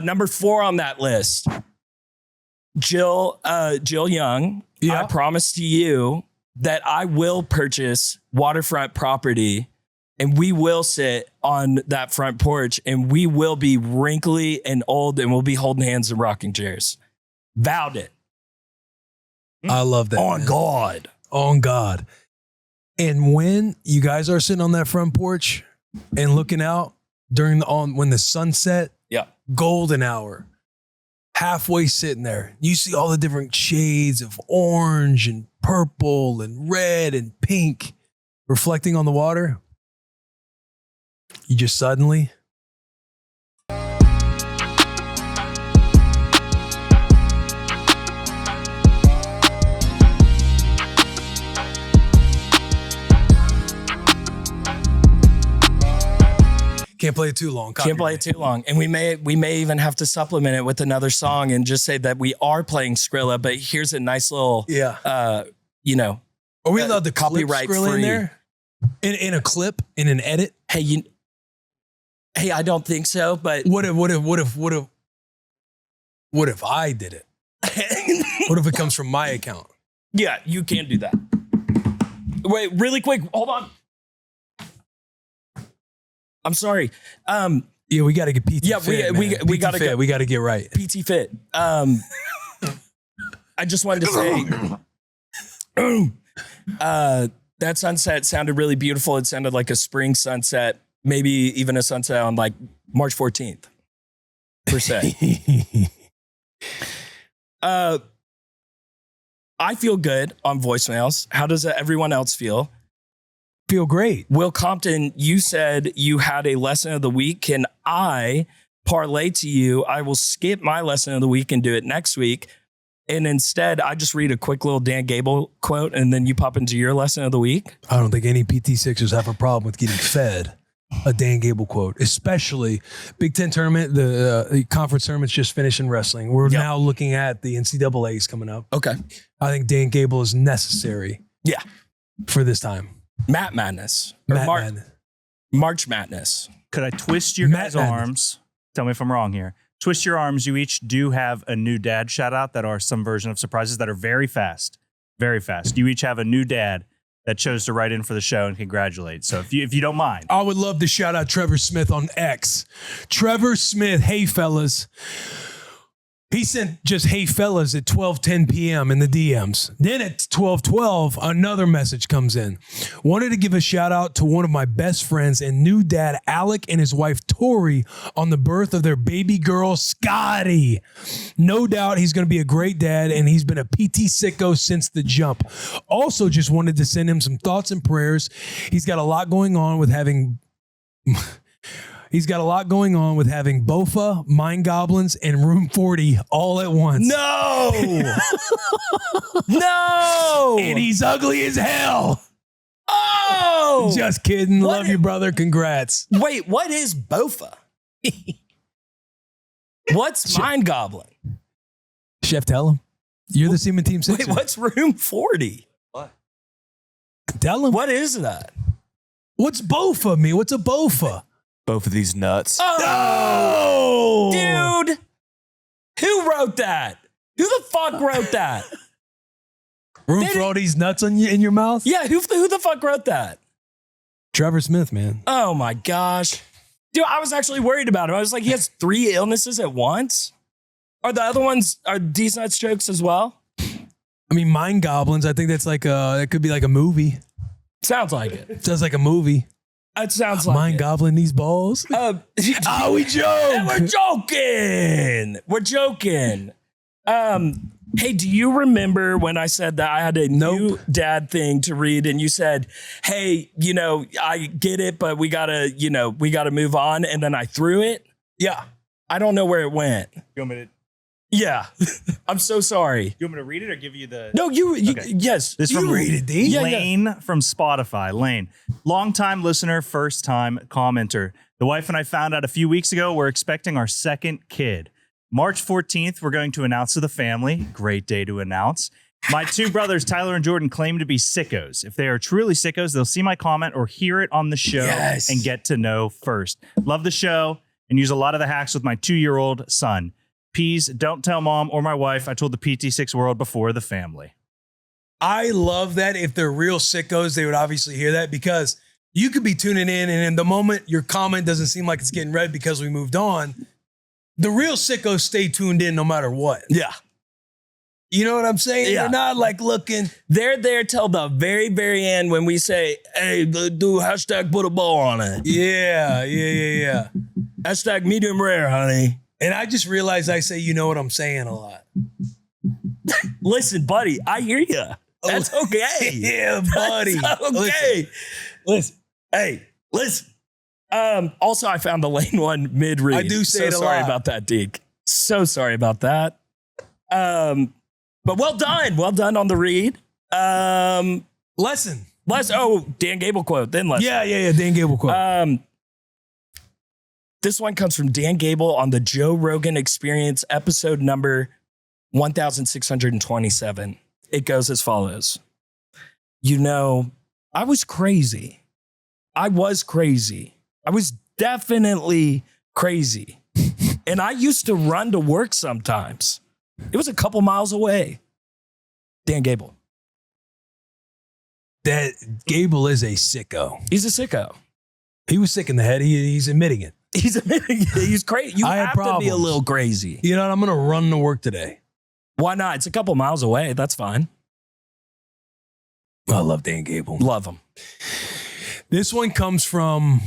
Number 4 on that list, Jill Young. Yeah. I promise to you that I will purchase waterfront property and we will sit on that front porch and we will be wrinkly and old and we'll be holding hands and rocking chairs. Vowed it. I love that. On God. On God. And when you guys are sitting on that front porch and looking out when the sunset, golden hour, halfway sitting there, you see all the different shades of orange and purple and red and pink reflecting on the water. You just suddenly can't play it too long. Can't play it too long. And we may even have to supplement it with another song and just say that we are playing Skrilla, but here's a nice little Are we allowed to copyright Skrilla free in there? In a clip, in an edit? Hey, I don't think so, but what if I did it? What if it comes from my account? Yeah, you can do that. Wait, really quick, hold on. I'm sorry. Yeah, we got to get PT. Yeah, fit, we got to fit. We got to get right. PTFit. I just wanted to say, that sunset sounded really beautiful. It sounded like a spring sunset, maybe even a sunset on like March 14th, per se. I feel good on voicemails. How does everyone else feel? Feel great. Will Compton, you said you had a lesson of the week. Can I parlay to you? I will skip my lesson of the week and do it next week. And instead, I just read a quick little Dan Gable quote and then you pop into your lesson of the week. I don't think any PT6ers have a problem with getting fed a Dan Gable quote, especially Big Ten tournament. The conference tournament's just finished in wrestling. We're now looking at the NCAAs coming up. Okay. I think Dan Gable is necessary. Yeah. For this time. Madness. March Madness. Could I twist your guys' arms? Tell me if I'm wrong here. Twist your arms. You each do have a new dad shout out that are some version of surprises that are very fast. Very fast. You each have a new dad that chose to write in for the show and congratulate. So if you don't mind. I would love to shout out Trevor Smith on X. Trevor Smith, hey fellas. He sent just hey fellas at 12:10 p.m. in the DMs. Then at 12:12, another message comes in. Wanted to give a shout out to one of my best friends and new dad, Alec, and his wife, Tori, on the birth of their baby girl, Scotty. No doubt he's going to be a great dad, and he's been a PT sicko since the jump. Also just wanted to send him some thoughts and prayers. He's got a lot going on with having... Bofa, Mind Goblins, and Room 40 all at once. No! No! And he's ugly as hell. Oh! Just kidding. Love you, brother. Congrats. Wait, what is Bofa? What's Mind Goblin? Chef, tell him. You're the Seaman Team 6. Wait, what's Room 40? What? Tell him. What is that? What's Bofa mean? What's a Bofa? Both of these nuts. Oh, no! Dude, who wrote that? Who the fuck wrote that? Room for all these nuts in your mouth? Yeah, who the fuck wrote that? Trevor Smith, man. Oh my gosh. Dude, I was actually worried about him. I was like, he has 3 illnesses at once? Are the other ones, are these nuts jokes as well? I mean, Mind Goblins, I think that's like it could be like a movie. Sounds like it. Sounds like a movie. It sounds like Mind Goblin these balls. We joke. We're joking. Hey, do you remember when I said that I had a new dad thing to read and you said, hey, I get it, but we gotta move on. And then I threw it. Yeah. I don't know where it went. You want me to? Yeah. I'm so sorry. You want me to read it or give you the? No, yes. This from read it, D. Lane from Spotify. Lane, longtime listener, first time commenter. The wife and I found out a few weeks ago we're expecting our second kid. March 14th, we're going to announce to the family. Great day to announce. My two brothers, Tyler and Jordan, claim to be sickos. If they are truly sickos, they'll see my comment or hear it on the show and get to know first. Love the show and use a lot of the hacks with my 2-year-old son. Please don't tell mom or my wife I told the PT6 world before the family. I love that. If they're real sickos, they would obviously hear that, because you could be tuning in and in the moment your comment doesn't seem like it's getting read because we moved on, the real sickos stay tuned in no matter what. Yeah. You know what I'm saying? Yeah. They're not like looking. They're there till the very, very end when we say, hey, do hashtag put a bow on it. Yeah. Hashtag medium rare, honey. And I just realized I say, you know what I'm saying a lot. Listen, buddy, I hear you. That's okay. Yeah, buddy. That's okay. Listen. Hey, listen. Also, I found the lane one mid-read. I do say so it a sorry lot. about that, Deke. So sorry about that. But well done. Well done on the read. Lesson. Oh, Dan Gable quote. Then lesson. Yeah. Dan Gable quote. This one comes from Dan Gable on the Joe Rogan Experience, episode number 1627. It goes as follows. You know, I was crazy. I was definitely crazy. And I used to run to work sometimes. It was a couple miles away. Dan Gable. That Gable is a sicko. He's a sicko. He was sick in the head. He's admitting it. He's admitting it. He's crazy. You have to be a little crazy. You know what? I'm going to run to work today. Why not? It's a couple miles away. That's fine. I love Dan Gable. Love him. This one comes from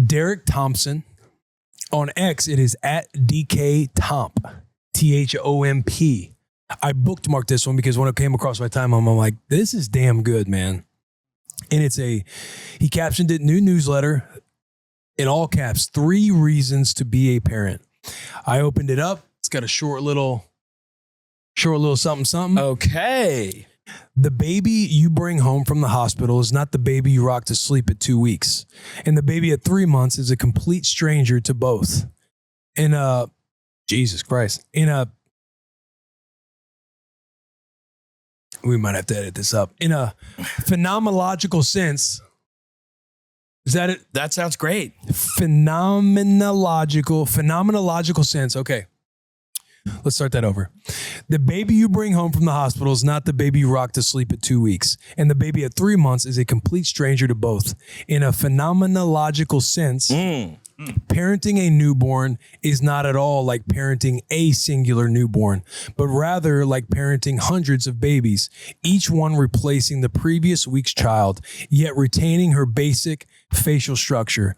Derek Thompson. On X, it is at DK Tomp. Thomp. I bookmarked this one because when it came across my timeline, I'm like, this is damn good, man. And he captioned it, new newsletter, in all caps, 3 reasons to be a parent. I opened it up. It's got a short little something. Okay. The baby you bring home from the hospital is not the baby you rock to sleep at 2 weeks. And the baby at 3 months is a complete stranger to both. Jesus Christ. We might have to edit this up. In a phenomenological sense, is that it? That sounds great. Phenomenological sense. Okay. Let's start that over. The baby you bring home from the hospital is not the baby you rock to sleep at 2 weeks. And the baby at 3 months is a complete stranger to both. In a phenomenological sense, parenting a newborn is not at all like parenting a singular newborn, but rather like parenting hundreds of babies, each one replacing the previous week's child, yet retaining her basic facial structure.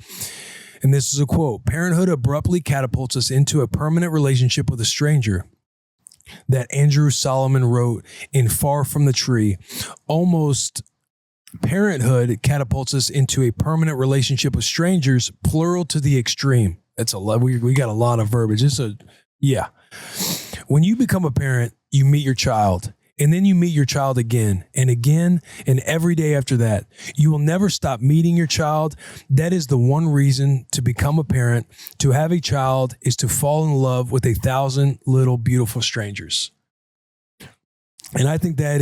And this is a quote, parenthood abruptly catapults us into a permanent relationship with a stranger. That Andrew Solomon wrote in Far From the Tree. Almost parenthood catapults us into a permanent relationship with strangers, plural to the extreme. That's a lot. We got a lot of verbiage. When you become a parent, you meet your child. And then you meet your child again and again, and every day after that. You will never stop meeting your child. That is the one reason to become a parent. To have a child is to fall in love with 1,000 little beautiful strangers. And I think that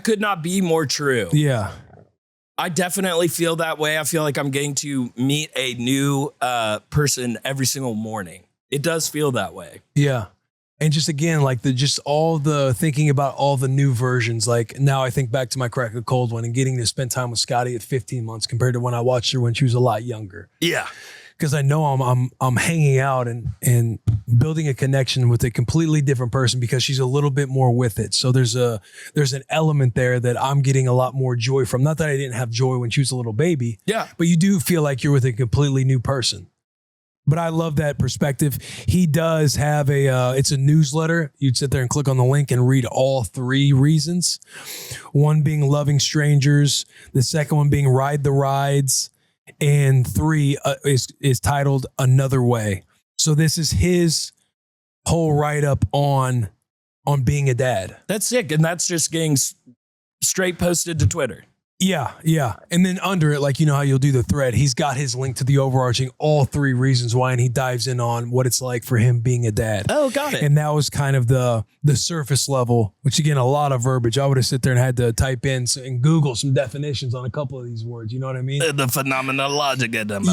could not be more true. Yeah. I definitely feel that way. I feel like I'm getting to meet a new person every single morning. It does feel that way. Yeah. And just again, like all the thinking about all the new versions. Like now I think back to my Crack a Cold one and getting to spend time with Scotty at 15 months compared to when I watched her when she was a lot younger. Yeah. Because I know I'm hanging out and building a connection with a completely different person because she's a little bit more with it. So there's an element there that I'm getting a lot more joy from. Not that I didn't have joy when she was a little baby. Yeah. But you do feel like you're with a completely new person. But I love that perspective. He does have it's a newsletter. You'd sit there and click on the link and read all 3 reasons. One being loving strangers. The second one being ride the rides. And 3 is titled Another Way. So this is his whole write-up on being a dad. That's sick. And that's just getting straight posted to Twitter. Yeah, yeah. And then under it, like, you know how you'll do the thread, he's got his link to the overarching all 3 reasons why, and he dives in on what it's like for him being a dad. Oh, got it. And that was kind of the surface level, which again, a lot of verbiage. I would have sit there and had to type in and Google some definitions on a couple of these words. You know what I mean? The phenomenologic of them.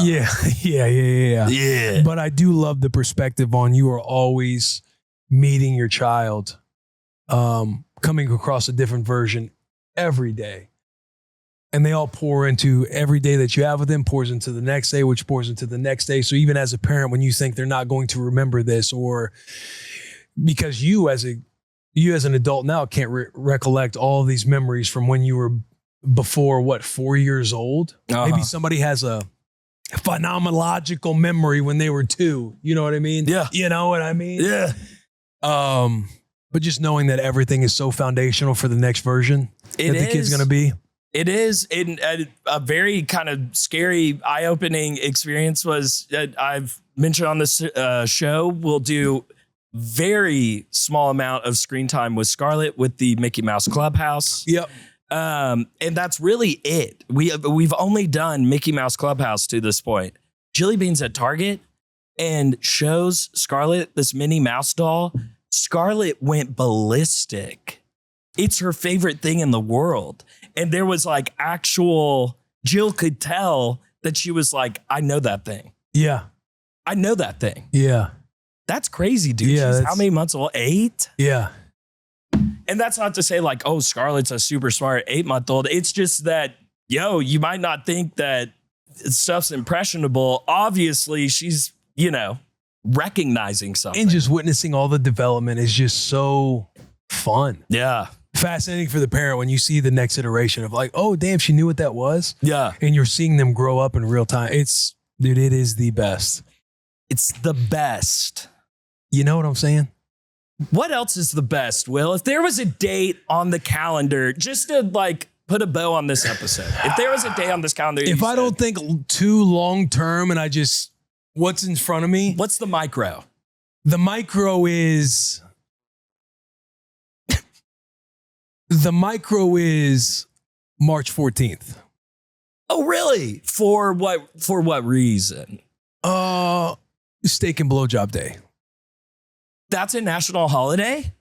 Yeah. But I do love the perspective on you are always meeting your child, coming across a different version every day. And they all pour into every day that you have with them, pours into the next day, which pours into the next day. So even as a parent, when you think they're not going to remember this, or because you as an adult now can't recollect all of these memories from when you were before, 4 years old? Maybe somebody has a phenomenological memory when they were 2. You know what I mean? Yeah. You know what I mean? Yeah. But just knowing that everything is so foundational for the next version that the kid's going to be. It is. A very kind of scary, eye-opening experience was I've mentioned on this show, we'll do very small amount of screen time with Scarlett with the Mickey Mouse Clubhouse. Yep. And that's really it. We've only done Mickey Mouse Clubhouse to this point. Jilly Bean's at Target and shows Scarlett this Minnie Mouse doll. Scarlett went ballistic. It's her favorite thing in the world. And there was like Jill could tell that she was like, I know that thing. Yeah. I know that thing. Yeah. That's crazy, dude. Yeah, She's how many months old? 8? Yeah. And that's not to say like, oh, Scarlett's a super smart 8-month-old. It's just that, you might not think that stuff's impressionable. Obviously, she's, recognizing something. And just witnessing all the development is just so fun. Yeah. Fascinating for the parent when you see the next iteration of like, oh, damn, she knew what that was. Yeah. And you're seeing them grow up in real time. It is the best. It's the best. You know what I'm saying? What else is the best, Will? If there was a date on the calendar, just to like put a bow on this episode, if there was a day on this calendar, if I don't think too long term and what's in front of me? What's the micro? The micro is March 14th. Oh, really? For what reason? Steak and blowjob day. That's a national holiday?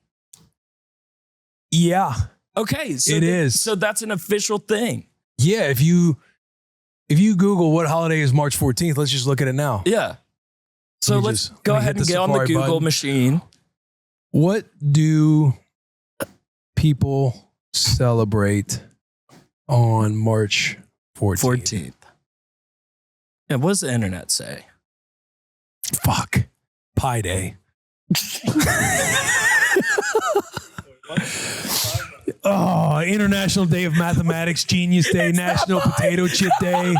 Yeah. Okay. So it is. So that's an official thing. Yeah. If you Google what holiday is March 14th, let's just look at it now. Yeah. So let's go ahead and get on the Google machine. What do people celebrate on March 14th? And what does the internet say? Fuck. Pie Day. International Day of Mathematics, Genius Day, National Potato Chip Day,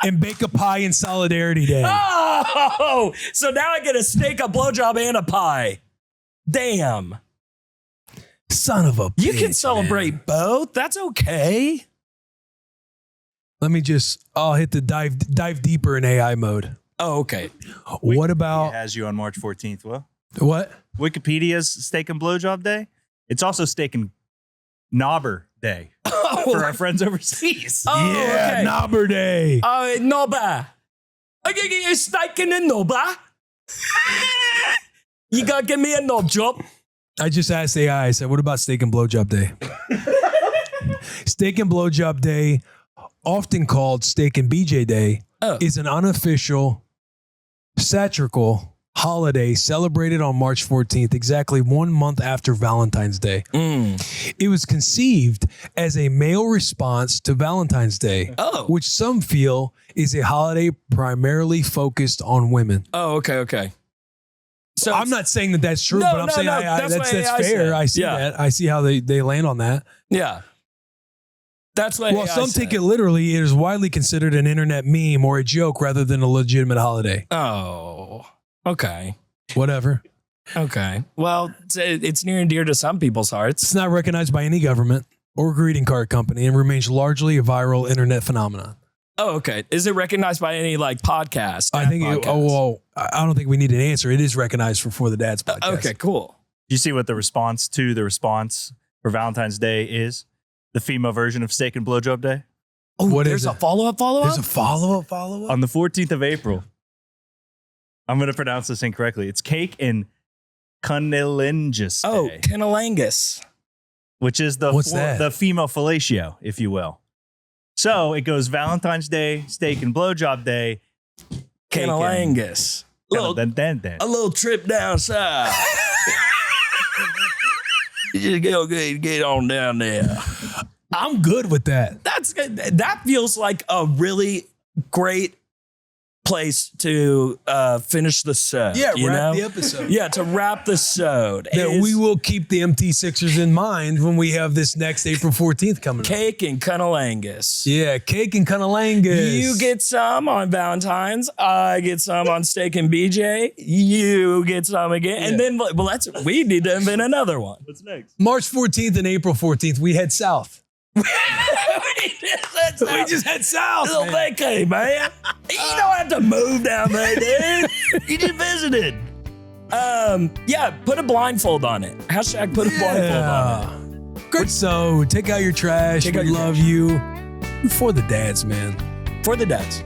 and Bake a Pie and Solidarity Day. Oh, so now I get a steak, a blowjob, and a pie. Damn. Son of a bitch. You can celebrate both. That's okay. Let me I'll hit the dive deeper in AI mode. Oh, okay. What about... has you on March 14th, Will? What? Wikipedia's Steak and Blowjob Day. It's also Steak and Knobber Day for our friends overseas. Oh, yeah, okay. Knobber Day. Knobber. I can get you a steak and a knobber. You gotta give me a knob job. I just asked AI, I said, what about Steak and Blowjob Day? Steak and Blowjob Day, often called Steak and BJ Day, is an unofficial satirical holiday celebrated on March 14th, exactly 1 month after Valentine's Day. It was conceived as a male response to Valentine's Day, which some feel is a holiday primarily focused on women. Oh, okay. So I'm not saying that that's true, but I'm saying that's fair. I see that. I see how they land on that. Yeah. That's what. Well, some take it literally. It is widely considered an internet meme or a joke rather than a legitimate holiday. Oh, okay. Whatever. Okay. Well, it's near and dear to some people's hearts. It's not recognized by any government or greeting card company and remains largely a viral internet phenomenon. Oh, okay. Is it recognized by any like podcast? I think. I don't think we need an answer. It is recognized for the Dad's podcast. Okay, cool. Do you see what the response for Valentine's Day is? the female version of Steak and Blowjob Day? Oh, What there's is a it? follow-up? There's a follow-up? On the 14th of April. I'm going to pronounce this incorrectly. It's Cake and Cunnilingus Day. Oh, Cunnilingus. Which is the What's that? the female fellatio, if you will. So it goes Valentine's Day, Steak and Blowjob Day, Cunnilingus. A little trip down south. You just get on down there. I'm good with that. That's good. That feels like a really great place to finish the show. Yeah, you wrap know? the episode. Yeah, to wrap the show. That we will keep the MT6ers in mind when we have this next April 14th coming up. Cake and Cunnilingus. Yeah, cake and cunnilingus. You get some on Valentine's. I get some on Steak and BJ. You get some again. And then, we need to invent another one. What's next? March 14th and April 14th, we head south. We just head south. Little vacay, man. You don't have to move down there, dude. You just visited. Yeah, put a blindfold on it. Hashtag put a blindfold on it. Great. So take out your trash. We love you. For the dads, man. For the dads.